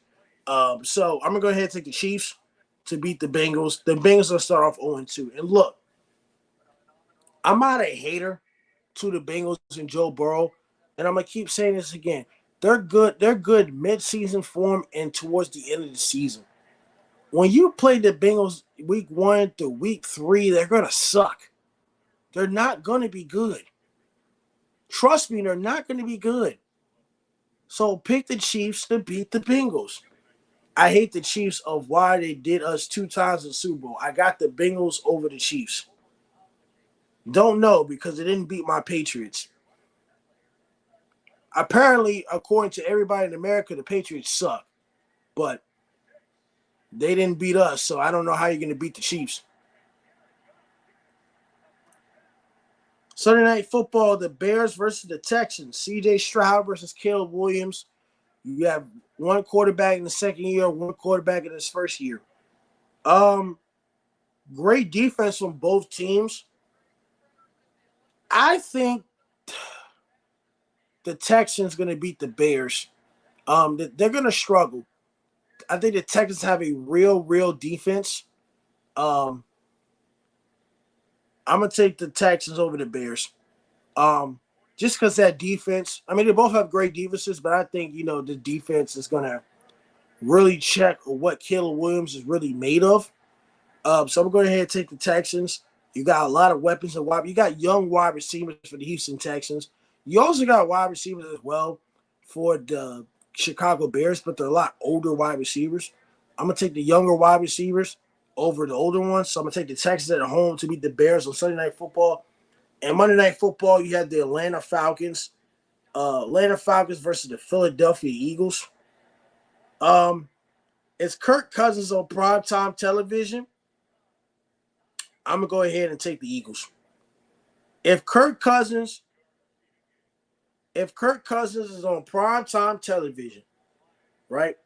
So I'm going to go ahead and take the Chiefs to beat the Bengals. The Bengals will start off 0-2. And look, I'm not a hater to the Bengals and Joe Burrow, and I'm going to keep saying this again. They're good. They're good mid-season form and towards the end of the season. When you play the Bengals week 1 to week 3, they're going to suck. They're not going to be good. Trust me, they're not going to be good. So pick the Chiefs to beat the Bengals. I hate the Chiefs of why they did us 2 times in the Super Bowl. I got the Bengals over the Chiefs. Don't know because they didn't beat my Patriots. Apparently, according to everybody in America, the Patriots suck. But they didn't beat us, so I don't know how you're going to beat the Chiefs. Sunday Night Football, the Bears versus the Texans. C.J. Stroud versus Caleb Williams. You have one quarterback in the second year, one quarterback in his first year. Great defense from both teams. I think the Texans going to beat the Bears. They're going to struggle. I think the Texans have a real defense. I'm gonna take the Texans over the Bears. Just because that defense. I mean, they both have great defenses, but I think the defense is gonna really check what Caleb Williams is really made of. So I'm going ahead and take the Texans. You got a lot of weapons and wide. You got young wide receivers for the Houston Texans. You also got wide receivers as well for the Chicago Bears, but they're a lot older wide receivers. I'm gonna take the younger wide receivers over the older ones. So I'm gonna take the Texans at home to beat the Bears on Sunday Night Football. And Monday Night Football, you have the Atlanta Falcons. Atlanta Falcons versus the Philadelphia Eagles. It's Kirk Cousins on primetime television. I'm gonna go ahead and take the Eagles. If Kirk Cousins is on primetime television, right?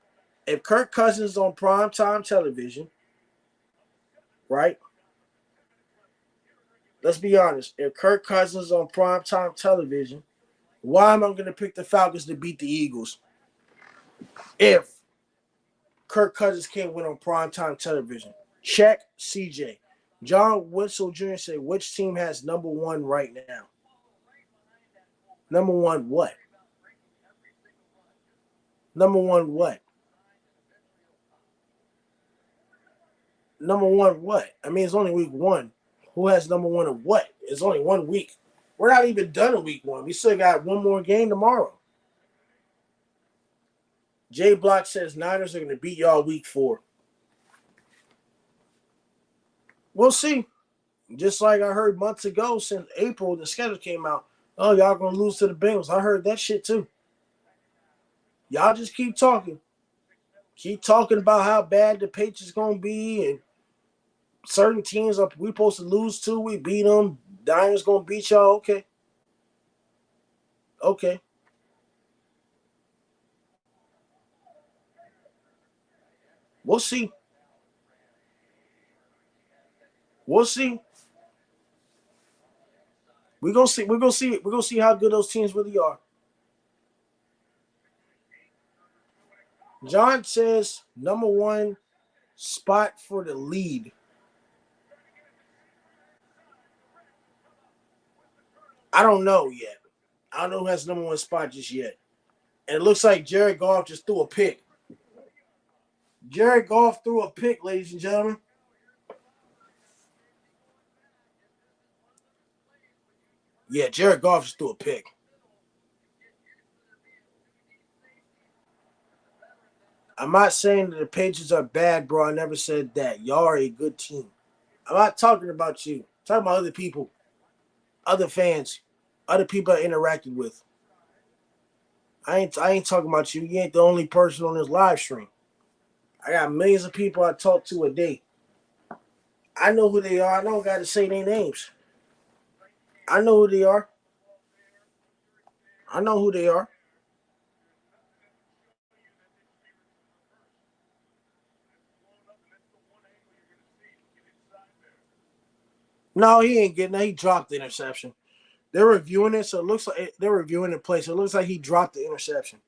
If Kirk Cousins is on primetime television, right? Let's be honest. If Kirk Cousins is on primetime television, why am I going to pick the Falcons to beat the Eagles? If Kirk Cousins can't win on primetime television. Check CJ. John Whistle Jr. said, which team has number one right now? Number one what? Number one what? Number one what? I mean, it's only week one. Who has number one of what? It's only 1 week. We're not even done in week one. We still got one more game tomorrow. Jay Block says Niners are going to beat y'all week 4. We'll see. Just like I heard months ago, since April, the schedule came out. Oh, y'all going to lose to the Bengals. I heard that shit too. Y'all just keep talking. Keep talking about how bad the Patriots going to be and certain teams we supposed to lose to. We beat them. Niners going to beat y'all. Okay. Okay. We'll see. We'll see. We're gonna see. We're gonna see. We're gonna see how good those teams really are. John says number one spot for the lead. I don't know yet. I don't know who has number one spot just yet. And it looks like Jared Goff just threw a pick. Jared Goff threw a pick, ladies and gentlemen. Yeah, Jared Goff just threw a pick. I'm not saying that the Patriots are bad, bro. I never said that. Y'all are a good team. I'm not talking about you. I'm talking about other people, other fans, other people I interacted with. I ain't talking about you. You ain't the only person on this live stream. I got millions of people I talk to a day. I know who they are. I don't got to say their names. I know who they are. I know who they are. No, he ain't getting that. He dropped the interception. They're reviewing it, so it looks like they're reviewing the play. So it looks like he dropped the interception.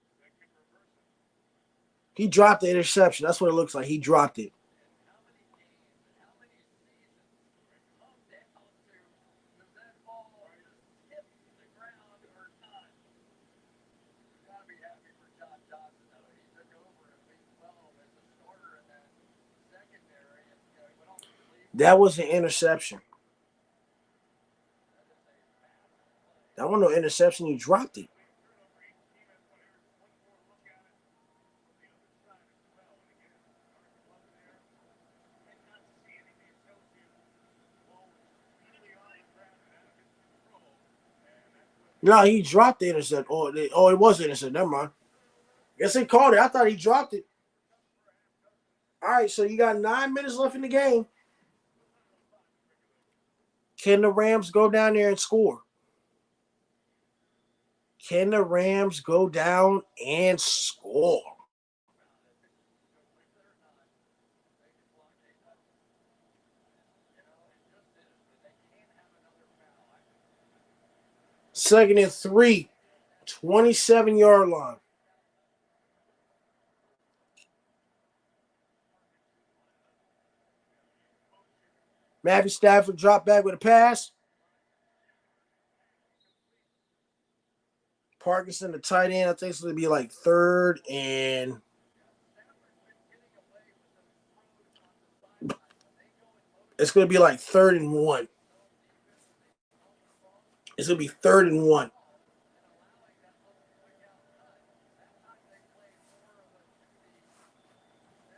He dropped the interception. That's what it looks like. He dropped it. That was an interception. That wasn't no interception. He dropped it. No, he dropped the intercept. Oh, it was an intercept. Never mind. Guess they called it. I thought he dropped it. All right, so you got 9 minutes left in the game. Can the Rams go down there and score? Can the Rams go down and score? Second and 3, 27-yard line. Matthew Stafford dropped back with a pass. Parkinson, the tight end, I think it's going to be like 3rd and it's going to be like 3rd and 1. It's going to be 3rd and 1.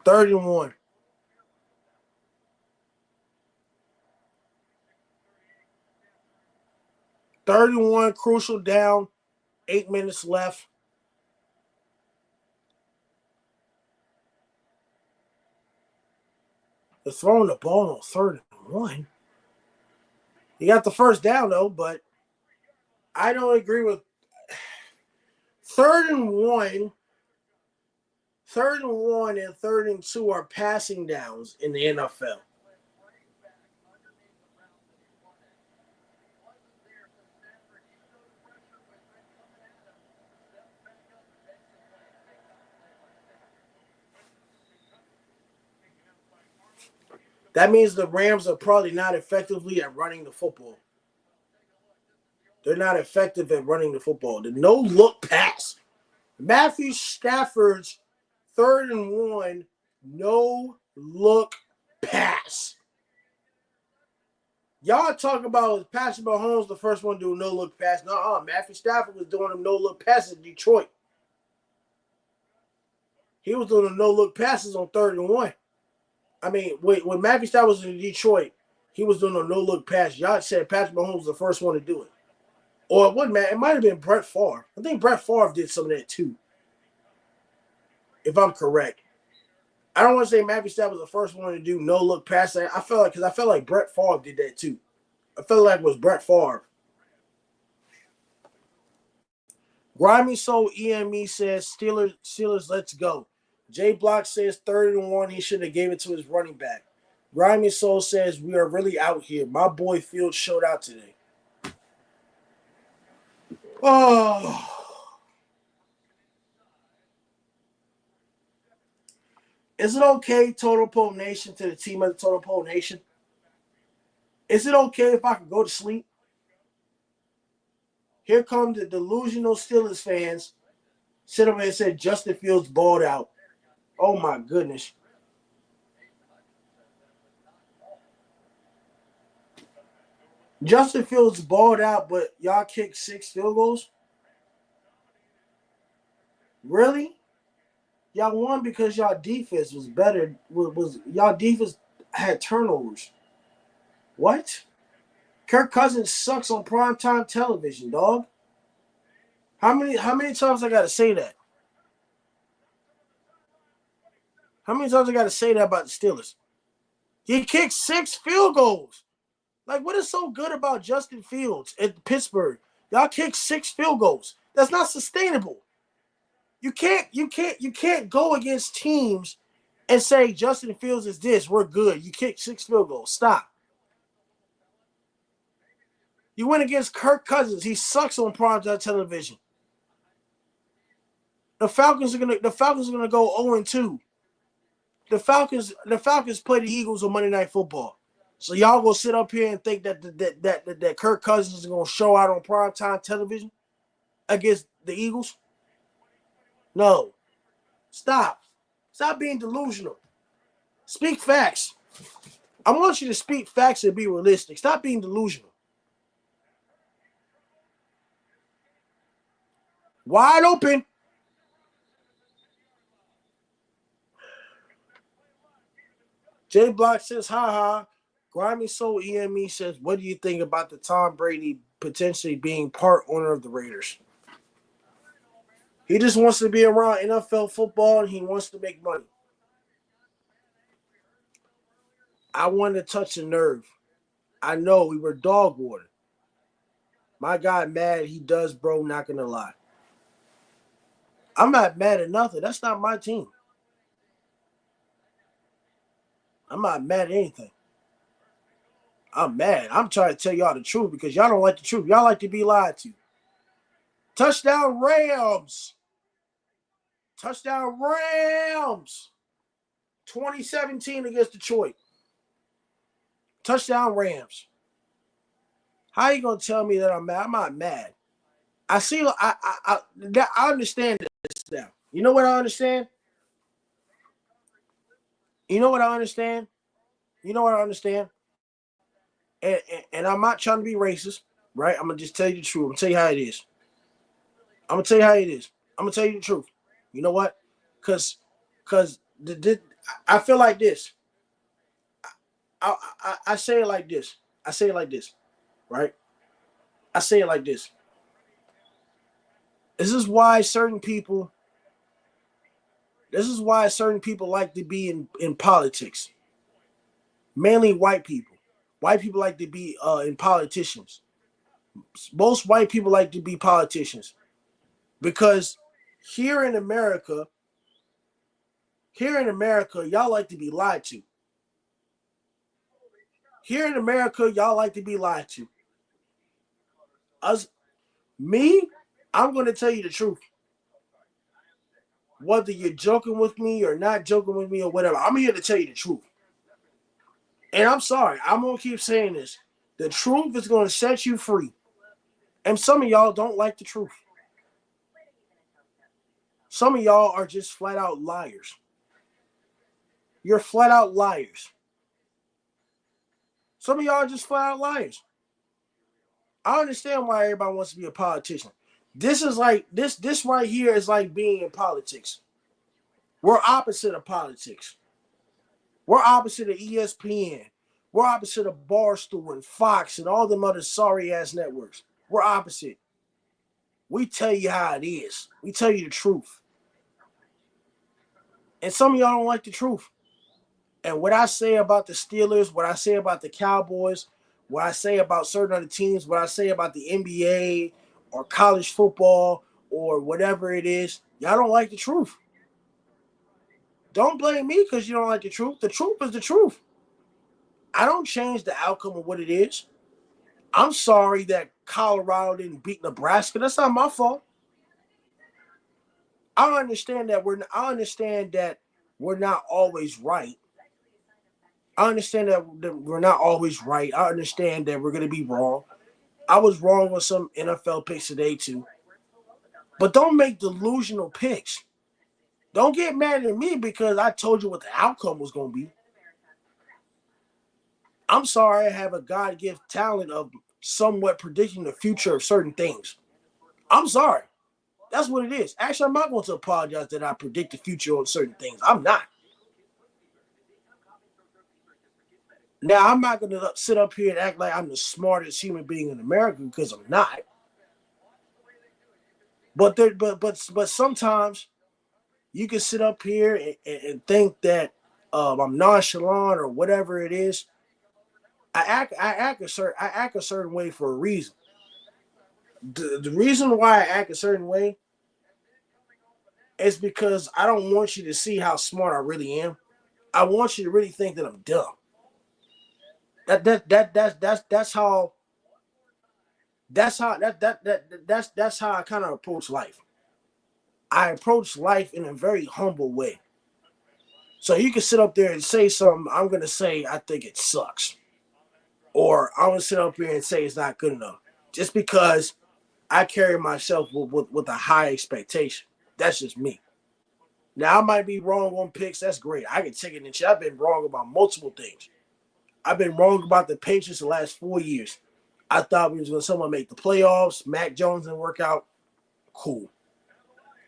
Third and 1. Third and 1, crucial down. 8 minutes left. They're throwing the ball on 3rd and 1. You got the first down, though, but I don't agree with 3rd and 1. 3rd and 1 and 3rd and 2 are passing downs in the NFL. That means the Rams are probably not effectively at running the football. They're not effective at running the football. The no-look pass. Matthew Stafford's 3rd and 1 no-look pass. Y'all talk about Patrick Mahomes, the first one to do a no-look pass. Nuh-uh. Matthew Stafford was doing them no-look passes in Detroit. He was doing the no-look passes on 3rd and 1. I mean, when Matthew Stafford was in Detroit, he was doing a no-look pass. Y'all said Patrick Mahomes was the first one to do it. Or it wasn't, it might have been Brett Favre. I think Brett Favre did some of that too, if I'm correct. I don't want to say Matthew Stafford was the first one to do no-look pass. I felt like Brett Favre did that too. I felt like it was Brett Favre. Grimy Soul EME says Steelers, let's go. Jay Block says 3rd and 1, he should have gave it to his running back. Grimy Soul says we are really out here. My boy Fields showed out today. Oh. Is it okay, Total Pole Nation, to the team of the Total Pole Nation? Is it okay if I could go to sleep? Here come the delusional Steelers fans. Sit up and said Justin Fields balled out. Oh my goodness. Justin Fields balled out, but y'all kicked 6 field goals? Really? Y'all won because y'all defense was better. Y'all defense had turnovers. What? Kirk Cousins sucks on primetime television, dog. How many times I gotta say that? How many times I gotta say that about the Steelers? He kicked 6 field goals. Like, what is so good about Justin Fields at Pittsburgh? Y'all kicked 6 field goals. That's not sustainable. You can't go against teams and say Justin Fields is this. We're good. You kicked 6 field goals. Stop. You went against Kirk Cousins. He sucks on primetime television. The Falcons are gonna go 0-2. The Falcons play the Eagles on Monday Night Football. So y'all gonna sit up here and think that Kirk Cousins is gonna show out on primetime television against the Eagles? No. Stop. Stop being delusional. Speak facts. I want you to speak facts and be realistic. Stop being delusional. Wide open. Jay Block says, ha. Grimy Soul EME says, what do you think about the Tom Brady potentially being part owner of the Raiders? He just wants to be around NFL football and he wants to make money. I wanted to touch a nerve. I know we were dog water. My guy mad, he does, bro, not gonna lie. I'm not mad at nothing. That's not my team. I'm not mad at anything. I'm mad. I'm trying to tell y'all the truth because y'all don't like the truth. Y'all like to be lied to. Touchdown Rams. Touchdown Rams. 2017 against Detroit. Touchdown Rams. How you gonna tell me that I'm mad? I'm not mad. I see. I understand this now. You know what I understand? You know what I understand? You know what I understand? And I'm not trying to be racist, right? I'm gonna just tell you the truth. I'm gonna tell you how it is. I'm gonna tell you how it is. I'm gonna tell you the truth. You know what? Cause I feel like this. I say it like this. I say it like this, right? I say it like this. This is why certain people. This is why certain people like to be in politics. Mainly white people. White people like to be in politicians. Most white people like to be politicians because here in America, y'all like to be lied to. Here in America, y'all like to be lied to. Me, I'm going to tell you the truth. Whether you're joking with me or not joking with me or whatever, I'm here to tell you the truth. And I'm sorry, I'm going to keep saying this. The truth is going to set you free. And some of y'all don't like the truth. Some of y'all are just flat out liars. You're flat out liars. Some of y'all are just flat out liars. I understand why everybody wants to be a politician. This is like this right here is like being in politics. We're opposite of politics. We're opposite of ESPN. We're opposite of Barstool and Fox and all them other sorry ass networks. We're opposite. We tell you how it is. We tell you the truth. And some of y'all don't like the truth. And what I say about the Steelers, what I say about the Cowboys, what I say about certain other teams, what I say about the NBA or college football or whatever it is, y'all don't like the truth. Don't blame me because you don't like the truth. The truth is the truth. I don't change the outcome of what it is. I'm sorry that Colorado didn't beat Nebraska. That's not my fault. I understand that we're not always right. I understand that we're not always right. I understand that we're going to be wrong. I was wrong on some NFL picks today too. But don't make delusional picks. Don't get mad at me because I told you what the outcome was going to be. I'm sorry I have a God-given talent of somewhat predicting the future of certain things. I'm sorry. That's what it is. Actually, I'm not going to apologize that I predict the future on certain things. I'm not. Now, I'm not going to sit up here and act like I'm the smartest human being in America because I'm not. But sometimes you can sit up here and think that I'm nonchalant or whatever it is. I act a certain way for a reason. The reason why I act a certain way is because I don't want you to see how smart I really am. I want you to really think that I'm dumb. That's how I kind of approach life. I approach life in a very humble way. So you can sit up there and say something. I'm gonna say I think it sucks, or I'm gonna sit up here and say it's not good enough, just because I carry myself with a high expectation. That's just me. Now I might be wrong on picks. That's great. I can take it and shit. I've been wrong about multiple things. I've been wrong about the Patriots the last 4 years. I thought we was going to someone make the playoffs. Mac Jones didn't work out. Cool.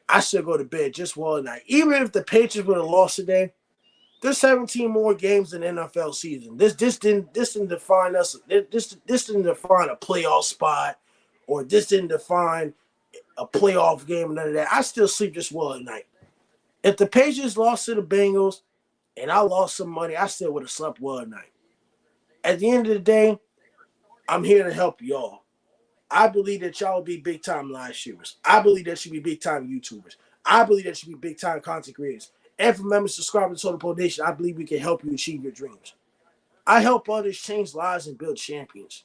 I should go to bed just well tonight. Even if the Patriots would have lost today, there's 17 more games in the NFL season. This didn't define us. This didn't define a playoff spot, or this didn't define a playoff game. None of that. I still sleep just well at night. If the Patriots lost to the Bengals and I lost some money, I still would have slept well at night. At the end of the day, I'm here to help y'all. I believe that y'all will be big time live streamers. I believe that you be big time YouTubers. I believe that you be big time content creators. And for members subscribing to Total Pro Nation, I believe we can help you achieve your dreams. I help others change lives and build champions.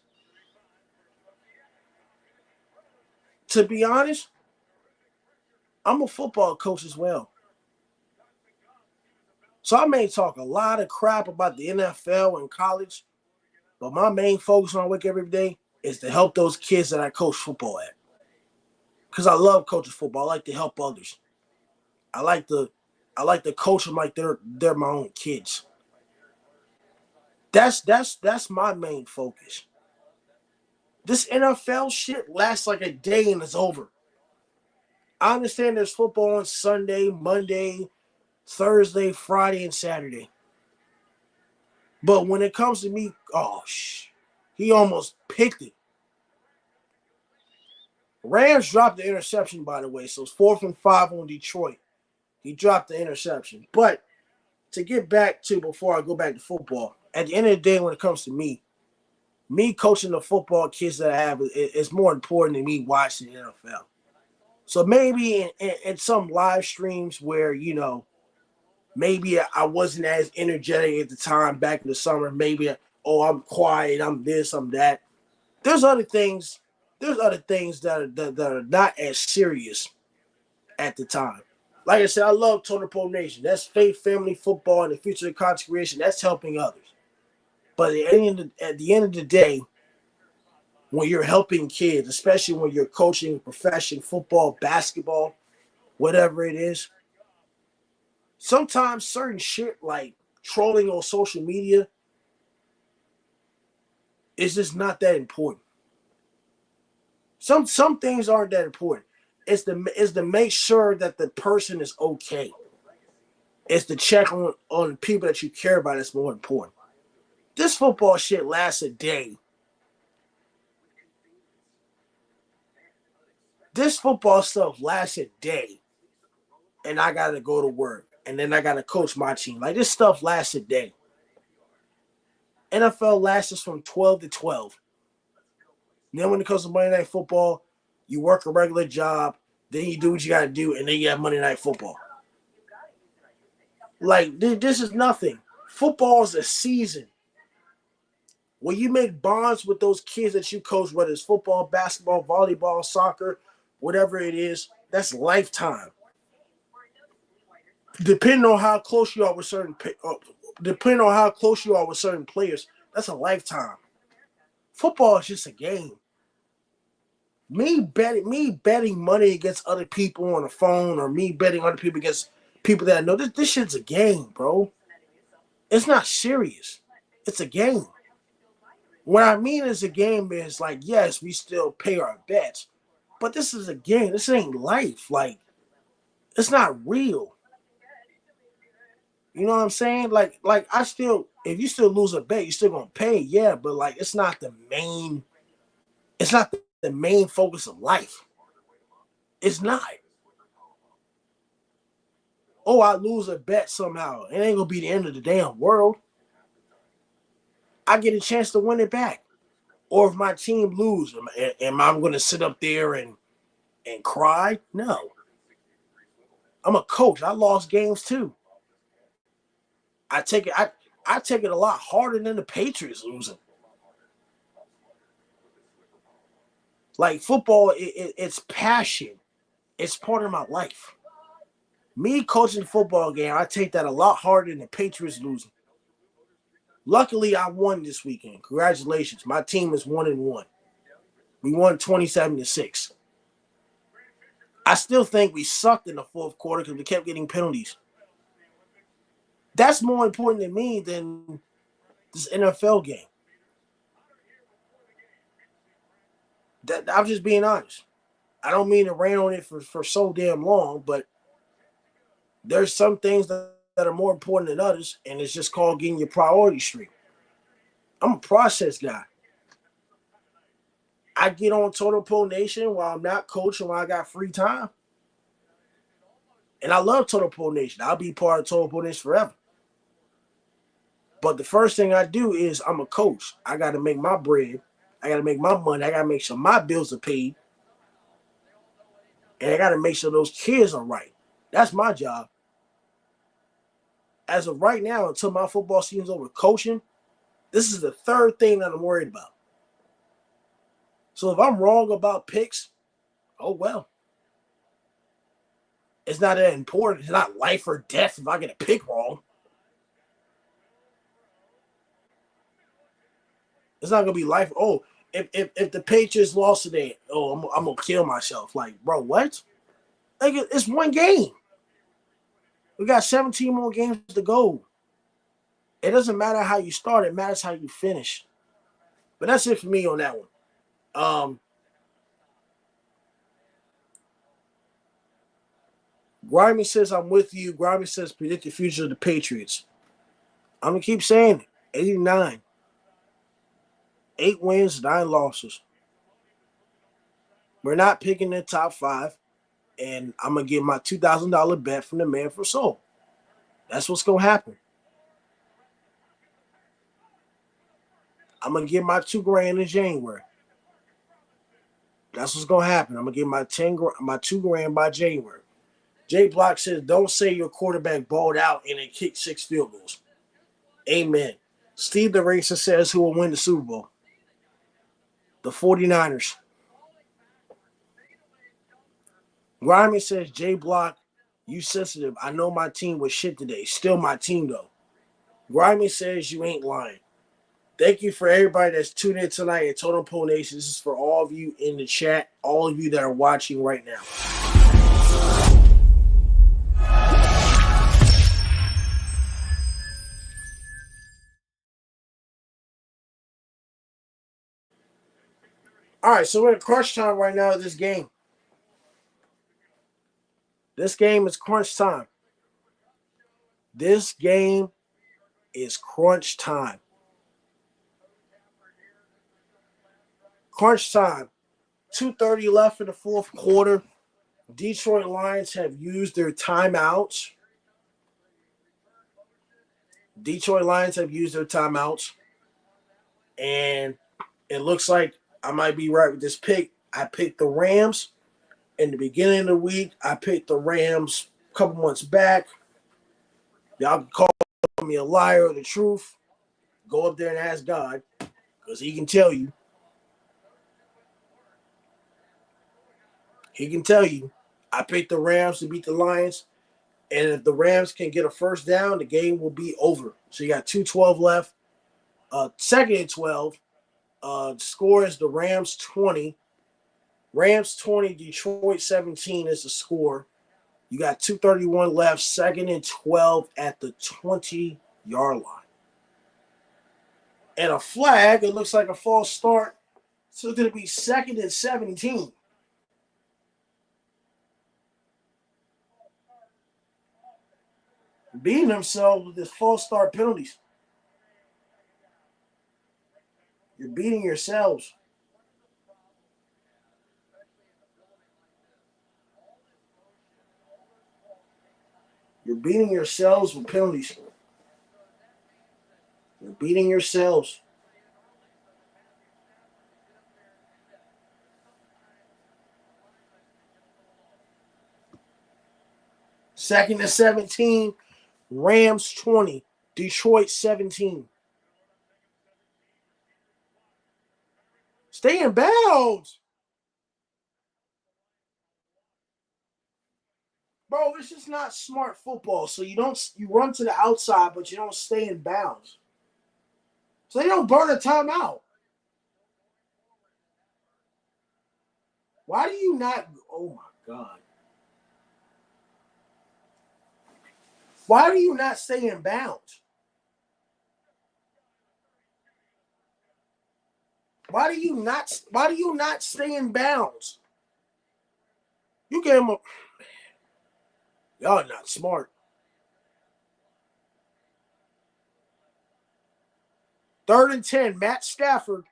To be honest, I'm a football coach as well. So I may talk a lot of crap about the NFL and college, But my main focus when I wake up every day is to help those kids that I coach football at. Because I love coaching football. I like to help others. I like to coach them like they're my own kids. That's my main focus. This NFL shit lasts like a day and it's over. I understand there's football on Sunday, Monday, Thursday, Friday, and Saturday. But when it comes to me, he almost picked it. Rams dropped the interception, by the way, so it's 4th and 5 on Detroit. He dropped the interception. But to get back to, before I go back to football, at the end of the day, when it comes to me coaching the football kids that I have is more important than me watching the NFL. So maybe in some live streams where, maybe I wasn't as energetic at the time back in the summer. Maybe, I'm quiet, I'm this, I'm that. There's other things that are not as serious at the time. Like I said, I love Total Pro Nation. That's faith, family, football, and the future of content creation. That's helping others. But at the end of the day, when you're helping kids, especially when you're coaching profession, football, basketball, whatever it is, sometimes certain shit like trolling on social media is just not that important. Some things aren't that important. It's to make sure that the person is okay. It's to check on people that you care about that's more important. This football shit lasts a day. This football stuff lasts a day. And I got to go to work. And then I got to coach my team. Like, this stuff lasts a day. NFL lasts from 12 to 12. Then when it comes to Monday Night Football, you work a regular job. Then you do what you got to do. And then you have Monday Night Football. Like, this is nothing. Football is a season. When you make bonds with those kids that you coach, whether it's football, basketball, volleyball, soccer, whatever it is, that's lifetime. Depending on how close you are with certain players, that's a lifetime. Football is just a game. Me betting money against other people on the phone, or me betting other people against people that I know, this shit's a game, bro. It's not serious. It's a game. What I mean is a game is like, yes, we still pay our bets, but this is a game. This ain't life. Like, it's not real. You know what I'm saying? Like if you still lose a bet, you're still gonna pay, yeah, but like it's not the main focus of life. It's not. Oh, I lose a bet somehow. It ain't gonna be the end of the damn world. I get a chance to win it back. Or if my team lose, am I going to sit up there and cry? No. I'm a coach. I lost games too. I take it a lot harder than the Patriots losing. Like, football, it's passion. It's part of my life. Me coaching football game, I take that a lot harder than the Patriots losing. Luckily, I won this weekend. Congratulations. My team is 1-1. We won 27-6. I still think we sucked in the fourth quarter because we kept getting penalties. That's more important to me than this NFL game. I'm just being honest. I don't mean to rain on it for so damn long, but there's some things that are more important than others, and it's just called getting your priority straight. I'm a process guy. I get on Total Pro Nation while I'm not coaching, while I got free time. And I love Total Pro Nation. I'll be part of Total Pro Nation forever. But the first thing I do is I'm a coach. I got to make my bread. I got to make my money. I got to make sure my bills are paid. And I got to make sure those kids are right. That's my job. As of right now, until my football season's over coaching, this is the third thing that I'm worried about. So if I'm wrong about picks, oh well. It's not that important. It's not life or death if I get a pick wrong. It's not gonna be life. Oh, if the Patriots lost today, I'm gonna kill myself. Like, bro, what? Like, it's one game. We got 17 more games to go. It doesn't matter how you start; it matters how you finish. But that's it for me on that one. Grimy says I'm with you. Grimy says predict the future of the Patriots. I'm gonna keep saying it. 89. 8 wins, 9 losses. We're not picking the top 5. And I'm gonna get my $2,000 bet from the man for soul. That's what's gonna happen. I'm gonna get my $2,000 in January. That's what's gonna happen. I'm gonna get my $2,000 by January. Jay Block says, "Don't say your quarterback balled out and then kicked 6 field goals." Amen. Steve the Racer says, "Who will win the Super Bowl?" The 49ers. Grimy says, "Jay Block, you sensitive. I know my team was shit today. Still my team though." Grimy says, "You ain't lying." Thank you for everybody that's tuned in tonight at Totem Pole Nation. This is for all of you in the chat, all of you that are watching right now. All right, so we're in crunch time right now of this game. This game is crunch time. This game is crunch time. Crunch time. 2:30 left in the fourth quarter. Detroit Lions have used their timeouts. And it looks like I might be right with this pick. I picked the Rams in the beginning of the week. I picked the Rams a couple months back. Y'all can call me a liar or the truth. Go up there and ask God, because he can tell you. He can tell you. I picked the Rams to beat the Lions. And if the Rams can get a first down, the game will be over. So you got 2:12 left. Second and 12. Score is the Rams 20. Rams 20, Detroit 17 is the score. You got 2:31 left. Second and 12 at the 20-yard line. And a flag. It looks like a false start. So it's going to be second and 17. Beating themselves with this false start penalties. You're beating yourselves. You're beating yourselves with penalties. You're beating yourselves. Second and 17. Rams 20. Detroit 17. Stay in bounds. Bro, this is not smart football. So you run to the outside, but you don't stay in bounds. So they don't burn a timeout. Why do you not? Oh my God. Why do you not stay in bounds? Why do you not stay in bounds? You gave him a. Y'all not smart. Third and 10, Matt Stafford.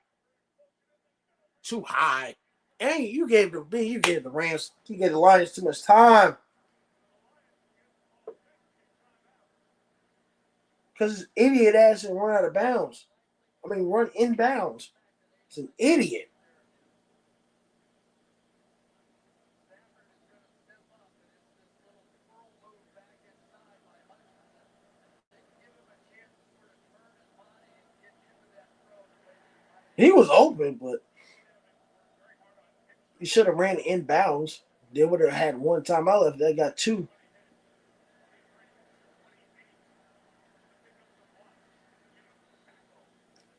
Too high. And you gave the Rams, you gave the Lions too much time. Because his idiot ass didn't run out of bounds. Run inbounds. It's an idiot. He was open, but he should have ran inbounds. They would have had one timeout left. They got 2.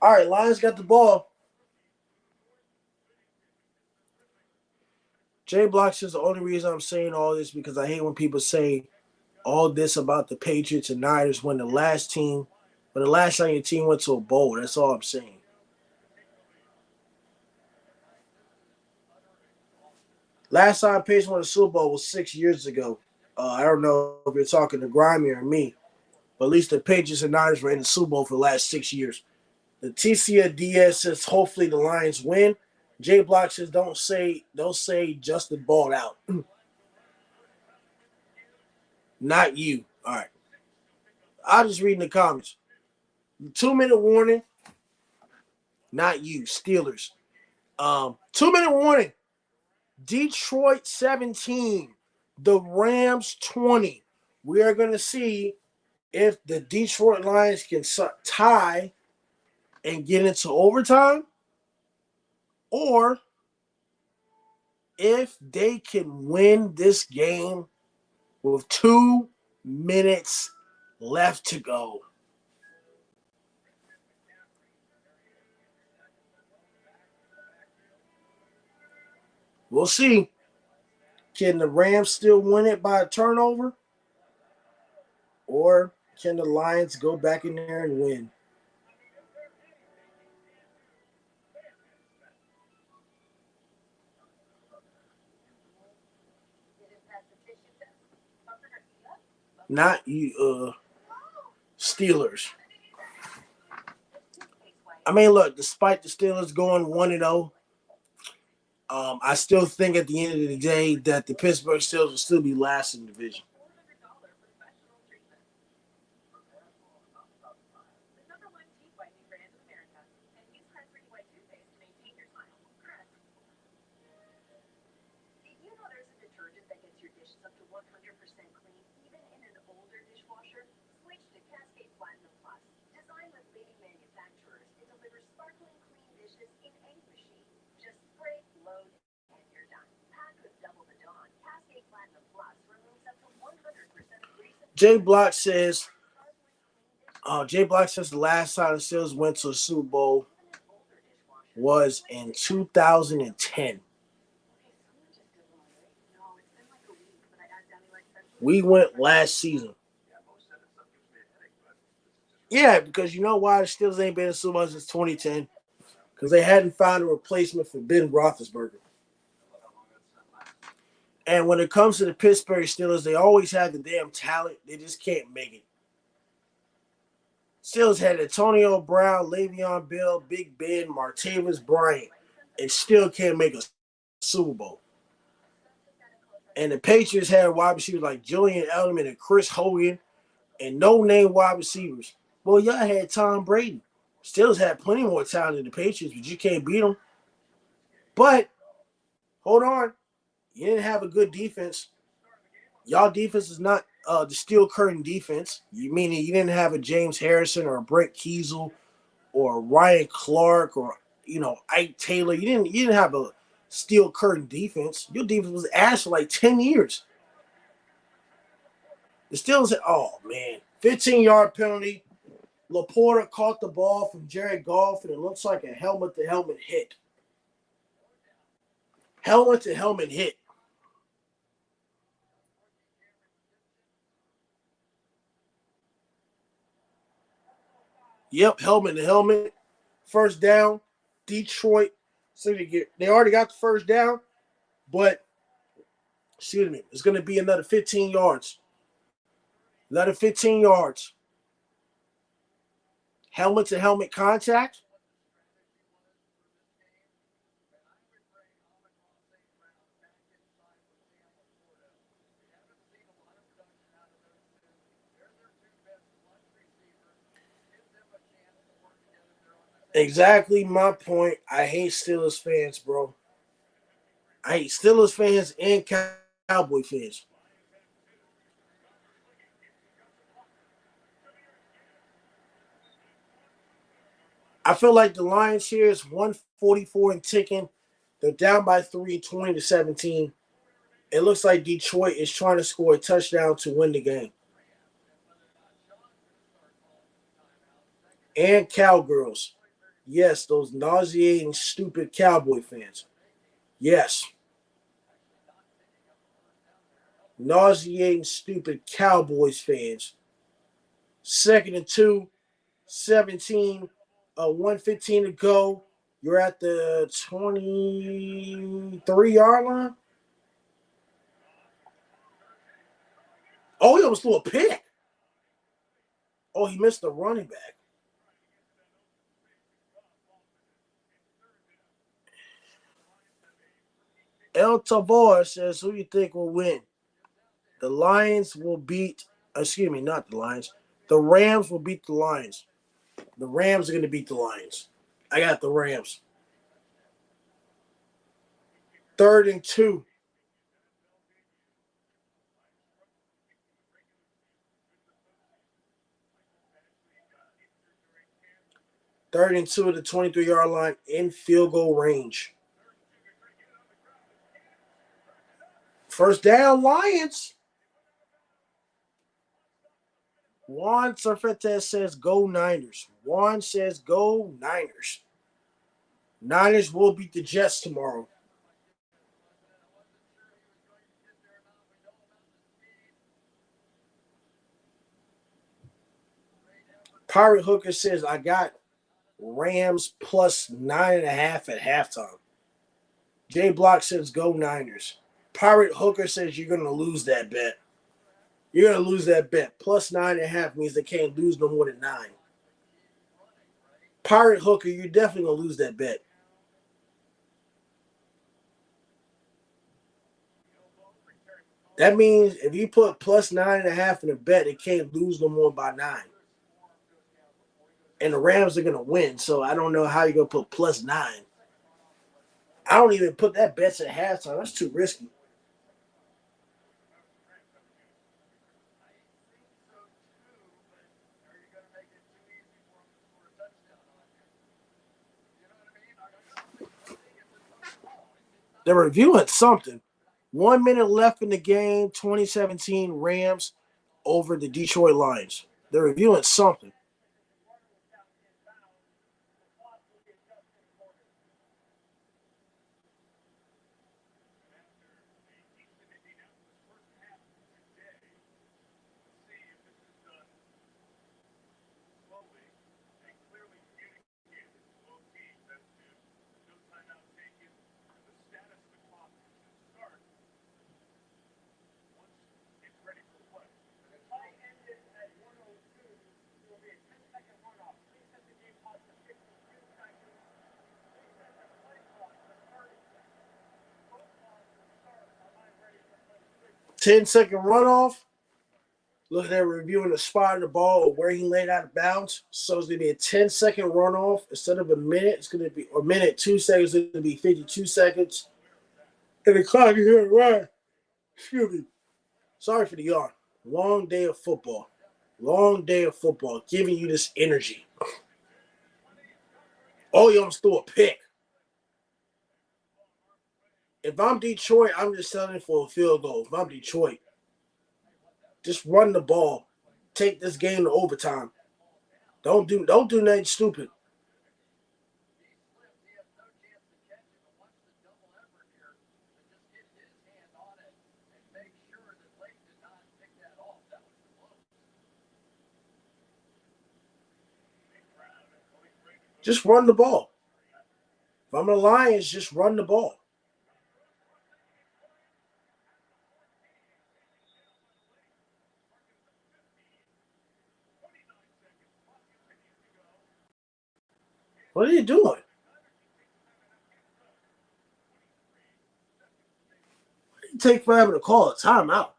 All right, Lions got the ball. Jay Block says the only reason I'm saying all this because I hate when people say all this about the Patriots and Niners when the last time your team went to a bowl. That's all I'm saying. Last time Patriots won a Super Bowl was 6 years ago. I don't know if you're talking to Grimy or me, but at least the Patriots and Niners were in the Super Bowl for the last 6 years. The TCA DS says hopefully the Lions win. Jay Block says don't say Justin balled out. Not you. All right. I'll just read in the comments. 2-minute warning. Not you. Steelers. 2-minute warning. Detroit 17. The Rams 20. We are going to see if the Detroit Lions can tie and get into overtime, or if they can win this game with 2 minutes left to go. We'll see. Can the Rams still win it by a turnover? Or can the Lions go back in there and win? Not you, Steelers. I mean, look, despite the Steelers going 1-0, I still think at the end of the day that the Pittsburgh Steelers will still be last in the division. Jay Block says the last time the Steelers went to a Super Bowl was in 2010. We went last season. Yeah, because you know why the Steelers ain't been in Super Bowl since 2010? Because they hadn't found a replacement for Ben Roethlisberger. And when it comes to the Pittsburgh Steelers, they always have the damn talent. They just can't make it. Steelers had Antonio Brown, Le'Veon Bell, Big Ben, Martavis Bryant, and still can't make a Super Bowl. And the Patriots had wide receivers like Julian Edelman and Chris Hogan and no-name wide receivers. Well, y'all had Tom Brady. Steelers had plenty more talent than the Patriots, but you can't beat them. But, hold on. You didn't have a good defense. Y'all defense is not the steel curtain defense. Meaning you didn't have a James Harrison or a Brett Kiesel or Ryan Clark or Ike Taylor. You didn't have a steel curtain defense. Your defense was ass for like 10 years. The Steelers said, oh man, 15-yard penalty. Laporta caught the ball from Jared Goff, and it looks like a helmet-to-helmet hit. Helmet-to-helmet hit. Yep, helmet-to-helmet. First down, Detroit. So they already got the first down, but, it's going to be another 15 yards. Another 15 yards. Helmet-to-helmet contact. Exactly my point. I hate Steelers fans, bro. I hate Steelers fans and Cowboy fans. I feel like the Lions here is 144 and ticking. They're down by 3, 20-17. It looks like Detroit is trying to score a touchdown to win the game. And Cowgirls. Yes, those nauseating, stupid Cowboy fans. Yes. Nauseating, stupid Cowboys fans. Second and 2, 17, 115 to go. You're at the 23-yard line. Oh, he almost threw a pick. Oh, he missed the running back. El Tavor says, who you think will win? The Lions will beat, not the Lions. The Rams will beat the Lions. The Rams are going to beat the Lions. I got the Rams. Third and 2. Third and 2 at the 23-yard line in field goal range. First down, Lions. Juan Sarfetes says, go Niners. Juan says, go Niners. Niners will beat the Jets tomorrow. Pirate Hooker says, I got Rams plus 9.5 at halftime. Jay Block says, go Niners. Pirate Hooker says, you're going to lose that bet. You're going to lose that bet. Plus 9.5 means they can't lose no more than 9. Pirate Hooker, you're definitely going to lose that bet. That means if you put plus 9.5 in a bet, they can't lose no more by 9. And the Rams are going to win, so I don't know how you're going to put plus 9. I don't even put that bets at halftime. That's too risky. They're reviewing something. 1 minute left in the game, 2017 Rams over the Detroit Lions. They're reviewing something. Ten-second runoff. Look, they're reviewing the spot of the ball or where he laid out of bounds. So it's going to be a 10-second runoff. Instead of a minute, it's going to be a minute, 2 seconds. It's going to be 52 seconds. And the clock is here, right? Excuse me. Sorry for the yawn. Long day of football. Long day of football. Giving you this energy. Oh, you almost threw a pick. If I'm Detroit, I'm just settling for a field goal. If I'm Detroit, just run the ball. Take this game to overtime. Don't do nothing stupid. Just run the ball. If I'm the Lions, just run the ball. What are you doing? You take forever to call a timeout.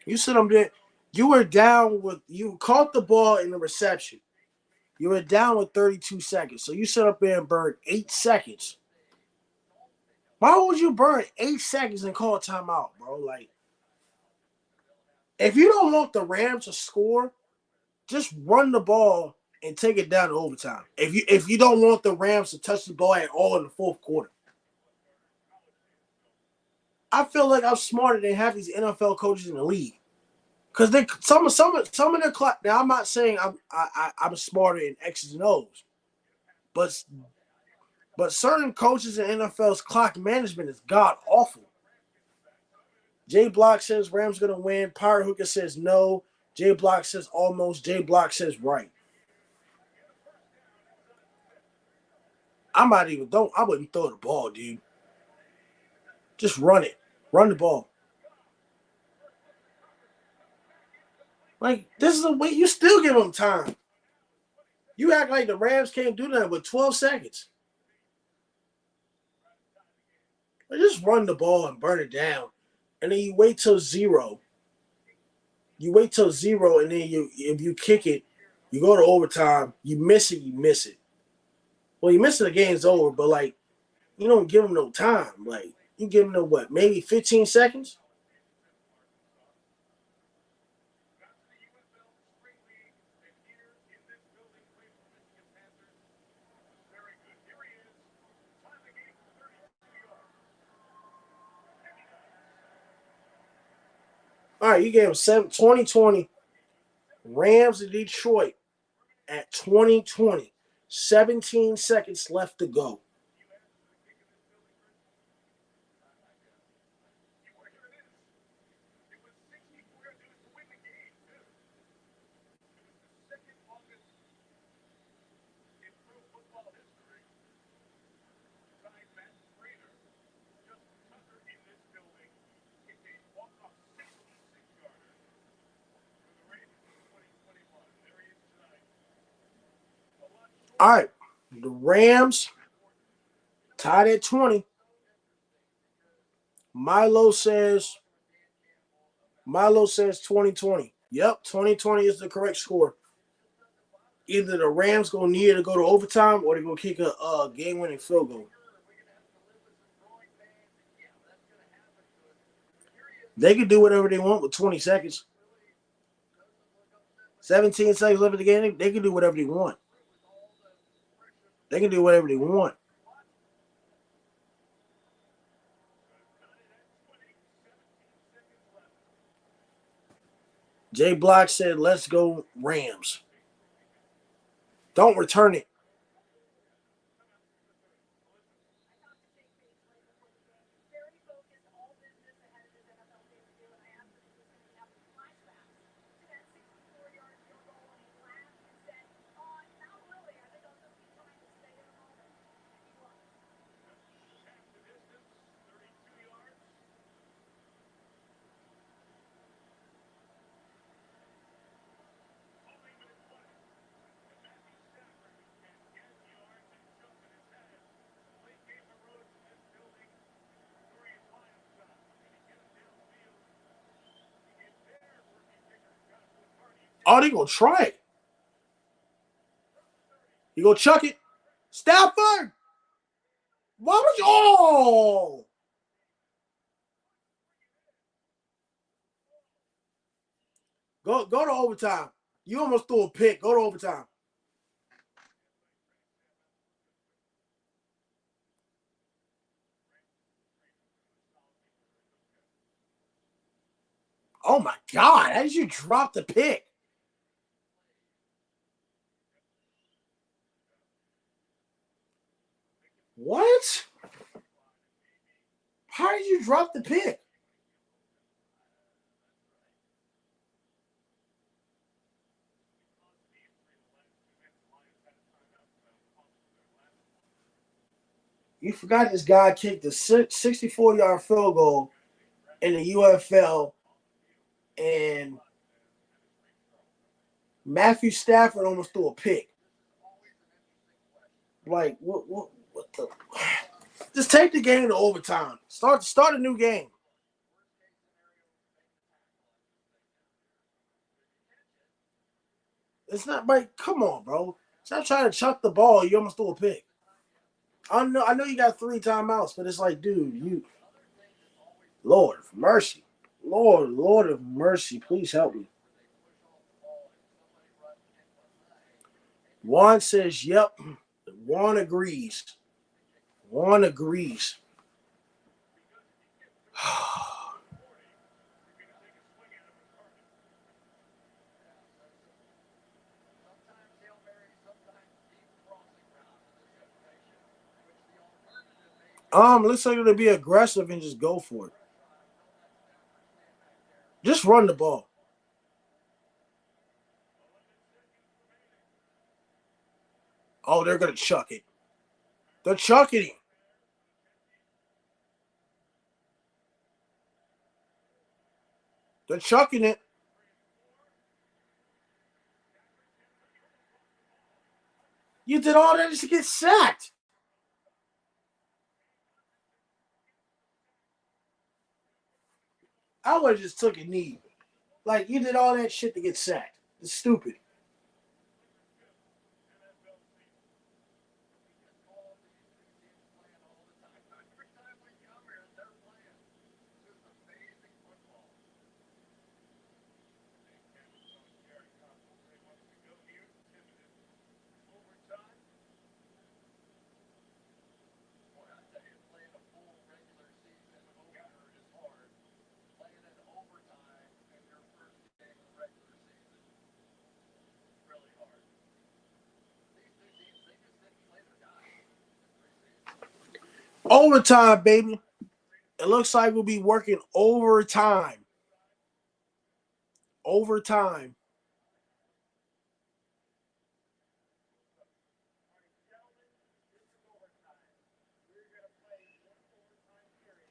You sit up there. You were down with, you caught the ball in the reception. You were down with 32 seconds. So you sit up there and burn 8 seconds. Why would you burn 8 seconds and call a timeout, bro? Like, if you don't want the Rams to score, just run the ball and take it down to overtime. If you don't want the Rams to touch the ball at all in the fourth quarter. I feel like I'm smarter than half these NFL coaches in the league. Because they some of their clock. Now I'm not saying I'm smarter in X's and O's, but certain coaches in NFL's clock management is god awful. Jay Block says Rams gonna win. Pirate Hooker says no. Jay Block says almost. Jay Block says right. I wouldn't throw the ball, dude. Just run it. Run the ball. Like, this is a way you still give them time. You act like the Rams can't do that with 12 seconds. Like, just run the ball and burn it down. And then you wait till 0. You wait till 0, and then if you kick it, you go to overtime. You miss it, you miss it. Well, you miss it, the game's over, but, like, you don't give them no time. Like, you give them maybe 15 seconds? All right, you gave them 2020. Rams in Detroit at 2020. 17 seconds left to go. All right, the Rams tied at 20. Milo says 2020. Yep, 2020 is the correct score. Either the Rams gonna need to go to overtime or they're gonna kick a game-winning field goal. They can do whatever they want with 20 seconds. 17 seconds left in the game. They can do whatever they want. They can do whatever they want. Jay Block said, let's go Rams. Don't return it. Oh, they gonna try it. You gonna chuck it? Stafford! Why would you? Oh! Go to overtime. You almost threw a pick. Go to overtime. Oh my God! How did you drop the pick? What? How did you drop the pick? You forgot this guy kicked a 64-yard field goal in the UFL, and Matthew Stafford almost threw a pick. Like, what the? Just take the game to overtime. Start a new game. It's not like, come on, bro. Stop trying to chuck the ball. You almost threw a pick. I know you got 3 timeouts, but it's like, dude, Lord of mercy. Lord of mercy, please help me. Juan says, yep. Juan agrees. Let's say to be aggressive and just go for it. Just run the ball. Oh, they're gonna chuck it. They're chucking it. They're chucking it. You did all that just to get sacked. I would have just took a knee. Like, you did all that shit to get sacked. It's stupid. Overtime, baby. It looks like we'll be working overtime. Overtime.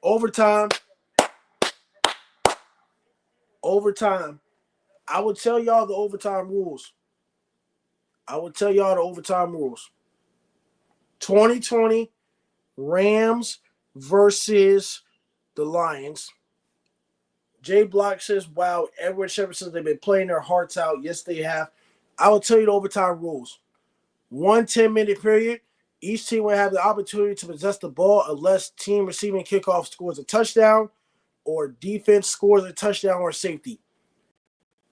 Overtime. Overtime. I will tell y'all the overtime rules. I will tell y'all the overtime rules. 2020 Rams versus the Lions. Jay Block says, wow, Edward Shepard says they've been playing their hearts out. Yes, they have. I will tell you the overtime rules. 1 10-minute period. Each team will have the opportunity to possess the ball unless team receiving kickoff scores a touchdown or defense scores a touchdown or safety.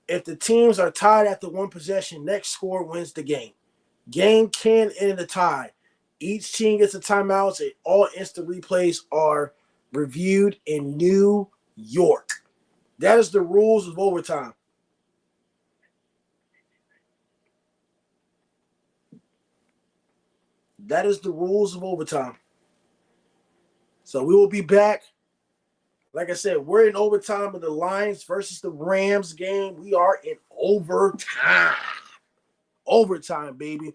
If the teams are tied after one possession, next score wins the game. Game can end in a tie. Each team gets a timeout and all instant replays are reviewed in New York. That is the rules of overtime. That is the rules of overtime. So we will be back. Like I said, we're in overtime with the Lions versus the Rams game. We are in overtime. Overtime, baby.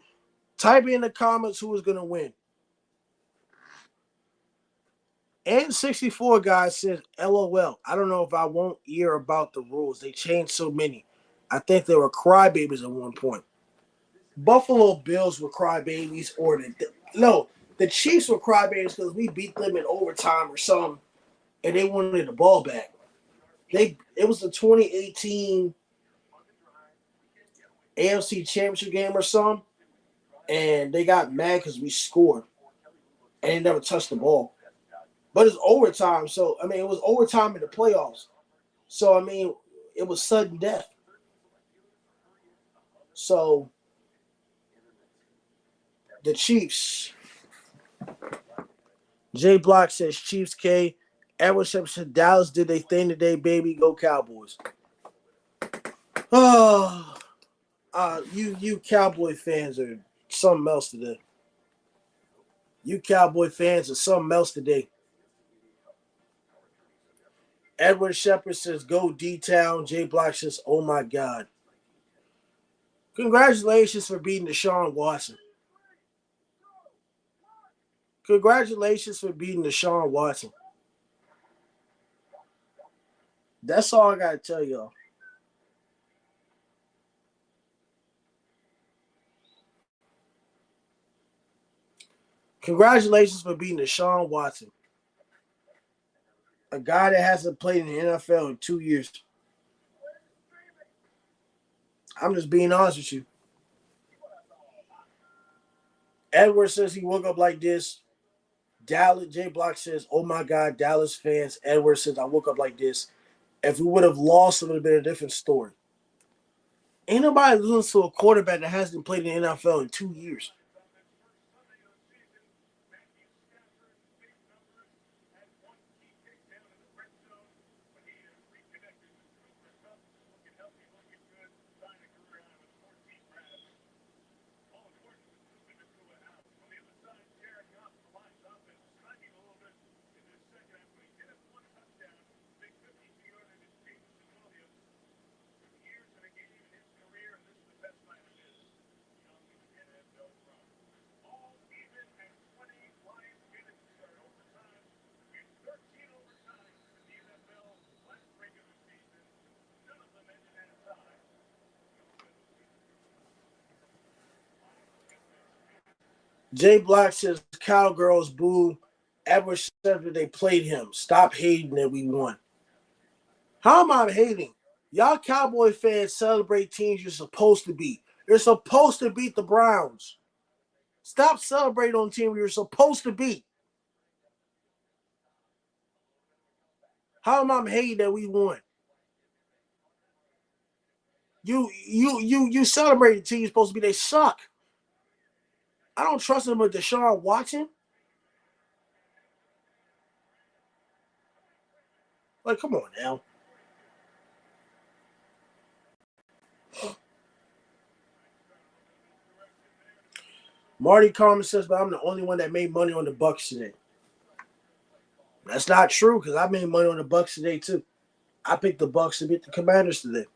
Type in the comments who is going to win. N64 guy says, LOL. I don't know if I won't hear about the rules. They changed so many. I think they were crybabies at one point. Buffalo Bills were crybabies, or the Chiefs were crybabies because we beat them in overtime or something, and they wanted the ball back. It was the 2018 AFC Championship game or something, and they got mad because we scored, and they never touched the ball. But it's overtime, so I mean it was overtime in the playoffs. So I mean it was sudden death. So the Chiefs. Jay Block says Chiefs K. Edward Shepard said Dallas did their thing today, baby. Go Cowboys. Oh, you Cowboy fans are something else today. You Cowboy fans are something else today. Edward Shepard says go D-Town. Jay Block says, oh my God. Congratulations for beating Deshaun Watson. Congratulations for beating Deshaun Watson. That's all I got to tell y'all. Congratulations for beating Deshaun Watson. A guy that hasn't played in the NFL in 2 years. I'm just being honest with you. Edward says he woke up like this. Dallas J Block says, oh my God, Dallas fans. Edward says, I woke up like this. If we would have lost, it would have been a different story. Ain't nobody losing to a quarterback that hasn't played in the NFL in 2 years. Jay Black says Cowgirls boo ever since they played him. Stop hating that we won. How am I hating? Y'all Cowboy fans celebrate teams you're supposed to beat. You're supposed to beat the Browns. Stop celebrating on team you're supposed to beat. How am I hating that we won? You celebrate the team you're supposed to be. They suck. I don't trust them with Deshaun Watson. Like, come on now. Marty Carmen says, but I'm the only one that made money on the Bucks today. That's not true because I made money on the Bucks today too. I picked the Bucks to beat the Commanders today.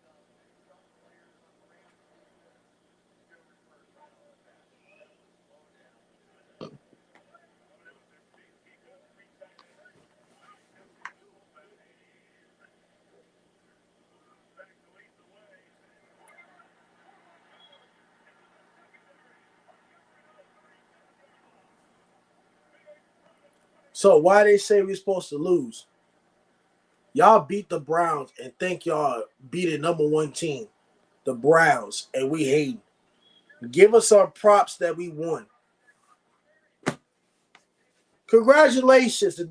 So why they say we're supposed to lose? Y'all beat the Browns and think y'all beat a number one team, the Browns, and we hate. Give us our props that we won. Congratulations. The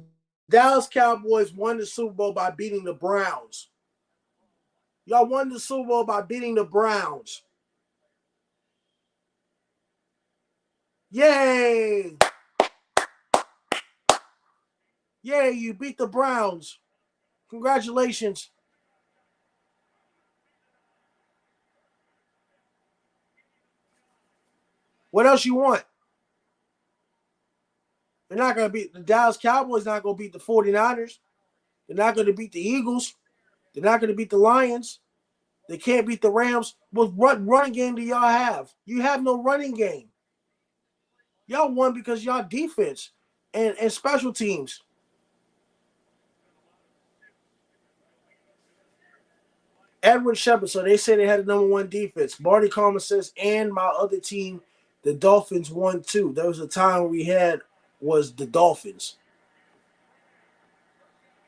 Dallas Cowboys won the Super Bowl by beating the Browns. Y'all won the Super Bowl by beating the Browns. Yay! Yay, you beat the Browns. Congratulations. What else you want? They're not going to beat the Dallas Cowboys, not going to beat the 49ers. They're not going to beat the Eagles. They're not going to beat the Lions. They can't beat the Rams. What running game do y'all have? You have no running game. Y'all won because y'all defense and special teams. Edward Shepard, so they say they had the number one defense. Marty Coleman says, and my other team, the Dolphins, won too. There was a time we had was the Dolphins.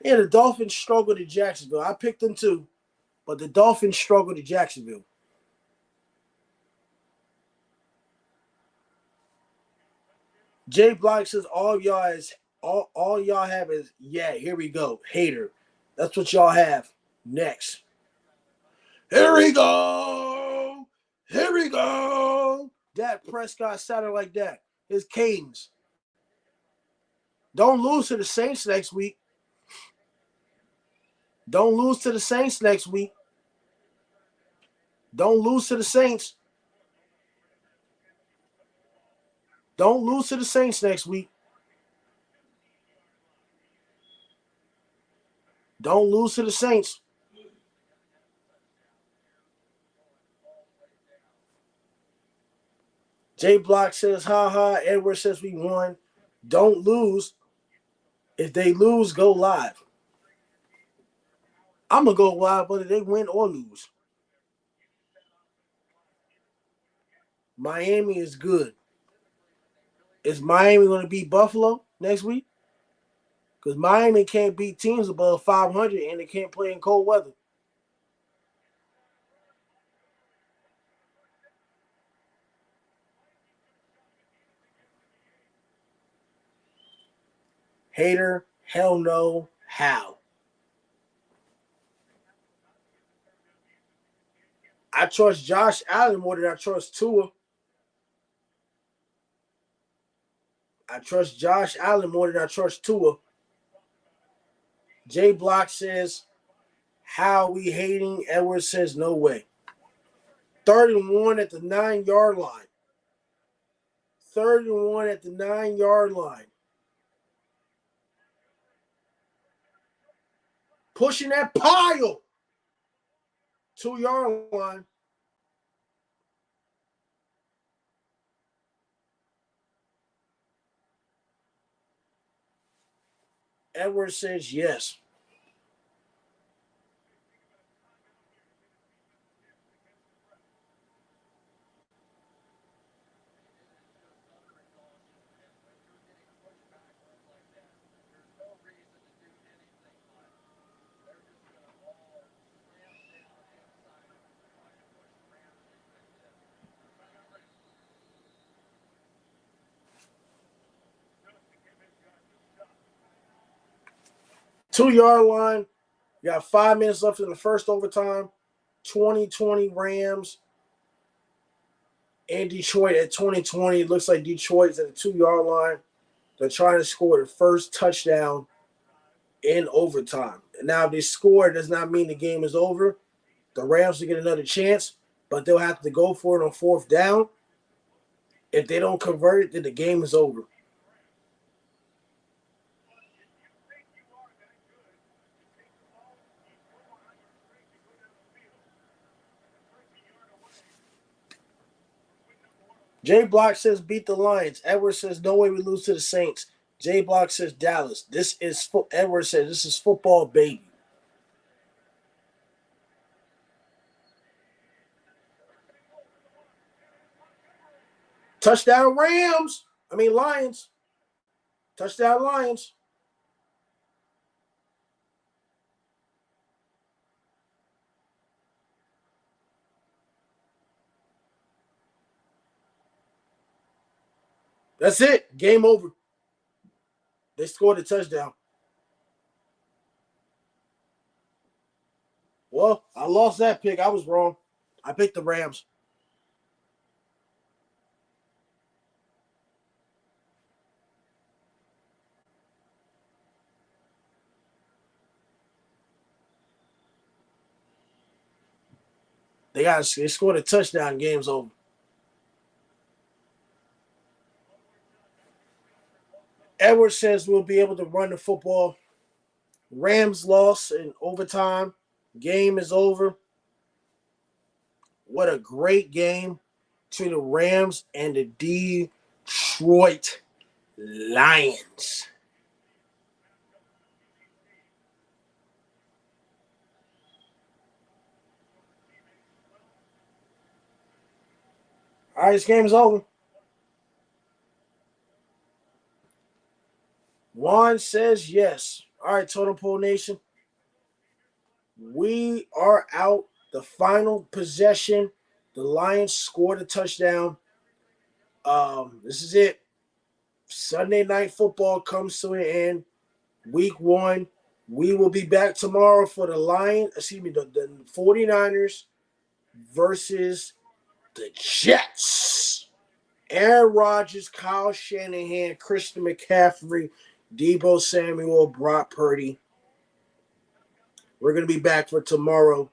Yeah, the Dolphins struggled in Jacksonville. I picked them too, but the Dolphins struggled in Jacksonville. Jay Block says all y'all is all y'all have is yeah, here we go. Hater. That's what y'all have. Next. Here we go. Here we go. Dak Prescott sounded like that. His cadence. Don't lose to the Saints next week. Don't lose to the Saints next week. Don't lose to the Saints. Don't lose to the Saints next week. Don't lose to the Saints. Jay Block says, ha ha. Edward says we won. Don't lose. If they lose, go live. I'm going to go live whether they win or lose. Miami is good. Is Miami going to beat Buffalo next week? Because Miami can't beat teams above 500 and they can't play in cold weather. Hater, hell no, how? I trust Josh Allen more than I trust Tua. I trust Josh Allen more than I trust Tua. Jay Block says, how we hating? Edwards says, no way. 31 at the 9-yard line. 31 at the 9-yard line. Pushing that pile. 2-yard line. Edwards says yes. 2-yard line. You got 5 minutes left in the first overtime. 2020 Rams and Detroit at 2020. It looks like Detroit's at the 2-yard line. They're trying to score the first touchdown in overtime. And now if they score, it does not mean the game is over. The Rams will get another chance, but they'll have to go for it on 4th down. If they don't convert it, then the game is over. Jay Block says beat the Lions. Edwards says no way we lose to the Saints. Jay Block says Dallas. Edwards says this is football, baby. Touchdown Lions. Touchdown Lions. That's it. Game over. They scored a touchdown. Well, I lost that pick. I was wrong. I picked the Rams. They scored a touchdown. Game's over. Edwards says we'll be able to run the football. Rams lost in overtime. Game is over. What a great game to the Rams and the Detroit Lions. All right, this game is over. Juan says yes. All right, Totem Pole Nation. We are out. The final possession. The Lions scored a touchdown. This is it. Sunday Night Football comes to an end. Week 1. We will be back tomorrow for the 49ers versus the Jets. Aaron Rodgers, Kyle Shanahan, Christian McCaffrey, Deebo Samuel, Brock Purdy. We're going to be back for tomorrow,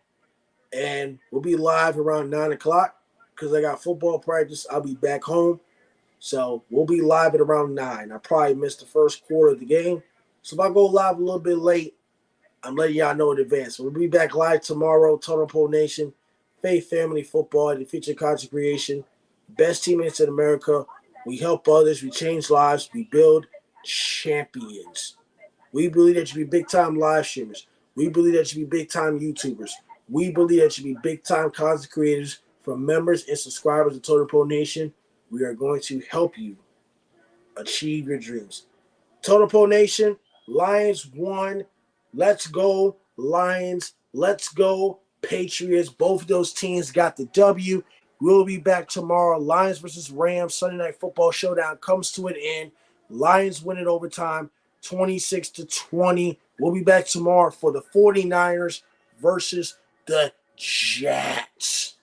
and we'll be live around 9 o'clock because I got football practice. I'll be back home, so we'll be live at around 9. I probably missed the first quarter of the game, so if I go live a little bit late, I'm letting y'all know in advance. So we'll be back live tomorrow, Totem Pole Nation, Faith Family Football, the feature content creation, best teammates in America. We help others, we change lives, we build champions. We believe that you be big-time live streamers. We believe that you be big-time YouTubers. We believe that you be big-time content creators. From members and subscribers of Totem Pole Nation, we are going to help you achieve your dreams. Totem Pole Nation, Lions won. Let's go, Lions. Let's go, Patriots. Both of those teams got the W. We'll be back tomorrow. Lions versus Rams. Sunday Night Football Showdown comes to an end. Lions win in overtime, 26-20. We'll be back tomorrow for the 49ers versus the Jets.